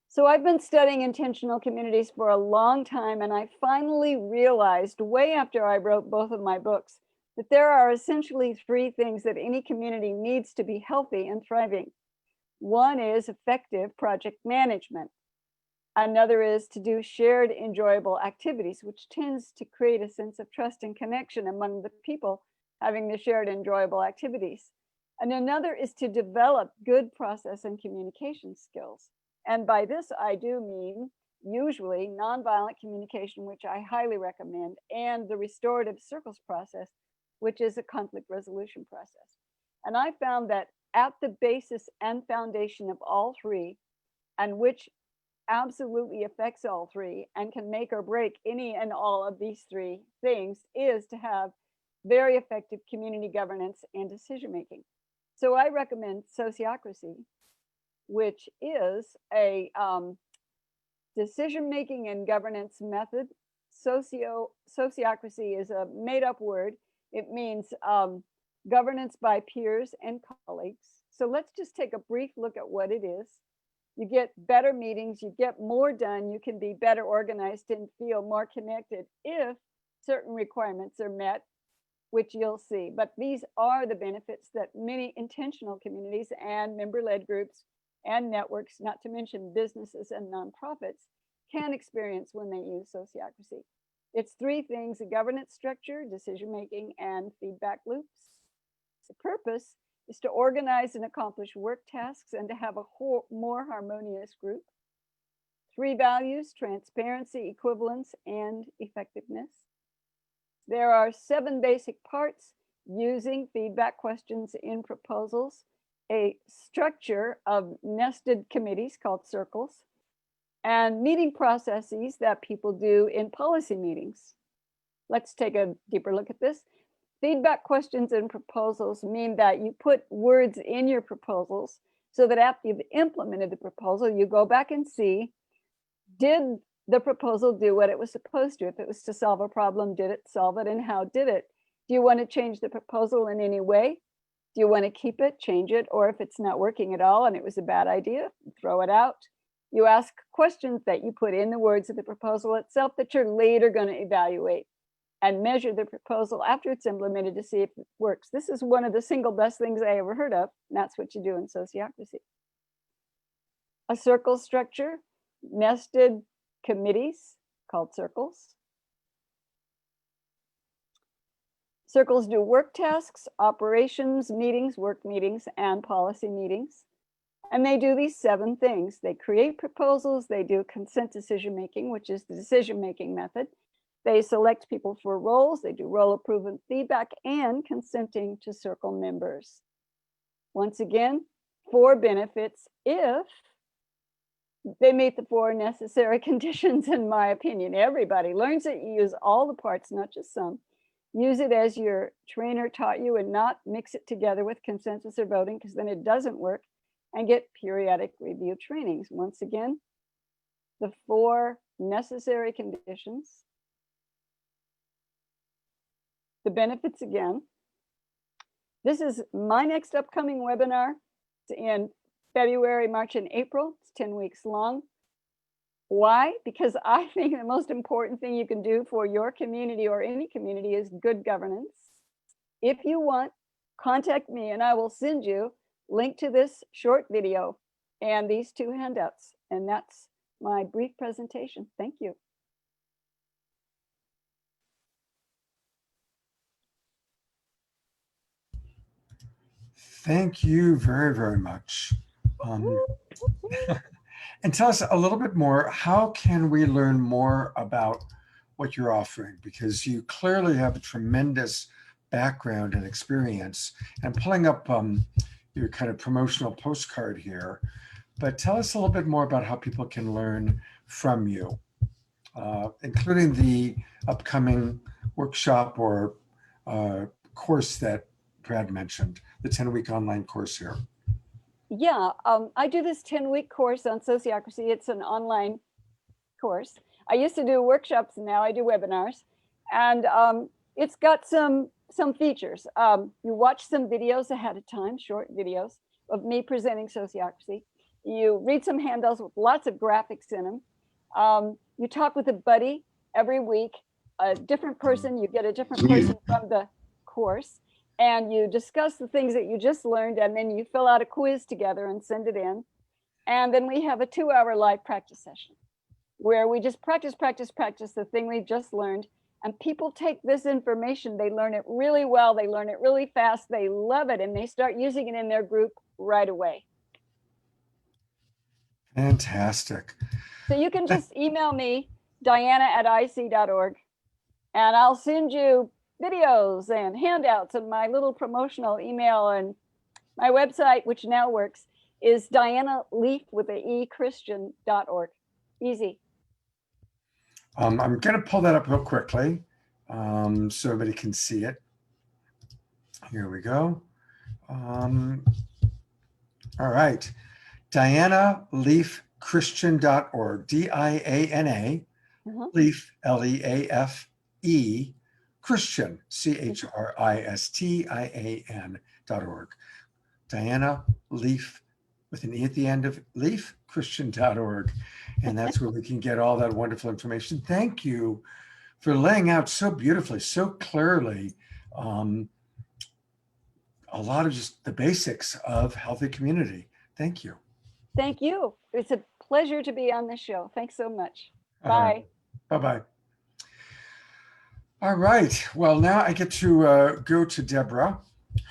So I've been studying intentional communities for a long time, and I finally realized way after I wrote both of my books that there are essentially 3 things that any community needs to be healthy and thriving. One is effective project management. Another is to do shared enjoyable activities, which tends to create a sense of trust and connection among the people having the shared enjoyable activities. And another is to develop good process and communication skills. And by this, I do mean usually nonviolent communication, which I highly recommend, and the restorative circles process, which is a conflict resolution process. And I found that at the basis and foundation of all 3, and which absolutely affects all 3 and can make or break any and all of these 3 things, is to have very effective community governance and decision making. So I recommend sociocracy, which is a decision-making and governance method. Sociocracy is a made-up word. It means governance by peers and colleagues. So let's just take a brief look at what it is. You get better meetings, you get more done, you can be better organized and feel more connected if certain requirements are met, which you'll see. But these are the benefits that many intentional communities and member-led groups and networks, not to mention businesses and nonprofits, can experience when they use sociocracy. It's 3 things: a governance structure, decision-making, and feedback loops. The purpose is to organize and accomplish work tasks and to have a more harmonious group. 3 values: transparency, equivalence, and effectiveness. There are 7 basic parts: using feedback questions in proposals, a structure of nested committees called circles, and meeting processes that people do in policy meetings. Let's take a deeper look at this. Feedback questions and proposals mean that you put words in your proposals so that after you've implemented the proposal, you go back and see, did the proposal do what it was supposed to? If it was to solve a problem, did it solve it, and how did it? Do you want to change the proposal in any way? Do you want to keep it, change it, or if it's not working at all and it was a bad idea, throw it out? You ask questions that you put in the words of the proposal itself that you're later going to evaluate and measure the proposal after it's implemented to see if it works. This is one of the single best things I ever heard of, and that's what you do in sociocracy. A circle structure, nested committees called circles. Circles do work tasks, operations, meetings, work meetings, and policy meetings. And they do these 7 things. They create proposals, they do consent decision-making, which is the decision-making method. They select people for roles, they do role approval feedback, and consenting to circle members. Once again, 4 benefits if they meet the 4 necessary conditions, in my opinion. Everybody learns it, you use all the parts, not just some. Use it as your trainer taught you and not mix it together with consensus or voting, because then it doesn't work, and get periodic review trainings. Once again, the 4 necessary conditions. The benefits again. This is my next upcoming webinar. It's in February, March, and April. It's 10 weeks long. Why? Because I think the most important thing you can do for your community or any community is good governance. If you want, contact me and I will send you a link to this short video and these 2 handouts. And that's my brief presentation. Thank you. Thank you very, very much. And tell us a little bit more, how can we learn more about what you're offering? Because you clearly have a tremendous background and experience. And pulling up your kind of promotional postcard here, but tell us a little bit more about how people can learn from you, including the upcoming workshop or course that Brad mentioned, the 10-week online course here. Yeah, I do this 10-week course on sociocracy. It's an online course. I used to do workshops, and now I do webinars. And it's got some features. You watch some videos ahead of time, short videos. of me presenting sociocracy. You read some handouts with lots of graphics in them. You talk with a buddy every week, a different person. You get a different person from the course, and you discuss the things that you just learned, and then you fill out a quiz together and send it in. And then we have a 2-hour live practice session where we just practice the thing we've just learned. And people take this information, they learn it really well, they learn it really fast, they love it, and they start using it in their group right away. Fantastic. So you can just email me, diana@ic.org, and I'll send you videos and handouts and my little promotional email. And my website, which now works, is dianaleafe with a E Christian.org. Easy. I'm going to pull that up real quickly so everybody can see it. Here we go. All right. DianaLeafeChristian.org, DIANA, Leafe, LEAFE, Christian, CHRISTIAN.org. Diana Leafe with an E at the end of Leaf, Christian.org. And that's where we can get all that wonderful information. Thank you for laying out so beautifully, so clearly, a lot of just the basics of healthy community. Thank you. Thank you. It's a pleasure to be on this show. Thanks so much. Bye. Bye-bye. All right. Well, now I get to go to Debra,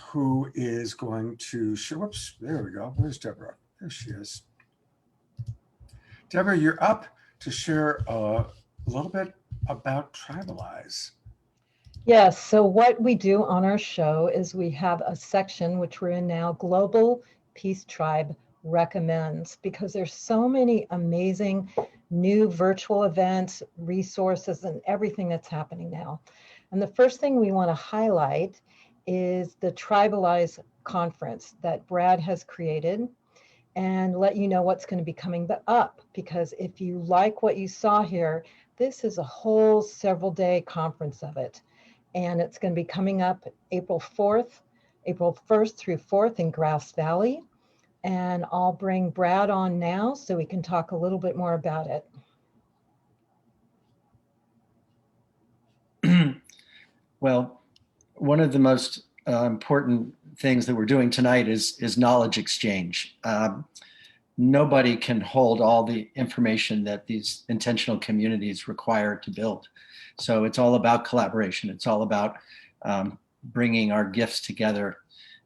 who is going to show, whoops, there we go. Where's Debra? There she is. Debra, you're up to share a little bit about Tribalize. Yes, so what we do on our show is we have a section, which we're in now, Global Peace Tribe Recommends, because there's so many amazing new virtual events, resources, and everything that's happening now. And the first thing we want to highlight is the Tribalize conference that Brad has created, and let you know what's going to be coming up, because if you like what you saw here, this is a whole several day conference of it. And it's going to be coming up April 1st through 4th in Grass Valley. And I'll bring Brad on now so we can talk a little bit more about it. Well, one of the most important things that we're doing tonight is knowledge exchange. Nobody can hold all the information that these intentional communities require to build. So it's all about collaboration. It's all about bringing our gifts together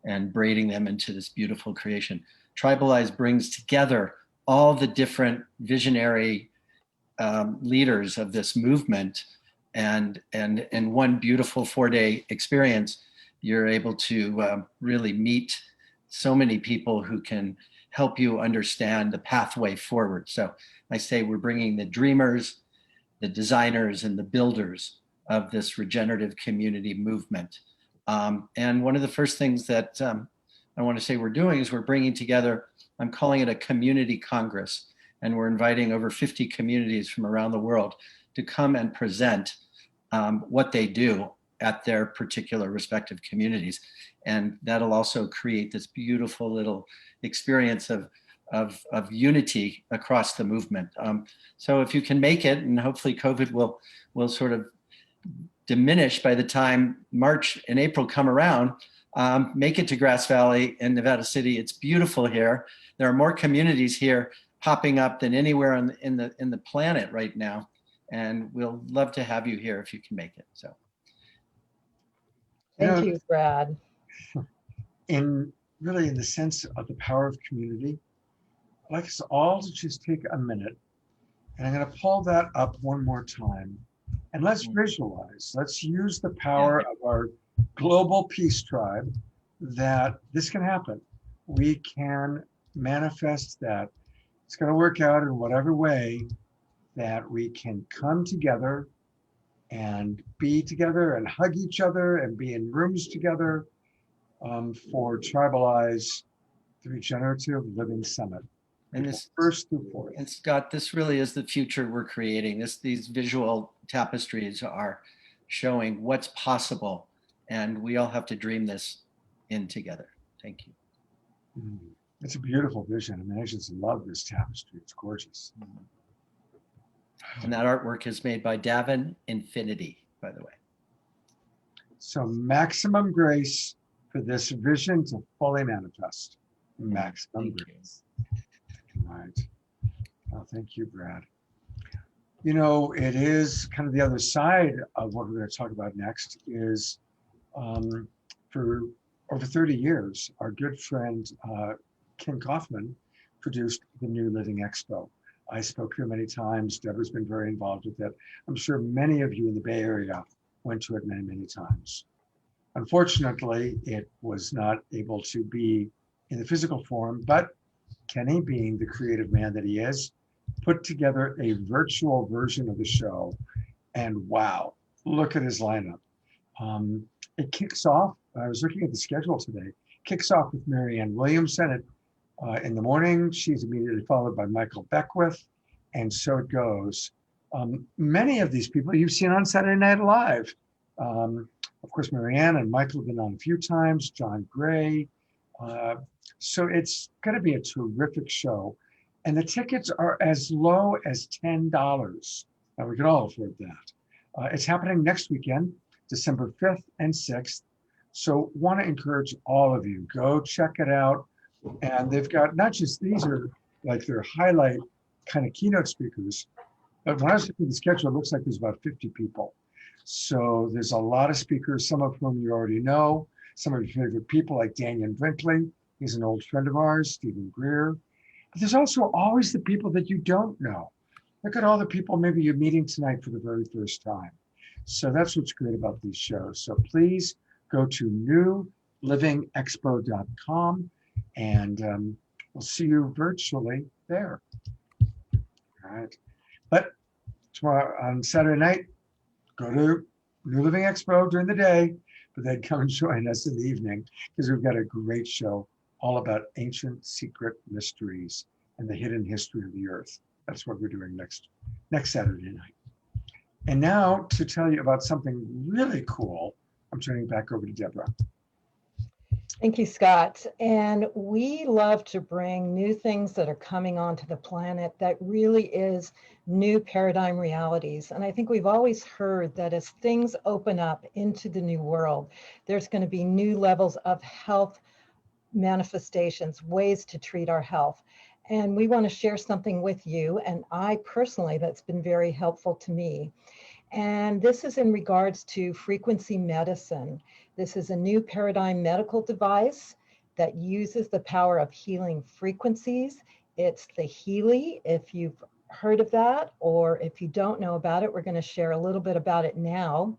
and braiding them into this beautiful creation. Tribalize brings together all the different visionary leaders of this movement, and in one beautiful 4-day experience, you're able to really meet so many people who can help you understand the pathway forward. So I say we're bringing the dreamers, the designers, and the builders of this regenerative community movement. And one of the first things that I want to say we're doing is we're bringing together, I'm calling it a community congress, and we're inviting over 50 communities from around the world to come and present what they do at their particular respective communities. And that'll also create this beautiful little experience of unity across the movement. So if you can make it, and hopefully COVID will sort of diminish by the time March and April come around, make it to Grass Valley in Nevada City. It's beautiful here. There are more communities here popping up than anywhere in the planet right now. And we'll love to have you here if you can make it. So. Thank you, Brad. In the sense of the power of community, I'd like us all to just take a minute, and I'm going to pull that up one more time, and let's visualize. Let's use the power of our global peace tribe that this can happen. We can manifest that. It's going to work out in whatever way that we can come together and be together and hug each other and be in rooms together for Tribalize, the Regenerative Living Summit. And this first through 4th. And Scott, this really is the future we're creating. These visual tapestries are showing what's possible, and we all have to dream this in together. Thank you. It's a beautiful vision. I mean, I just love this tapestry. It's gorgeous. And that artwork is made by Davin Infinity, by the way. So maximum grace for this vision to fully manifest. Maximum grace. Right. Well, thank you, Brad. You know, it is kind of the other side of what we're going to talk about next is for over 30 years, our good friend, Ken Kaufman, produced the New Living Expo. I spoke here many times. Debra's been very involved with it. I'm sure many of you in the Bay Area went to it many, many times. Unfortunately, it was not able to be in the physical form, but Kenny, being the creative man that he is, put together a virtual version of the show. And wow, look at his lineup. It kicks off, I was looking at the schedule today, kicks off with Marianne Williamson in the morning. She's immediately followed by Michael Beckwith, and so it goes. Many of these people you've seen on Saturday Night Live. Of course, Marianne and Michael have been on a few times, John Gray. So it's going to be a terrific show. And the tickets are as low as $10. Now, we can all afford that. It's happening next weekend, December 5th and 6th. So want to encourage all of you, go check it out. And they've got, not just these are like their highlight kind of keynote speakers, but when I was looking at the schedule, it looks like there's about 50 people. So there's a lot of speakers, some of whom you already know, some of your favorite people like Daniel Brinkley. He's an old friend of ours, Stephen Greer. But there's also always the people that you don't know. Look at all the people maybe you're meeting tonight for the very first time. So that's what's great about these shows. So please go to newlivingexpo.com and we'll see you virtually there. All right. But tomorrow on Saturday night, go to New Living Expo during the day, but then come and join us in the evening because we've got a great show all about ancient secret mysteries and the hidden history of the earth. That's what we're doing next Saturday night. And now to tell you about something really cool, I'm turning back over to Debra. Thank you, Scott. And we love to bring new things that are coming onto the planet that really is new paradigm realities. And I think we've always heard that as things open up into the new world, there's going to be new levels of health manifestations, ways to treat our health. And we want to share something with you, and I personally, that's been very helpful to me. And this is in regards to frequency medicine. This is a new paradigm medical device that uses the power of healing frequencies. It's the Healy, if you've heard of that, or if you don't know about it, we're going to share a little bit about it now.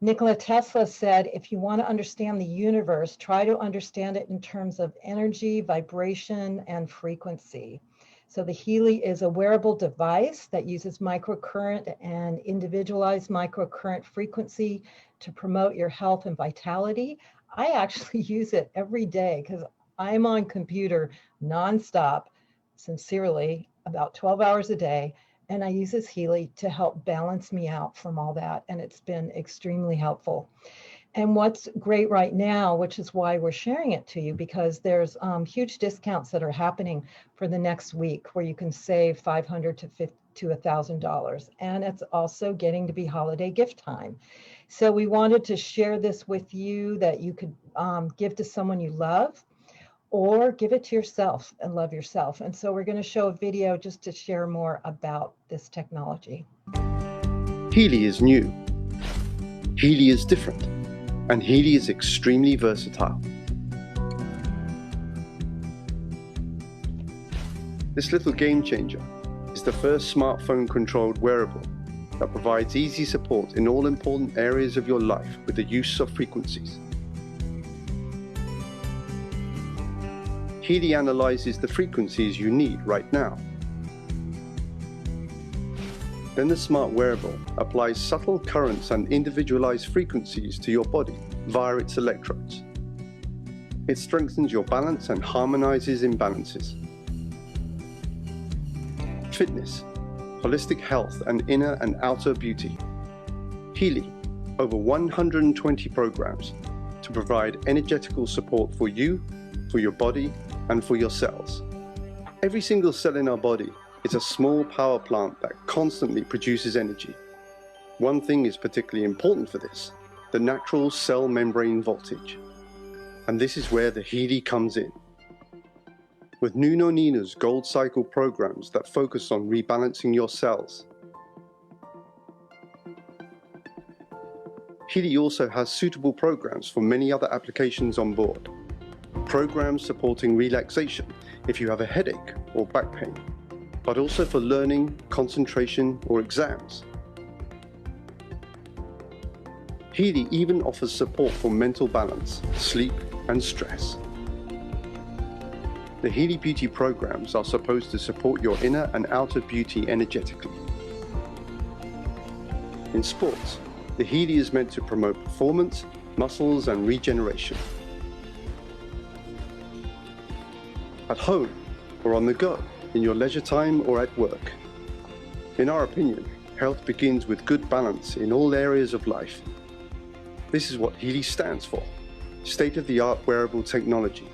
Nikola Tesla said, if you want to understand the universe, try to understand it in terms of energy, vibration, and frequency. So the Healy is a wearable device that uses microcurrent and individualized microcurrent frequency to promote your health and vitality. I actually use it every day because I'm on computer nonstop, sincerely, about 12 hours a day. And I use this Healy to help balance me out from all that. And it's been extremely helpful. And what's great right now, which is why we're sharing it to you, because there's huge discounts that are happening for the next week where you can save $500 to $1,000. And it's also getting to be holiday gift time. So we wanted to share this with you that you could give to someone you love, or give it to yourself and love yourself. And so we're going to show a video just to share more about this technology. Healy is new. Healy is different. And Healy is extremely versatile. This little game changer is the first smartphone-controlled wearable that provides easy support in all important areas of your life with the use of frequencies. Healy analyzes the frequencies you need right now. Then the smart wearable applies subtle currents and individualized frequencies to your body via its electrodes. It strengthens your balance and harmonizes imbalances. Fitness, holistic health, and inner and outer beauty. Healy, over 120 programs to provide energetical support for you, for your body, and for your cells. Every single cell in our body is a small power plant that constantly produces energy. One thing is particularly important for this, the natural cell membrane voltage. And this is where the Healy comes in. With Nuno Nina's Gold Cycle programs that focus on rebalancing your cells, Healy also has suitable programs for many other applications on board. Programs supporting relaxation if you have a headache or back pain, but also for learning, concentration, or exams. Healy even offers support for mental balance, sleep, and stress. The Healy Beauty programs are supposed to support your inner and outer beauty energetically. In sports, the Healy is meant to promote performance, muscles, and regeneration. At home, or on the go, in your leisure time or at work. In our opinion, health begins with good balance in all areas of life. This is what Healy stands for, state-of-the-art wearable technology,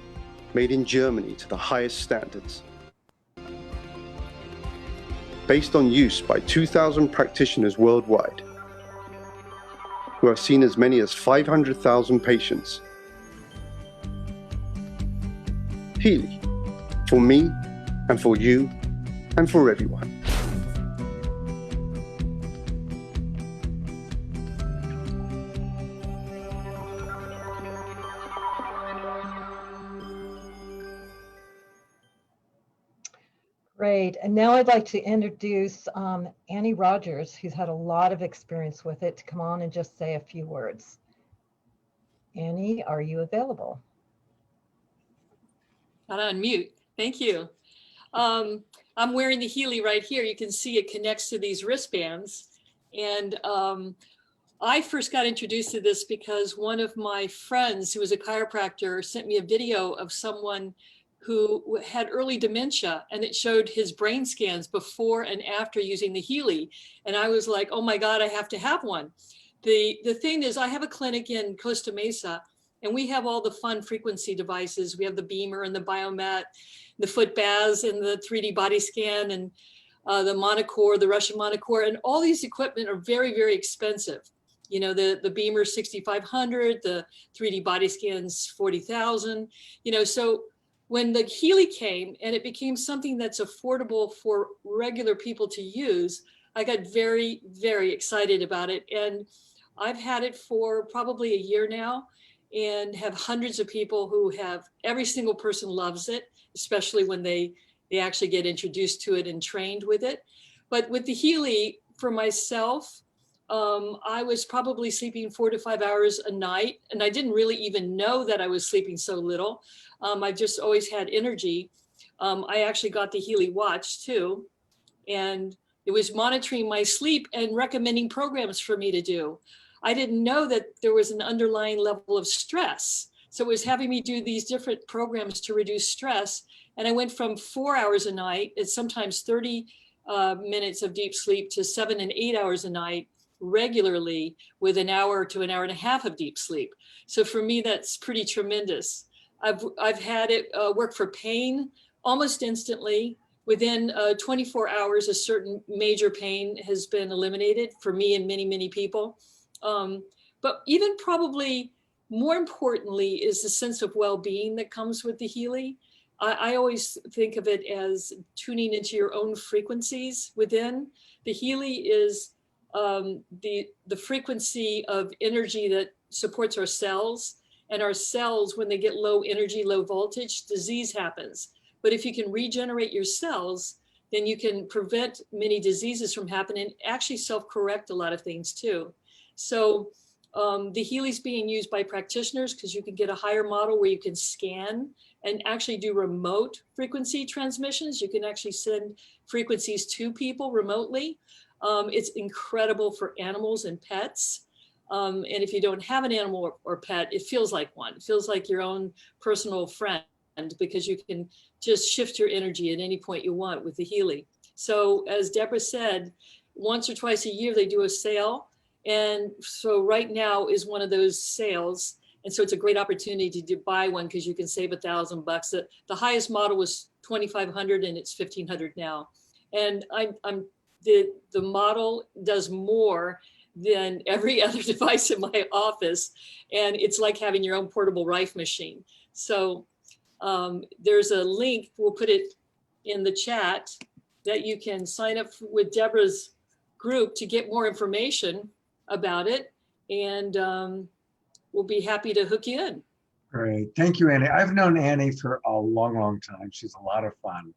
made in Germany to the highest standards. Based on use by 2,000 practitioners worldwide, who have seen as many as 500,000 patients. Healy, for me, and for you, and for everyone. Great. And now I'd like to introduce Annie Rogers, who's had a lot of experience with it, to come on and just say a few words. Annie, are you available? Not on mute. Thank you. I'm wearing the Healy right here. You can see it connects to these wristbands. And I first got introduced to this because one of my friends who was a chiropractor sent me a video of someone who had early dementia, and it showed his brain scans before and after using the Healy. And I was like, oh my God, I have to have one. The thing is, I have a clinic in Costa Mesa, and we have all the fun frequency devices. We have the Beamer and the Biomat, the foot baths and the 3D body scan, and the Monocore, the Russian Monocore, and all these equipment are very, very expensive. You know, the Beamer 6,500, the 3D body scans 40,000. You know, so when the Healy came and it became something that's affordable for regular people to use, I got very, very excited about it. And I've had it for probably a year now and have hundreds of people who have, every single person loves it, especially when they actually get introduced to it and trained with it. But with the Healy, for myself, I was probably sleeping 4 to 5 hours a night, and I didn't really even know that I was sleeping so little. I just always had energy. I actually got the Healy watch too, and it was monitoring my sleep and recommending programs for me to do. I didn't know that there was an underlying level of stress. So it was having me do these different programs to reduce stress. And I went from 4 hours a night, it's sometimes 30 minutes of deep sleep, to 7 and 8 hours a night regularly, with an hour to an hour and a half of deep sleep. So for me, that's pretty tremendous. I've had it work for pain almost instantly. Within 24 hours, a certain major pain has been eliminated for me and many, many people. But even probably more importantly is the sense of well-being that comes with the Healy. I always think of it as tuning into your own frequencies within. The Healy is the frequency of energy that supports our cells. And our cells, when they get low energy, low voltage, disease happens. But if you can regenerate your cells, then you can prevent many diseases from happening, actually self-correct a lot of things too. So the Healy's being used by practitioners because you can get a higher model where you can scan and actually do remote frequency transmissions. You can actually send frequencies to people remotely. It's incredible for animals and pets. And if you don't have an animal or pet, it feels like one. It feels like your own personal friend, because you can just shift your energy at any point you want with the Healy. So as Debra said, once or twice a year, they do a sale. And so right now is one of those sales. And so it's a great opportunity to buy one because you can save $1,000. The highest model was 2,500 and it's 1,500 now. And the model does more than every other device in my office. And it's like having your own portable Rife machine. So there's a link, we'll put it in the chat, that you can sign up with Debra's group to get more information about it. And we'll be happy to hook you in. Great. Thank you, Annie. I've known Annie for a long, long time. She's a lot of fun.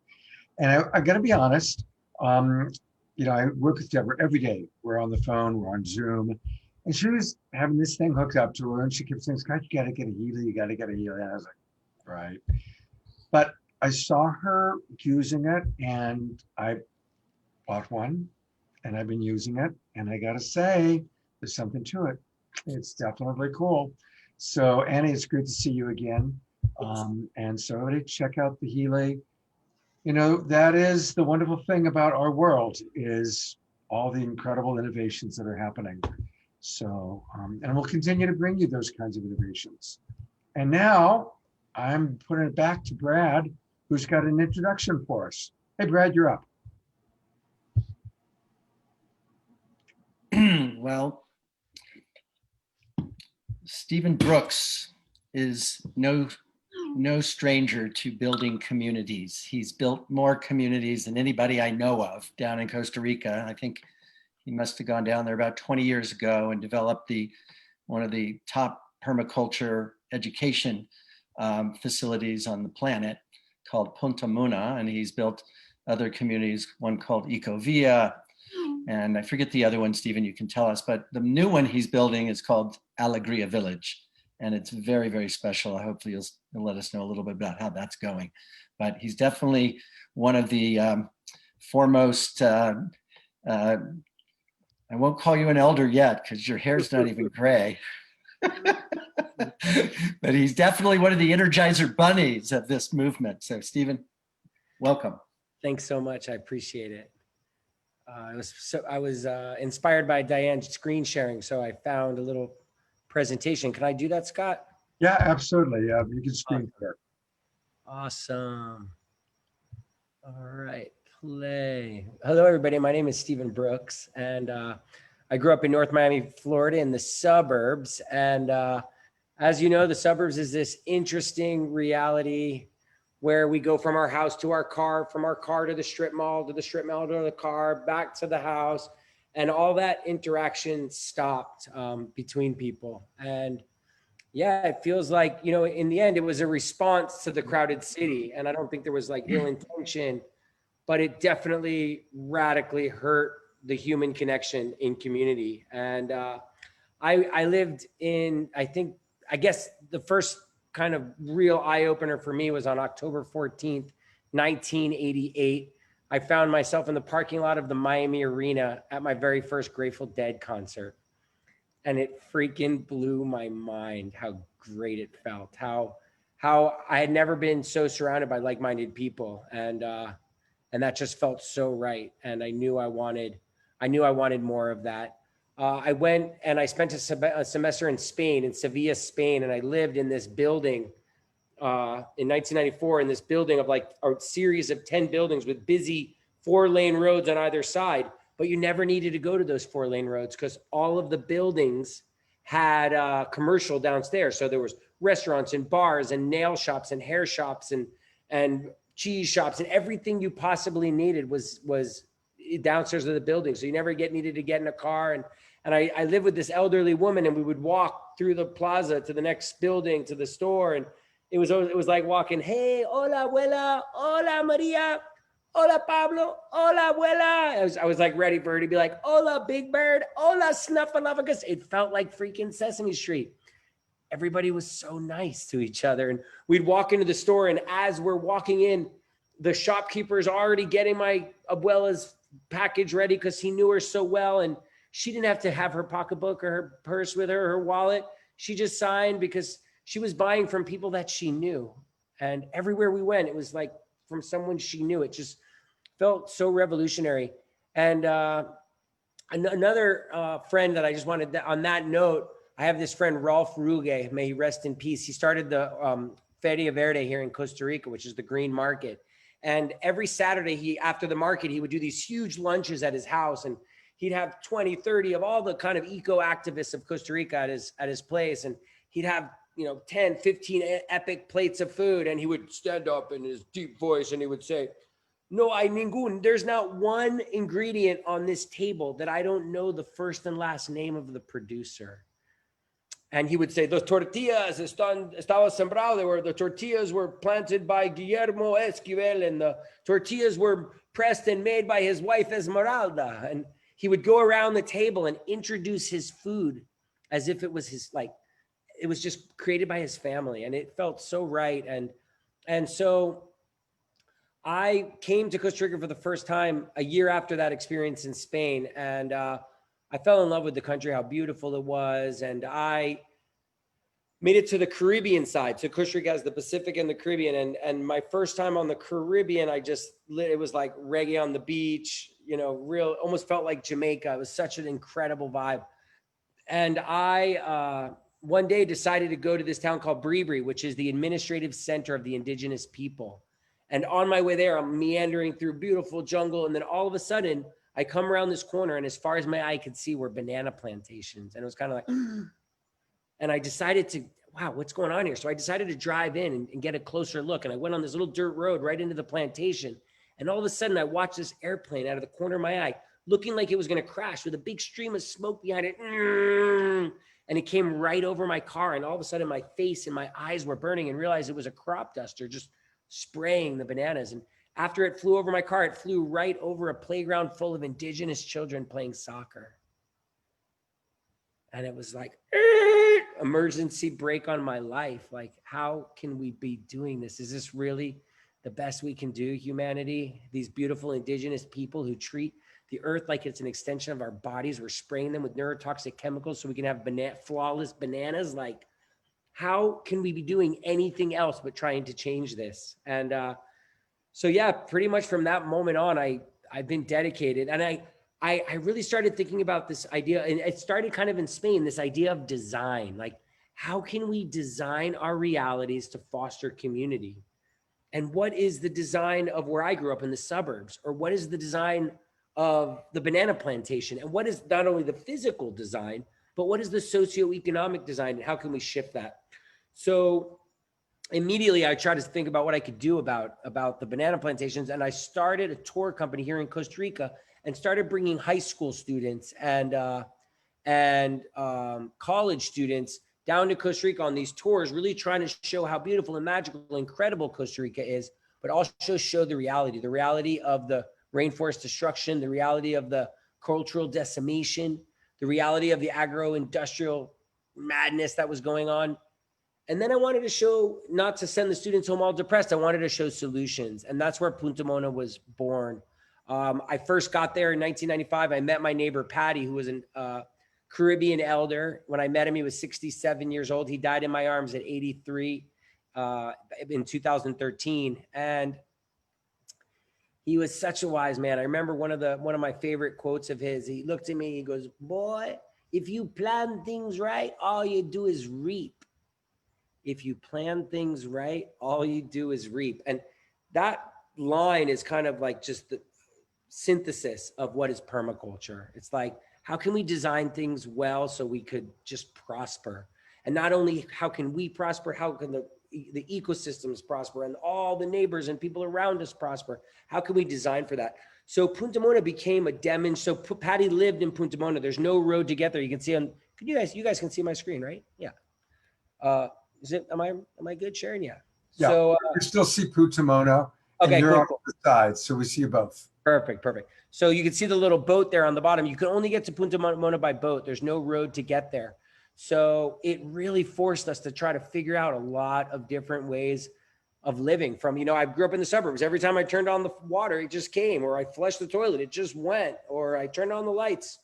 And I got to be honest, you know, I work with Debra every day. We're on the phone, we're on Zoom. And she was having this thing hooked up to her and she kept saying, Scott, you got to get a Healy, you got to get a Healy. And I was like, right. But I saw her using it and I bought one and I've been using it. And I got to say, there's something to it. It's definitely cool. So Annie, it's great to see you again. And so everybody check out the Healy. You know, that is the wonderful thing about our world, is all the incredible innovations that are happening. So, and we'll continue to bring you those kinds of innovations. And now I'm putting it back to Brad, who's got an introduction for us. Hey, Brad, you're up. Well, Stephen Brooks is no stranger to building communities. He's built more communities than anybody I know of down in Costa Rica. I think he must have gone down there about 20 years ago and developed one of the top permaculture education facilities on the planet called Punta Muna. And he's built other communities, one called Ecovia, and I forget the other one, Stephen, you can tell us, but the new one he's building is called Alegria Village. And it's very, very special. Hopefully you'll let us know a little bit about how that's going. But he's definitely one of the foremost, I won't call you an elder yet because your hair's not even gray. But he's definitely one of the Energizer bunnies of this movement. So Stephen, welcome. Thanks so much. I appreciate it. I was inspired by Diane's screen sharing, so I found a little presentation. Can I do that, Scott? Yeah, absolutely. You can screen share. Awesome. All right, play. Hello, everybody. My name is Stephen Brooks, and I grew up in North Miami, Florida, in the suburbs. And as you know, the suburbs is this interesting reality where we go from our house to our car, from our car to the strip mall, to the strip mall to the car, back to the house. And all that interaction stopped between people. And yeah, it feels like, you know, in the end, it was a response to the crowded city. And I don't think there was like ill intention, but it definitely radically hurt the human connection in community. And I lived in, I guess the first kind of real eye-opener for me was on October 14th, 1988. I found myself in the parking lot of the Miami Arena at my very first Grateful Dead concert. And it freaking blew my mind how great it felt, how I had never been so surrounded by like-minded people. And that just felt so right. And I knew I wanted more of that. I went and I spent a semester in Spain, in Sevilla, Spain, and I lived in this building in 1994, in this building of like a series of 10 buildings with busy 4-lane roads on either side. But you never needed to go to those 4-lane roads because all of the buildings had commercial downstairs. So there was restaurants and bars and nail shops and hair shops and cheese shops, and everything you possibly needed was downstairs of the building. So you never needed to get in a car. And I lived with this elderly woman, and we would walk through the plaza to the next building, to the store. And it was like walking, hey, hola, abuela, hola, Maria, hola, Pablo, hola, abuela. I was like ready for her to be like, hola, Big Bird, hola, Snuffleupagus. It felt like freaking Sesame Street. Everybody was so nice to each other. And we'd walk into the store, and as we're walking in, the shopkeeper's already getting my abuela's package ready because he knew her so well. And she didn't have to have her pocketbook or her purse with her, her wallet. She just signed because she was buying from people that she knew. And everywhere we went, it was like from someone she knew. It just felt so revolutionary. And another friend that I just wanted, on that note, I have this friend, Rolf Ruge, may he rest in peace. He started the Feria Verde here in Costa Rica, which is the green market. And every Saturday, after the market, he would do these huge lunches at his house, and he'd have 20, 30 of all the kind of eco activists of Costa Rica at his place. And he'd have, 10, 15 epic plates of food. And he would stand up in his deep voice and he would say, no hay ningún, there's not one ingredient on this table that I don't know the first and last name of the producer. And he would say, the tortillas estaba sembrado, the tortillas were planted by Guillermo Esquivel, and the tortillas were pressed and made by his wife Esmeralda. And he would go around the table and introduce his food as if it was his, it was just created by his family. And it felt so right. And so I came to Costa Rica for the first time a year after that experience in Spain. And I fell in love with the country, how beautiful it was. And I made it to the Caribbean side. So Costa Rica has the Pacific and the Caribbean. And my first time on the Caribbean, it was like reggae on the beach, almost felt like Jamaica. It was such an incredible vibe. And I, one day decided to go to this town called Bribri, which is the administrative center of the indigenous people. And on my way there, I'm meandering through beautiful jungle. And then all of a sudden I come around this corner, and as far as my eye could see were banana plantations. And it was kind of like, and I decided to, wow, what's going on here? So I decided to drive in and get a closer look. And I went on this little dirt road right into the plantation. And all of a sudden I watched this airplane out of the corner of my eye, looking like it was going to crash with a big stream of smoke behind it. And it came right over my car. And all of a sudden my face and my eyes were burning, and realized it was a crop duster just spraying the bananas. And after it flew over my car, it flew right over a playground full of indigenous children playing soccer. And it was like, emergency brake on my life. Like, how can we be doing this? Is this really the best we can do, humanity? These beautiful indigenous people who treat the earth like it's an extension of our bodies. We're spraying them with neurotoxic chemicals so we can have flawless bananas. Like, how can we be doing anything else but trying to change this? And so yeah, pretty much from that moment on, I've been dedicated. And I really started thinking about this idea, and it started kind of in Spain, this idea of design. Like, how can we design our realities to foster community? And what is the design of where I grew up in the suburbs? Or what is the design of the banana plantation? And what is not only the physical design, but what is the socioeconomic design, and how can we shift that? So immediately I tried to think about what I could do about the banana plantations. And I started a tour company here in Costa Rica, and started bringing high school students and college students down to Costa Rica on these tours, really trying to show how beautiful and magical, incredible Costa Rica is, but also show the reality of the rainforest destruction, the reality of the cultural decimation, the reality of the agro-industrial madness that was going on. And then I wanted to show, not to send the students home all depressed, I wanted to show solutions. And that's where Punta Mona was born. I first got there in 1995. I met my neighbor, Patty, who was a Caribbean elder. When I met him, he was 67 years old. He died in my arms at 83 in 2013. And he was such a wise man. I remember one of my favorite quotes of his. He looked at me, he goes, boy, if you plan things right, all you do is reap. If you plan things right, all you do is reap. And that line is kind of like just the synthesis of what is permaculture. It's like, how can we design things well so we could just prosper? And not only how can we prosper, how can the ecosystems prosper and all the neighbors and people around us prosper? How can we design for that? So Punta Mona became a demonstration. So Patty lived in Punta Mona. There's no road to get there. You can see on, you guys can see my screen, right? Yeah. Am I good, Sharon? Yeah. Yeah, so you still see Punta Mona. Okay, and you're cool, on the side, so we see you both. Perfect. So you can see the little boat there on the bottom. You can only get to Punta Mona by boat. There's no road to get there. So it really forced us to try to figure out a lot of different ways of living. From, I grew up in the suburbs. Every time I turned on the water, it just came, or I flushed the toilet, it just went, or I turned on the lights.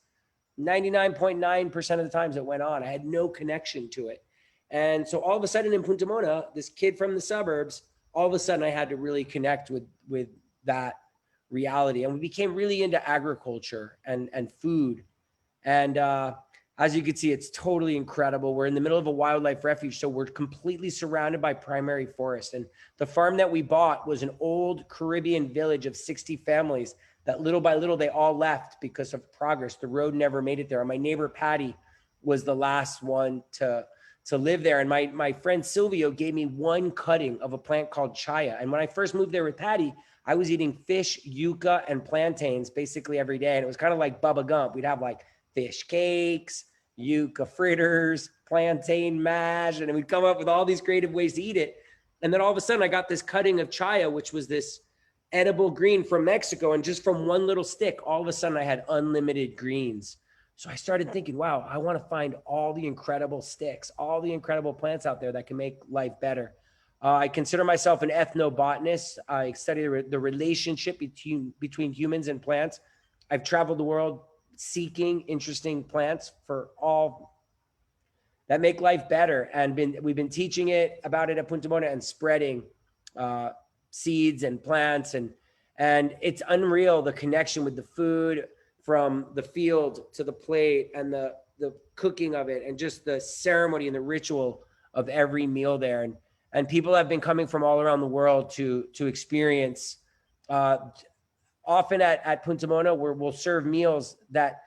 99.9% of the times it went on. I had no connection to it. And so all of a sudden in Punta Mona, this kid from the suburbs, all of a sudden I had to really connect with that reality. And we became really into agriculture and food. And As you can see, it's totally incredible. We're in the middle of a wildlife refuge, so we're completely surrounded by primary forest. And the farm that we bought was an old Caribbean village of 60 families that little by little, they all left because of progress. The road never made it there. And my neighbor, Patty, was the last one to live there. And my friend Silvio gave me one cutting of a plant called chaya. And when I first moved there with Patty, I was eating fish, yucca, and plantains basically every day. And it was kind of like Bubba Gump. We'd have like fish cakes, yucca fritters, plantain mash, and we'd come up with all these creative ways to eat it. And then all of a sudden I got this cutting of chaya, which was this edible green from Mexico. And just from one little stick, all of a sudden I had unlimited greens. So I started thinking, wow, I want to find all the incredible sticks, all the incredible plants out there that can make life better. I consider myself an ethnobotanist. I study the relationship between humans and plants. I've traveled the world seeking interesting plants for all that make life better. And we've been teaching about it at Punta Mona and spreading seeds and plants. And it's unreal, the connection with the food from the field to the plate and the cooking of it and just the ceremony and the ritual of every meal there. And people have been coming from all around the world to experience often at Punta Mona, where we'll serve meals that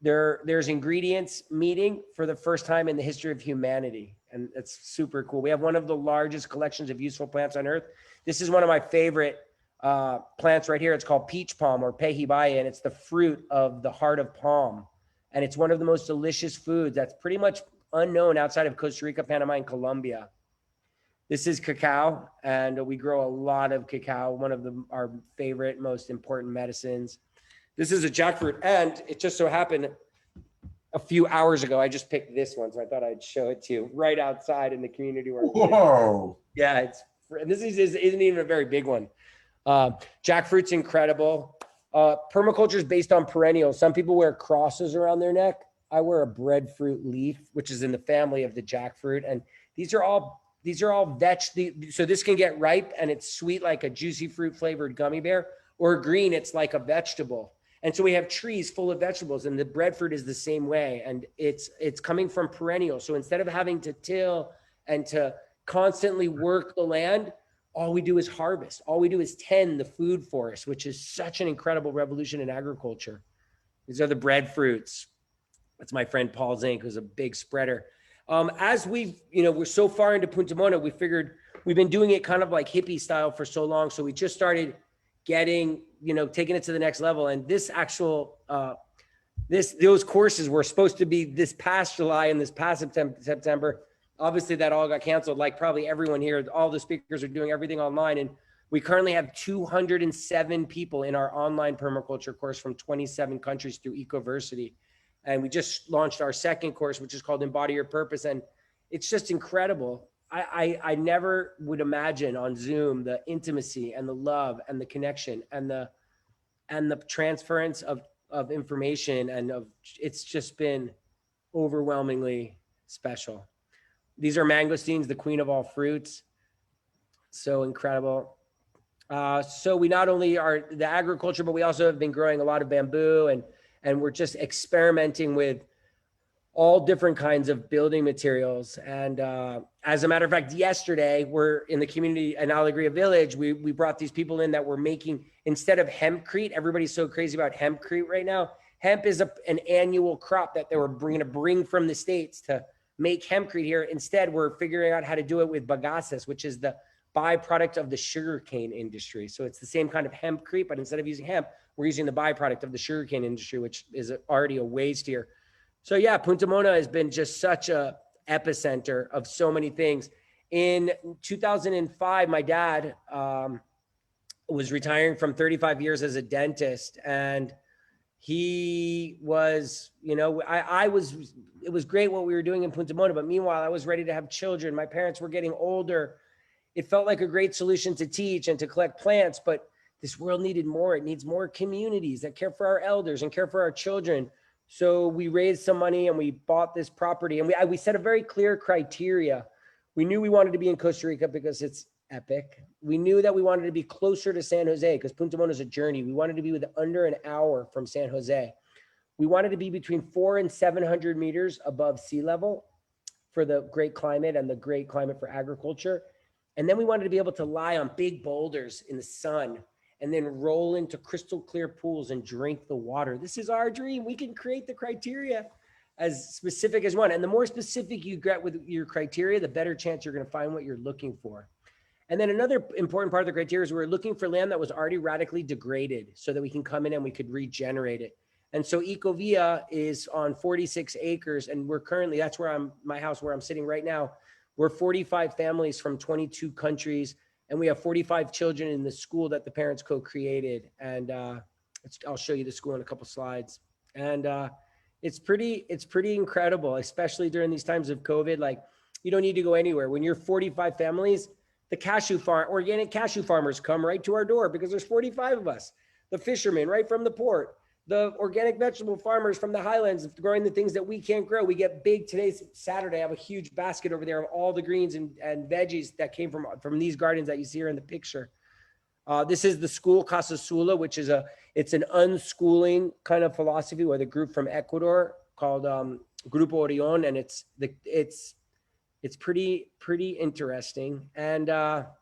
there's ingredients meeting for the first time in the history of humanity. And it's super cool. We have one of the largest collections of useful plants on earth. This is one of my favorite plants right here. It's called peach palm or pehibaya, and it's the fruit of the heart of palm. And it's one of the most delicious foods that's pretty much unknown outside of Costa Rica, Panama, and Colombia. This is cacao, and we grow a lot of cacao, one of our favorite, most important medicines. This is a jackfruit, and it just so happened a few hours ago, I just picked this one, so I thought I'd show it to you right outside in the community where Whoa! Yeah, this isn't even a very big one. Jackfruit's incredible. Permaculture is based on perennials. Some people wear crosses around their neck. I wear a breadfruit leaf, which is in the family of the jackfruit, and these are all so this can get ripe and it's sweet like a juicy fruit flavored gummy bear, or green, it's like a vegetable. And so we have trees full of vegetables, and the breadfruit is the same way. And it's coming from perennials. So instead of having to till and to constantly work the land, all we do is harvest. All we do is tend the food forest, which is such an incredible revolution in agriculture. These are the breadfruits. That's my friend Paul Zink, who's a big spreader. As we're so far into Punta Mona, we figured we've been doing it kind of like hippie style for so long. So we just started taking it to the next level. And this actual, those courses were supposed to be this past July and this past September. Obviously that all got canceled, like probably everyone here. All the speakers are doing everything online. And we currently have 207 people in our online permaculture course from 27 countries through Ecoversity. And we just launched our second course, which is called Embody Your Purpose. And it's just incredible. I never would imagine on Zoom the intimacy and the love and the connection and the transference of information it's just been overwhelmingly special. These are mangosteens, the queen of all fruits. So incredible. So we not only are the agriculture, but we also have been growing a lot of bamboo and we're just experimenting with all different kinds of building materials. And as a matter of fact, yesterday, we're in the community in Alegria Village, we brought these people in that were making, instead of hempcrete, everybody's so crazy about hempcrete right now. Hemp is an annual crop that they were going to bring from the States to make hempcrete here. Instead, we're figuring out how to do it with bagaces, which is the byproduct of the sugarcane industry. So it's the same kind of hempcrete, but instead of using hemp, we're using the byproduct of the sugarcane industry, which is already a waste here. So yeah, Punta Mona has been just such a epicenter of so many things. In 2005, my dad was retiring from 35 years as a dentist, and he was, it was great what we were doing in Punta Mona, but meanwhile, I was ready to have children. My parents were getting older. It felt like a great solution to teach and to collect plants, but this world needed more. It needs more communities that care for our elders and care for our children. So we raised some money and we bought this property, and we set a very clear criteria. We knew we wanted to be in Costa Rica because it's epic. We knew that we wanted to be closer to San Jose because Punta Mona is a journey. We wanted to be under an hour from San Jose. We wanted to be between 400 and 700 meters above sea level for the great climate and the great climate for agriculture. And then we wanted to be able to lie on big boulders in the sun and then roll into crystal clear pools and drink the water. This is our dream. We can create the criteria as specific as one. And the more specific you get with your criteria, the better chance you're going to find what you're looking for. And then another important part of the criteria is we're looking for land that was already radically degraded so that we can come in and we could regenerate it. And so Ecovia is on 46 acres, and we're currently, that's where my house where I'm sitting right now. We're 45 families from 22 countries, and we have 45 children in the school that the parents co-created. And I'll show you the school in a couple slides. And it's pretty incredible, especially during these times of COVID. Like, you don't need to go anywhere. When you're 45 families, the organic cashew farmers come right to our door because there's 45 of us. The fishermen right from the port, the organic vegetable farmers from the highlands growing the things that we can't grow. We get big. Today's Saturday. I have a huge basket over there of all the greens and veggies that came from these gardens that you see here in the picture. This is the school Casa Sula, which is it's an unschooling kind of philosophy with a group from Ecuador called Grupo Orion, and it's pretty interesting. And about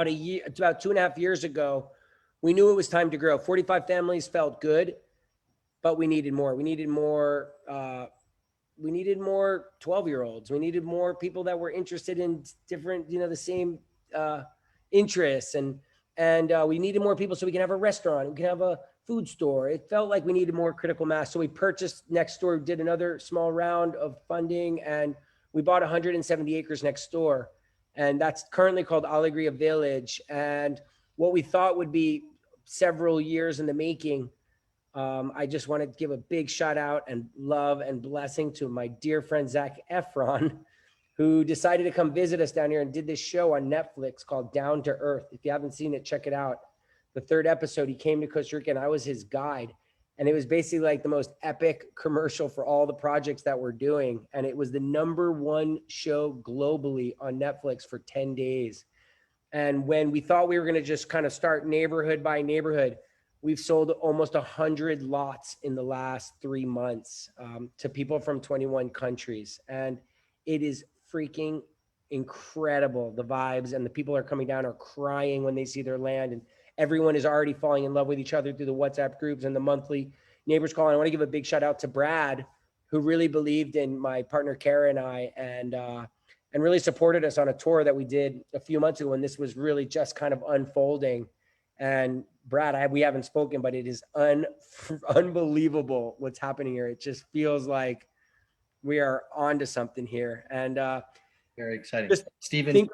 2.5 years ago, we knew it was time to grow. 45 families felt good, but we needed more. We needed more 12-year-olds. We needed more people that were interested in different, the same interests. And we needed more people so we can have a restaurant, we can have a food store. It felt like we needed more critical mass. So we purchased next door, did another small round of funding, and we bought 170 acres next door. And that's currently called Alegria Village. And what we thought would be several years in the making, I just want to give a big shout out and love and blessing to my dear friend, Zac Efron, who decided to come visit us down here and did this show on Netflix called Down to Earth. If you haven't seen it, check it out. The 3rd episode, he came to Costa Rica and I was his guide. And it was basically like the most epic commercial for all the projects that we're doing. And it was the #1 show globally on Netflix for 10 days. And when we thought we were going to just kind of start neighborhood by neighborhood, we've sold almost 100 lots in the last 3 months to people from 21 countries. And it is freaking incredible. The vibes and the people are coming down are crying when they see their land. And everyone is already falling in love with each other through the WhatsApp groups and the monthly neighbors call. And I want to give a big shout out to Brad, who really believed in my partner, Kara, and I, and really supported us on a tour that we did a few months ago when this was really just kind of unfolding. And Brad, we haven't spoken, but it is unbelievable what's happening here. It just feels like we are onto something here. And very exciting. Stephen,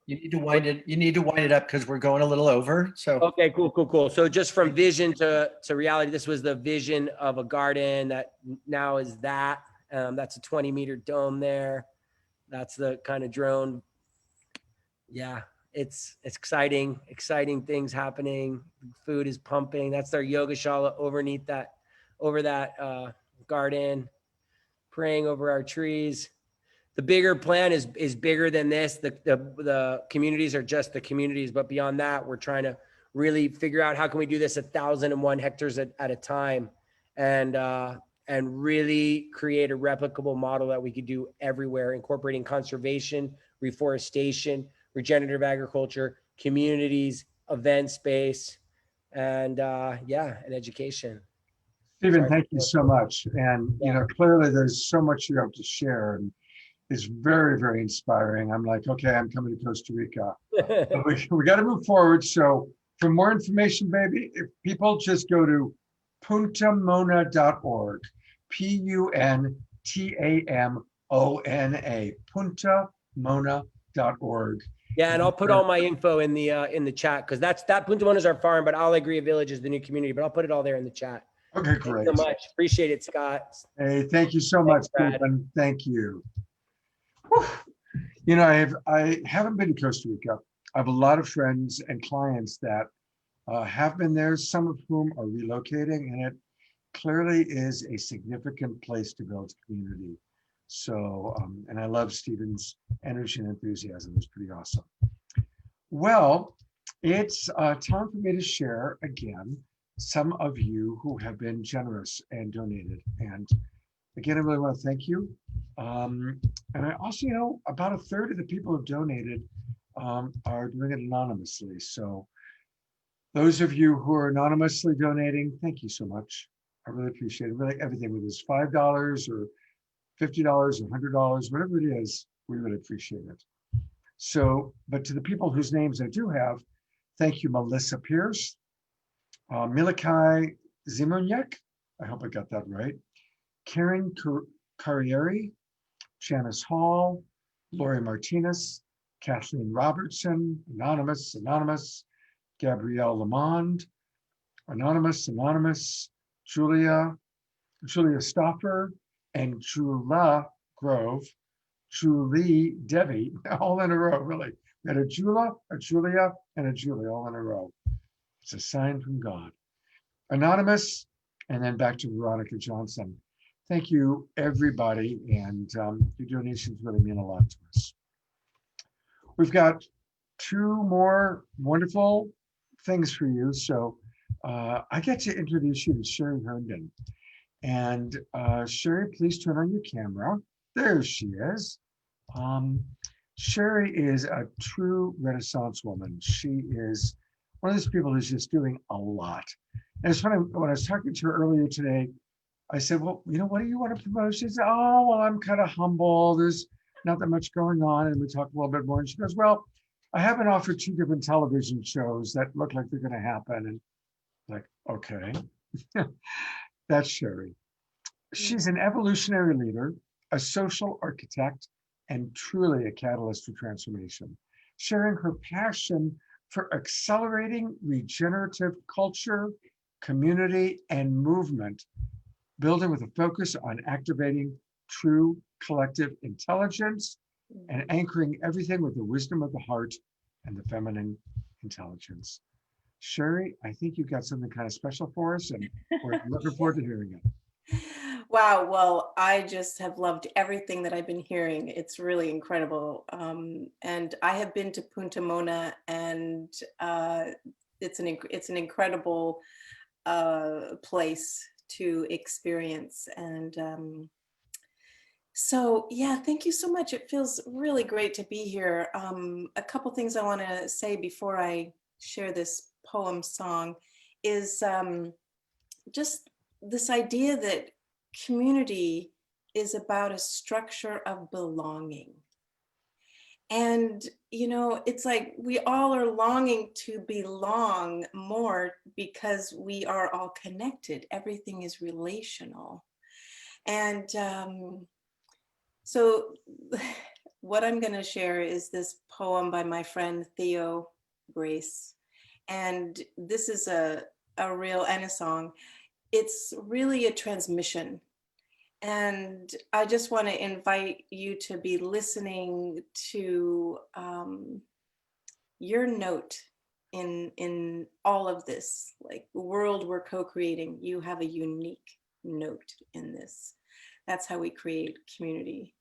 you need to wind it up because we're going a little over. So okay, cool. So just from vision to reality, this was the vision of a garden that now is that. That's a 20-meter dome there. That's the kind of drone. Yeah, it's exciting things happening. Food is pumping. That's their yoga shala over that garden, praying over our trees. The bigger plan is bigger than this. The communities are just the communities, but beyond that, we're trying to really figure out how can we do this 1,001 hectares at a time, and really create a replicable model that we could do everywhere, incorporating conservation, reforestation, regenerative agriculture, communities, event space, and and education. Stephen, thank you so much. And clearly there's so much you have to share, and it's very, very inspiring. I'm like, okay, I'm coming to Costa Rica. we got to move forward. So for more information, baby, if people just go to puntamona.org, PUNTAMONA, puntamona.org. Yeah, and I'll put all my info in the chat, because that Punta Mona is our farm, but Alegria Village is the new community. But I'll put it all there in the chat. Okay, great. Thanks so much. Appreciate it, Scott. Hey, thank you so much, Stephen. Thank you. Whew. I haven't been to Costa Rica. I have a lot of friends and clients that have been there, some of whom are relocating, and it clearly is a significant place to build community. So, and I love Stephen's energy and enthusiasm. It's pretty awesome. Well, it's time for me to share again some of you who have been generous and donated. And again, I really want to thank you. And I also, about a third of the people who have donated are doing it anonymously. So those of you who are anonymously donating, thank you so much. I really appreciate it. Really, everything, whether it's $5 or $50 or $100, whatever it is, we really appreciate it. So, but to the people whose names I do have, thank you, Melissa Pierce, Milikai Zimuniak, I hope I got that right, Karen Carrieri, Janice Hall, Lori Martinez, Kathleen Robertson, Anonymous, Gabrielle Lamond, Anonymous, Julia Stoffer, and Jula Grove, Julie Debbie, all in a row, really. We had a Julia, and a Julie all in a row. It's a sign from God. Anonymous, and then back to Veronica Johnson. Thank you, everybody, and your donations really mean a lot to us. We've got two more wonderful things for you. So I get to introduce you to Sheri Herndon. And Sheri, please turn on your camera. There she is. Sheri is a true Renaissance woman. She is one of those people who's just doing a lot. And it's funny, when I was talking to her earlier today, I said, well, what do you want to promote? She said, oh, well, I'm kind of humble. There's not that much going on. And we talked a little bit more. And she goes, well, I haven't offered 2 different television shows that look like they're going to happen. And like, okay, that's Sheri. She's an evolutionary leader, a social architect, and truly a catalyst for transformation, sharing her passion for accelerating regenerative culture, community, and movement, building with a focus on activating true collective intelligence and anchoring everything with the wisdom of the heart and the feminine intelligence. Sheri, I think you've got something kind of special for us, and we're looking forward to hearing it. Wow, well, I just have loved everything that I've been hearing. It's really incredible. And I have been to Punta Mona, and it's an incredible place to experience. And so, yeah, thank you so much. It feels really great to be here. A couple things I want to say before I share this poem song is just this idea that community is about a structure of belonging. And, it's like we all are longing to belong more because we are all connected. Everything is relational. And so what I'm going to share is this poem by my friend Theo Grace. And this is a real and a song. It's really a transmission. And I just want to invite you to be listening to your note in all of this, like the world we're co-creating. You have a unique note in this. That's how we create community,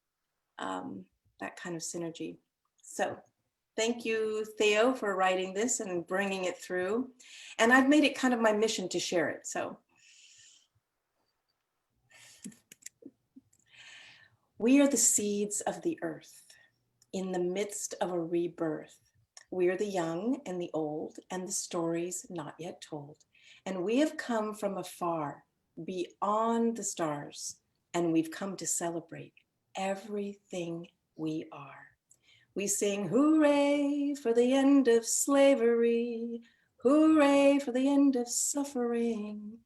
that kind of synergy. So thank you, Theo, for writing this and bringing it through. And I've made it kind of my mission to share it. So we are the seeds of the earth in the midst of a rebirth. We are the young and the old and the stories not yet told. And we have come from afar, beyond the stars, and we've come to celebrate everything we are. We sing hooray for the end of slavery, hooray for the end of suffering,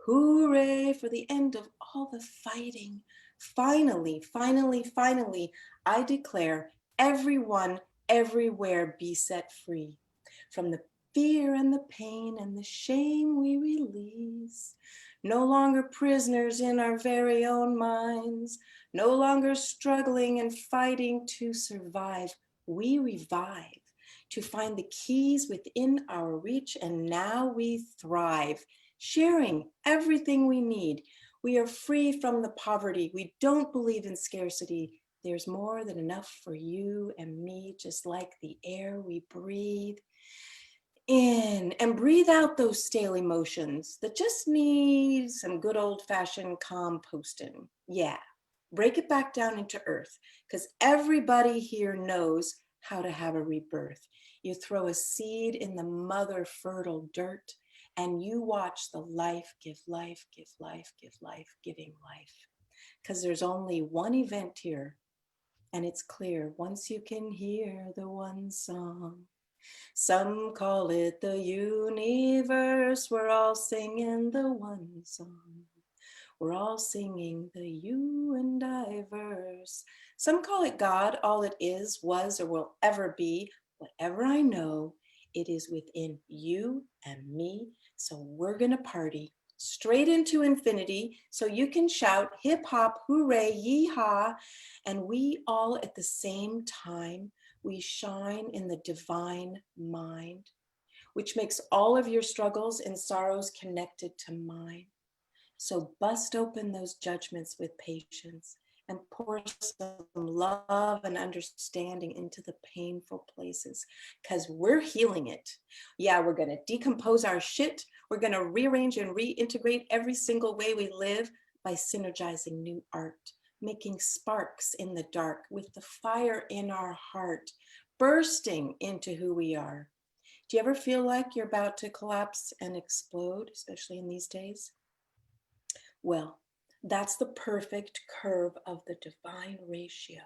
hooray for the end of all the fighting. Finally, finally, finally, I declare everyone, everywhere be set free from the fear and the pain and the shame we release. No longer prisoners in our very own minds, no longer struggling and fighting to survive. We revive to find the keys within our reach, and now we thrive, sharing everything we need. We are free from the poverty. We don't believe in scarcity. There's more than enough for you and me, just like the air we breathe. in and breathe out those stale emotions that just need some good old-fashioned composting. Yeah, break it back down into earth, because everybody here knows how to have a rebirth. You throw a seed in the mother fertile dirt, and you watch the life give life, give life, give life, giving life. Because there's only one event here, and it's clear once you can hear the one song. Some call it the universe. We're all singing the one song. We're all singing the you and I verse. Some call it God. All it is, was, or will ever be. Whatever I know, it is within you and me. So we're gonna party straight into infinity. So you can shout hip hop, hooray, yee-haw. And we all at the same time, we shine in the divine mind, which makes all of your struggles and sorrows connected to mine. So bust open those judgments with patience and pour some love and understanding into the painful places, because we're healing it. Yeah, we're gonna decompose our shit. We're gonna rearrange and reintegrate every single way we live by synergizing new art, making sparks in the dark with the fire in our heart, bursting into who we are. Do you ever feel like you're about to collapse and explode, especially in these days? Well, that's the perfect curve of the divine ratio.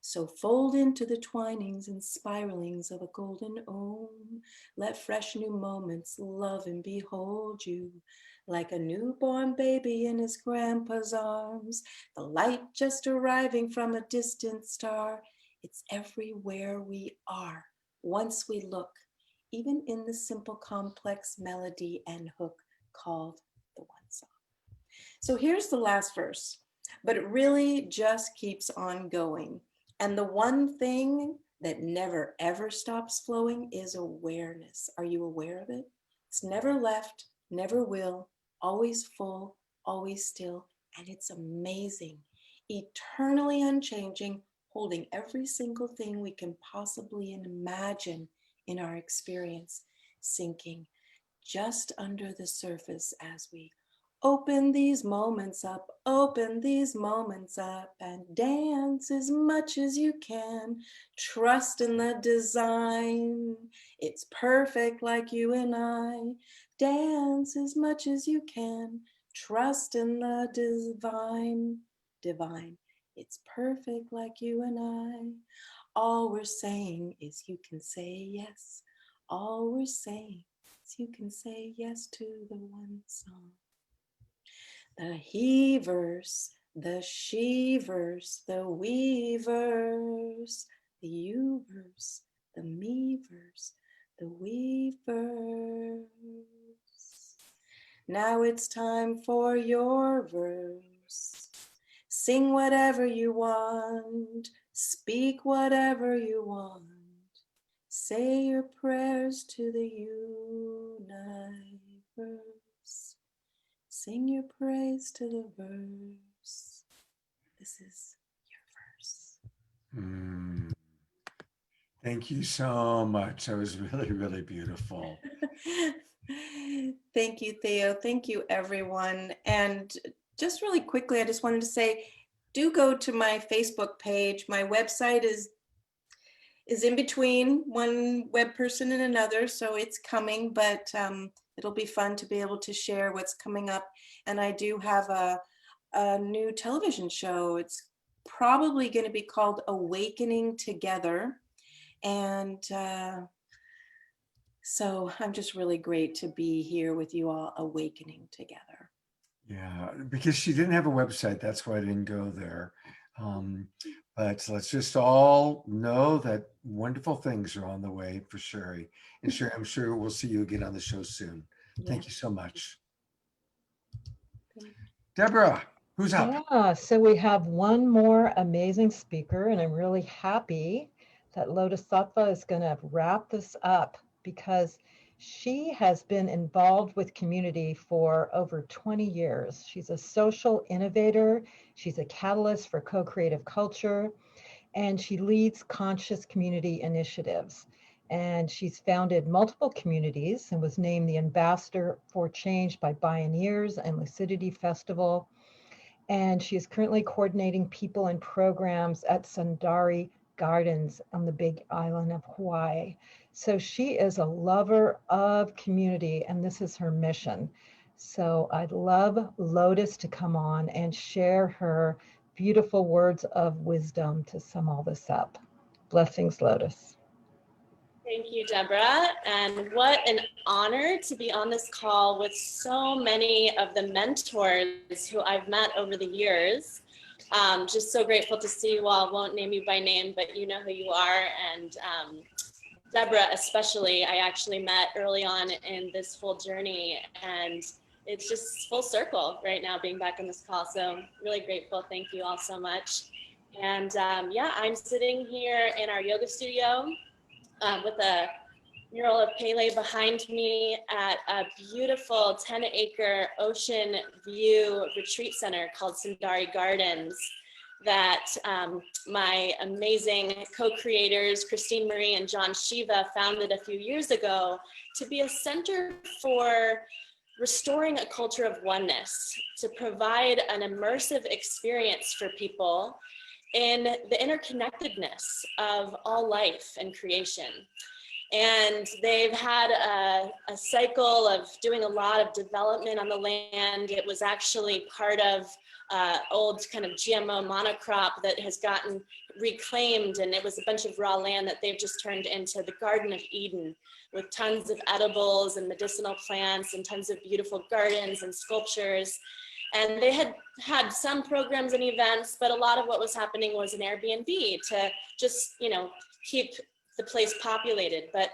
So fold into the twinings and spiralings of a golden Om. Let fresh new moments love and behold you, like a newborn baby in his grandpa's arms, the light just arriving from a distant star. It's everywhere we are, once we look, even in the simple complex melody and hook called the one song. So here's the last verse, but it really just keeps on going. And the one thing that never ever stops flowing is awareness. Are you aware of it? It's never left, never will, always full, always still, and it's amazing, eternally unchanging, holding every single thing we can possibly imagine in our experience, sinking just under the surface as we open these moments up, and dance as much as you can. Trust in the design. It's perfect like you and I. Dance as much as you can. Trust in the divine. It's perfect like you and I. All we're saying is you can say yes. All we're saying is you can say yes to the one song. The he-verse, the she-verse, the we-verse, the you-verse, the me-verse, the we-verse. Now it's time for your verse. Sing whatever you want, speak whatever you want. Say your prayers to the universe. Sing your praise to the verse. This is your verse. Thank you so much. That was really, really beautiful. Thank you, Theo. Thank you, everyone. And just really quickly, I just wanted to say, do go to my Facebook page. My website is in between one web person and another, so it's coming, but it'll be fun to be able to share what's coming up. And I do have a new television show. It's probably going to be called Awakening Together. And so I'm just really great to be here with you all, awakening together. Yeah, because she didn't have a website, that's why I didn't go there. But let's just all know that wonderful things are on the way for Sheri. And Sheri, I'm sure we'll see you again on the show soon. Thank you so much. Debra, who's up? Yeah, so we have one more amazing speaker, and I'm really happy that Lotus Sattva is going to wrap this up because she has been involved with community for over 20 years. She's a social innovator. She's a catalyst for co-creative culture, and she leads conscious community initiatives. And she's founded multiple communities and was named the Ambassador for Change by Bioneers and Lucidity Festival. And she is currently coordinating people and programs at Sundari Gardens on the Big Island of Hawaii. So she is a lover of community, and this is her mission. So I'd love Lotus to come on and share her beautiful words of wisdom to sum all this up. Blessings, Lotus. Thank you, Debra. And what an honor to be on this call with so many of the mentors who I've met over the years. Just so grateful to see you all. Won't name you by name, but you know who you are. And Debra especially, I actually met early on in this whole journey, and it's just full circle right now being back on this call. So really grateful. Thank you all so much. And yeah, I'm sitting here in our yoga studio with a mural of Pele behind me at a beautiful 10-acre ocean view retreat center called Sundari Gardens that my amazing co-creators, Christine Marie and John Shiva, founded a few years ago to be a center for restoring a culture of oneness, to provide an immersive experience for people in the interconnectedness of all life and creation. And they've had a cycle of doing a lot of development on the land. It was actually part of old kind of GMO monocrop that has gotten reclaimed, and it was a bunch of raw land that they've just turned into the Garden of Eden with tons of edibles and medicinal plants and tons of beautiful gardens and sculptures. And they had had some programs and events, but a lot of what was happening was an Airbnb to just, you know, keep the place populated. But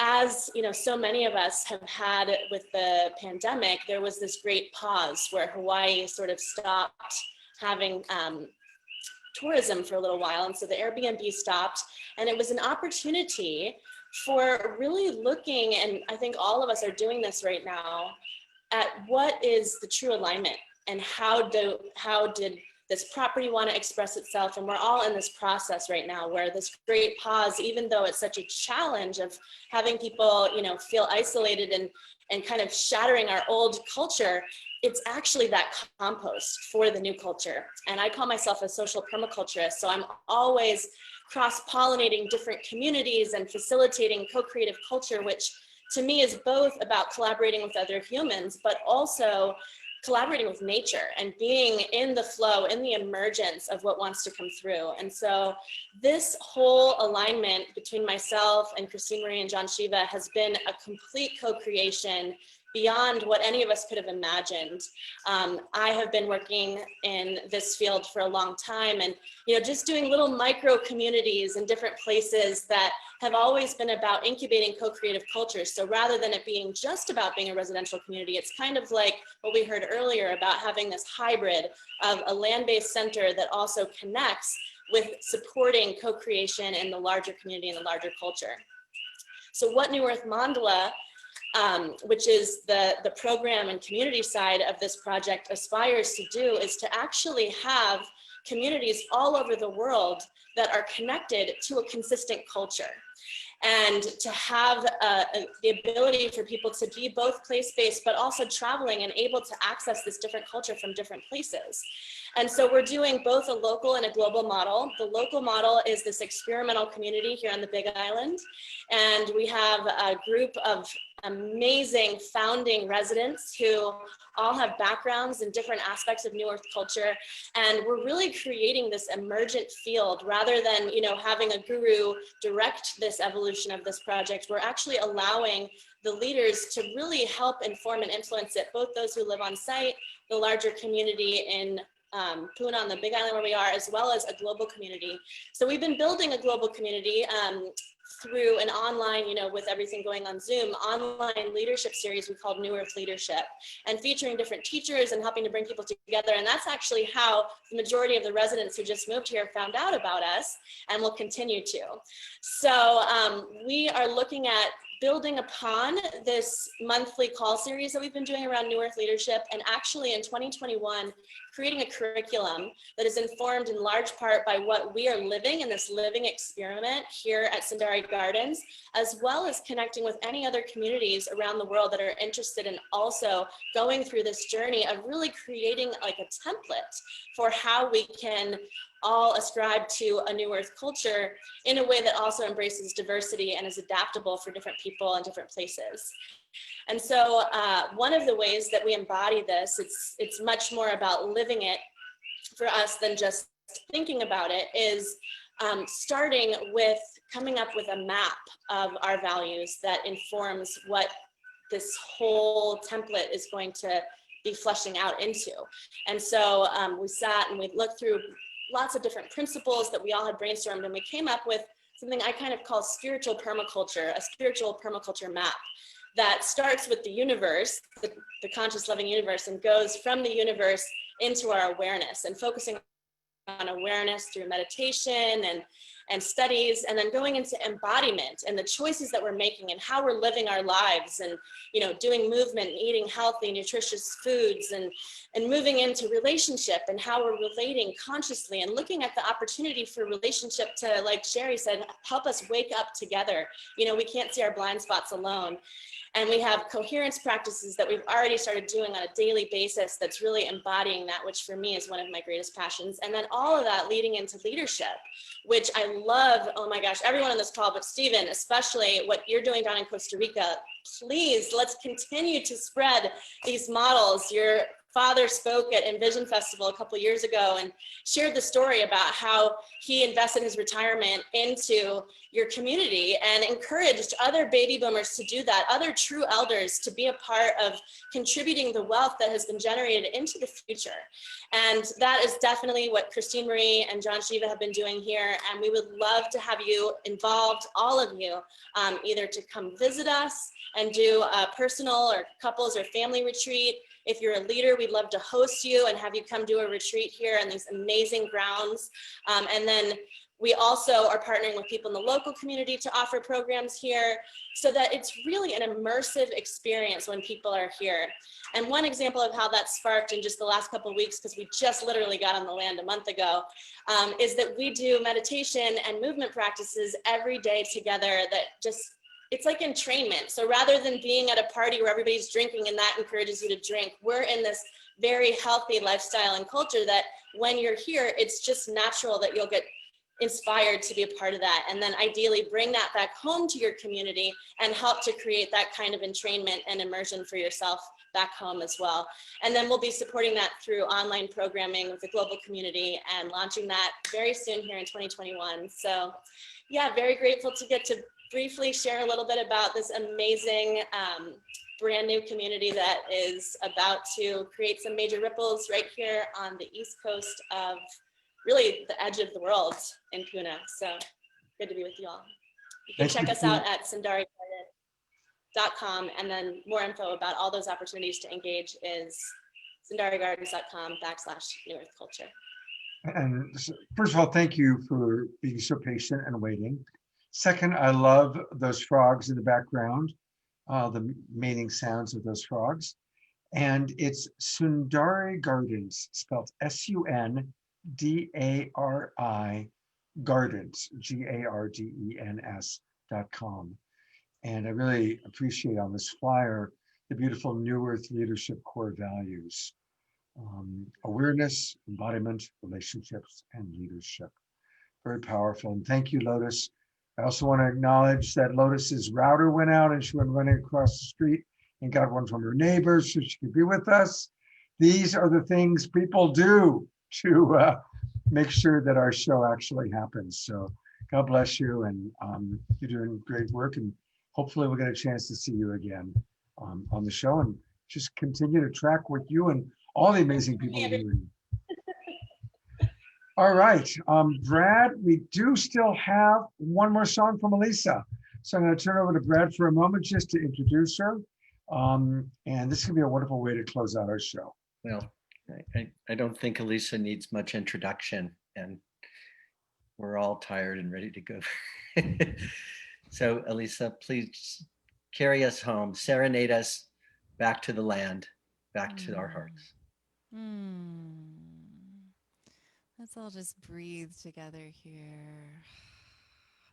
as, you know, so many of us have had with the pandemic, there was this great pause where Hawaii sort of stopped having tourism for a little while. And so the Airbnb stopped, and it was an opportunity for really looking, and I think all of us are doing this right now, at what is the true alignment and how did this property want to express itself. And we're all in this process right now where this great pause, even though it's such a challenge of having people, you know, feel isolated and kind of shattering our old culture, it's actually that compost for the new culture. And I call myself a social permaculturist. So I'm always cross-pollinating different communities and facilitating co-creative culture, which to me is both about collaborating with other humans, but also collaborating with nature and being in the flow, in the emergence of what wants to come through. And so this whole alignment between myself and Christine Marie and John Shiva has been a complete co-creation beyond what any of us could have imagined. I have been working in this field for a long time, and you know, just doing little micro communities in different places that have always been about incubating co-creative cultures. So rather than it being just about being a residential community, it's kind of like what we heard earlier about having this hybrid of a land-based center that also connects with supporting co-creation in the larger community and the larger culture. So what New Earth Mandala, which is the program and community side of this project, aspires to do, is to actually have communities all over the world that are connected to a consistent culture, and to have the ability for people to be both place-based, but also traveling and able to access this different culture from different places. And so we're doing both a local and a global model. The local model is this experimental community here on the Big Island. And we have a group of amazing founding residents who all have backgrounds in different aspects of New Earth culture. And we're really creating this emergent field rather than, you know, having a guru direct this evolution of this project. We're actually allowing the leaders to really help inform and influence it, both those who live on site, the larger community in Puna on the Big Island where we are, as well as a global community. So we've been building a global community through an online, you know, with everything going on Zoom, online leadership series we called New Earth Leadership, and featuring different teachers and helping to bring people together. And that's actually how the majority of the residents who just moved here found out about us and will continue to. So we are looking at building upon this monthly call series that we've been doing around New Earth leadership, and actually in 2021, creating a curriculum that is informed in large part by what we are living in this living experiment here at Sundari Gardens, as well as connecting with any other communities around the world that are interested in also going through this journey of really creating like a template for how we can all ascribe to a New Earth culture in a way that also embraces diversity and is adaptable for different people and different places. And so one of the ways that we embody this, it's much more about living it for us than just thinking about it, is starting with coming up with a map of our values that informs what this whole template is going to be fleshing out into. And so we sat and we looked through lots of different principles that we all had brainstormed, and we came up with something I kind of call spiritual permaculture, a spiritual permaculture map that starts with the universe, the conscious loving universe, and goes from the universe into our awareness, and focusing on awareness through meditation and studies, and then going into embodiment and the choices that we're making and how we're living our lives, and doing movement and eating healthy, nutritious foods, and moving into relationship and how we're relating consciously, and looking at the opportunity for relationship to, like Sheri said, help us wake up together. We can't see our blind spots alone. And we have coherence practices that we've already started doing on a daily basis that's really embodying that, which for me is one of my greatest passions. And then all of that leading into leadership, which I love. Oh my gosh, everyone on this call, but Stephen, especially what you're doing down in Costa Rica. Please, let's continue to spread these models. Your father spoke at Envision Festival a couple years ago and shared the story about how he invested his retirement into your community and encouraged other baby boomers to do that, other true elders to be a part of contributing the wealth that has been generated into the future. And that is definitely what Christine Marie and John Shiva have been doing here. And we would love to have you involved, all of you, either to come visit us and do a personal or couples or family retreat. If you're a leader, we'd love to host you and have you come do a retreat here on these amazing grounds. And then we also are partnering with people in the local community to offer programs here, so that it's really an immersive experience when people are here. And one example of how that sparked in just the last couple of weeks, because we just literally got on the land a month ago, is that we do meditation and movement practices every day together that just, it's like entrainment. So rather than being at a party where everybody's drinking and that encourages you to drink, we're in this very healthy lifestyle and culture that when you're here, it's just natural that you'll get inspired to be a part of that. And then ideally bring that back home to your community and help to create that kind of entrainment and immersion for yourself back home as well. And then we'll be supporting that through online programming with the global community and launching that very soon here in 2021. So yeah, very grateful to get to briefly share a little bit about this amazing brand new community that is about to create some major ripples right here on the east coast of really the edge of the world in Pune. So good to be with you all. You can check us out at sundarigarden.com, and then more info about all those opportunities to engage is sundarigardens.com/New Earth Culture. And first of all, thank you for being so patient and waiting. Second, I love those frogs in the background, the mating sounds of those frogs. And it's Sundari Gardens, spelled SUNDARI Gardens, GARDENS.com. And I really appreciate on this flyer the beautiful New Earth leadership core values: awareness, embodiment, relationships, and leadership. Very powerful. And thank you, Lotus. I also want to acknowledge that Lotus's router went out and she went running across the street and got one from her neighbors so she could be with us. These are the things people do to make sure that our show actually happens. So God bless you, and you're doing great work, and hopefully we'll get a chance to see you again on the show and just continue to track what you and all the amazing people are doing. All right, Brad, we do still have one more song from Elisa. So I'm going to turn over to Brad for a moment just to introduce her. And this can be a wonderful way to close out our show. Well, I don't think Elisa needs much introduction, and we're all tired and ready to go. So Elisa, please carry us home, serenade us back to the land, back to our hearts. Let's all just breathe together here.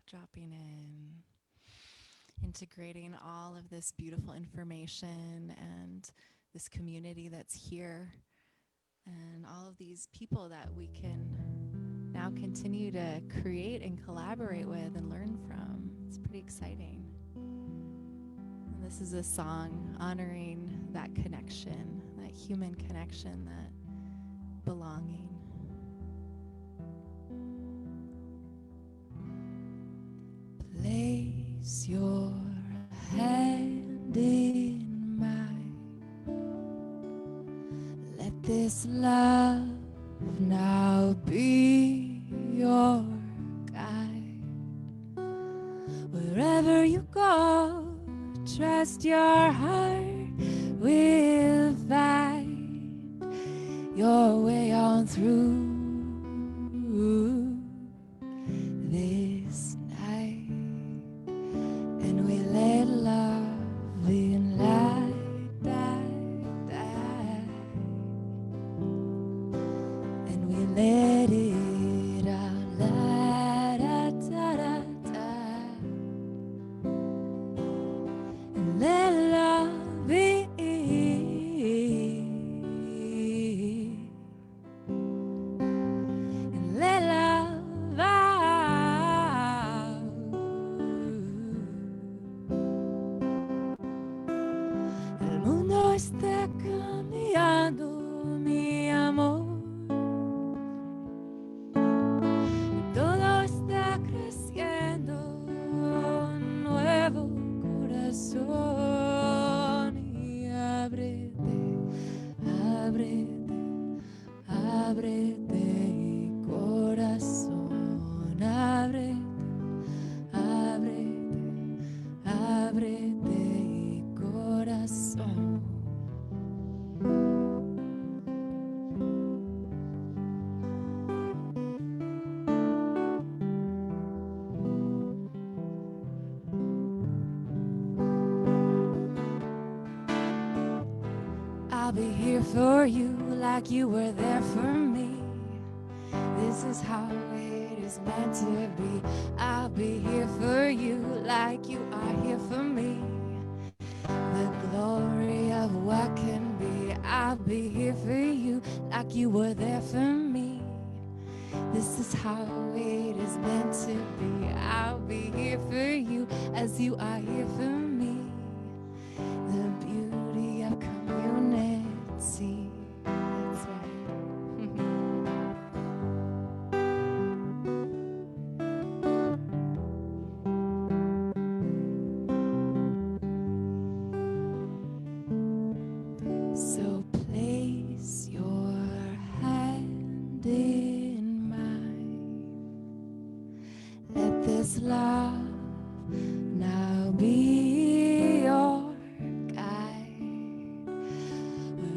Dropping in, integrating all of this beautiful information and this community that's here, and all of these people that we can now continue to create and collaborate with and learn from. It's pretty exciting. And this is a song honoring that connection, that human connection, that belonging. Place your hand in mine. Let this love now be your guide. Wherever you go, trust your heart will find your way on through this night. And we let love in light die. And we let it out light and let love be. And let love out. El mundo está cambiando, mi amor. Todo está creciendo, un nuevo corazón. Y ábrete, ábrete, ábrete, corazón. Ábrete, ábrete, ábrete, corazón. I'll be here for you like you were there for me. This is how it is meant to be. I'll be here for you like you are here for me. The glory of what can be. I'll be here for you like you were there for me. This is how it is meant to be. I'll be here for you as you are here for me. The beauty of community. That's right. So place your hand in mine. Let this love now be your guide.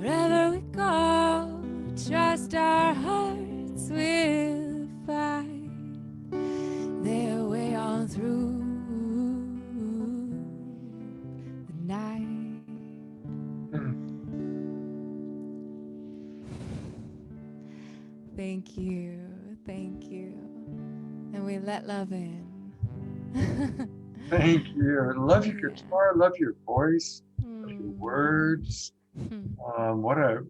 Wherever we go, trust our hearts will find their way on through the night. Thank you, thank you. And we let love in. Thank you. I love your guitar. I love your voice. Love your words. What a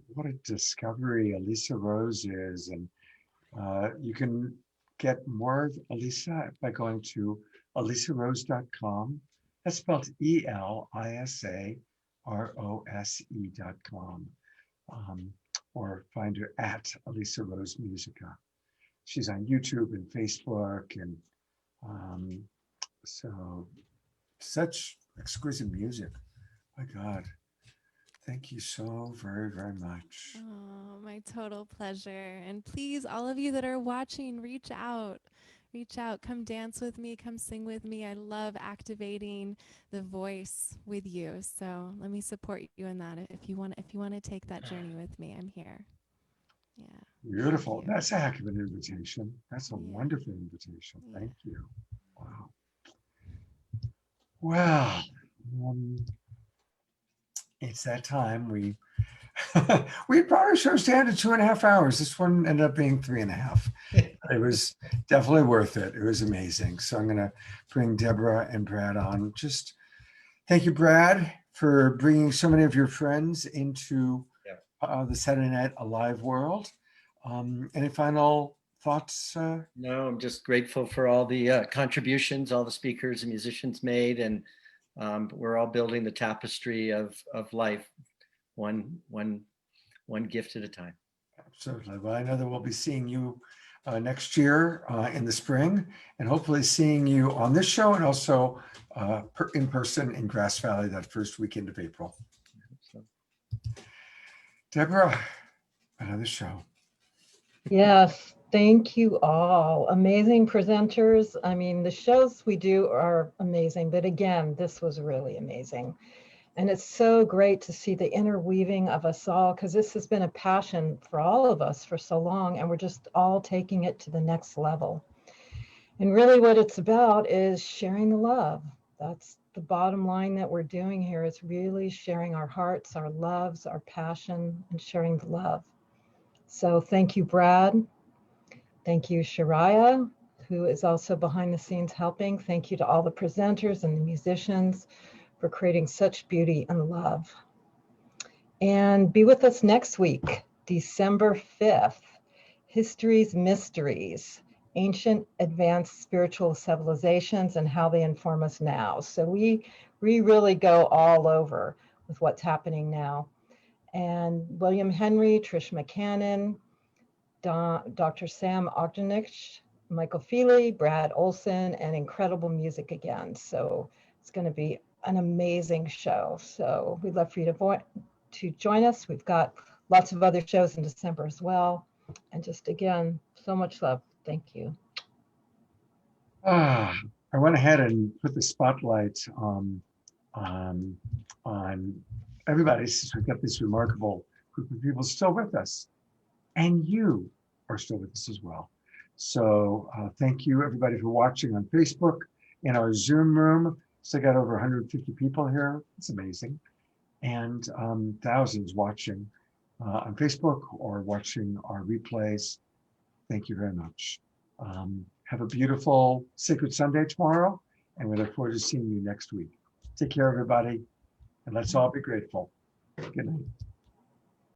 discovery Elisa Rose is. And you can get more of Elisa by going to elisarose.com. That's spelled ELISAROSE.com. Or find her at Elisa Rose Musica. She's on YouTube and Facebook, and so such exquisite music. My God, thank you so very, very much. Oh, my total pleasure. And please, all of you that are watching, reach out. Reach out, come dance with me, come sing with me. I love activating the voice with you. So let me support you in that. If you want to take that journey with me, I'm here. Yeah. Beautiful. That's a heck of an invitation. That's a wonderful invitation. Thank you. Wow. Well, It's that time. We probably should have stayed at 2.5 hours. This one ended up being 3.5. It was definitely worth it. It was amazing. So I'm going to bring Debra and Brad on. Just thank you, Brad, for bringing so many of your friends into the Saturday Night Alive world. Any final thoughts? No, I'm just grateful for all the contributions all the speakers and musicians made, and we're all building the tapestry of life, one gift at a time. Absolutely. Well, I know that we'll be seeing you next year in the spring, and hopefully seeing you on this show and also in person in Grass Valley that first weekend of April. Debra, another show. Yes, thank you all. Amazing presenters. I mean, the shows we do are amazing, but again, this was really amazing. And it's so great to see the interweaving of us all, because this has been a passion for all of us for so long, and we're just all taking it to the next level. And really what it's about is sharing the love. That's the bottom line that we're doing here, is really sharing our hearts, our loves, our passion, and sharing the love. So thank you, Brad. Thank you, Shariah, who is also behind the scenes helping. Thank you to all the presenters and the musicians for creating such beauty and love. And be with us next week, December 5th, History's Mysteries, Ancient Advanced Spiritual Civilizations and How They Inform Us Now. So we really go all over with what's happening now. And William Henry, Trish McCannon, Dr. Sam Ogdenich, Michael Feely, Brad Olson, and incredible music again. So it's going to be an amazing show. So we'd love for you to join us. We've got lots of other shows in December as well. And just again, so much love. Thank you. I went ahead and put the spotlight on everybody, since we've got this remarkable group of people still with us. And you are still with us as well. So thank you everybody for watching on Facebook, in our Zoom room. Still got over 150 people here. It's amazing. And thousands watching on Facebook or watching our replays. Thank you very much. Have a beautiful Sacred Sunday tomorrow, and we look forward to seeing you next week. Take care, everybody, and let's all be grateful. Good night.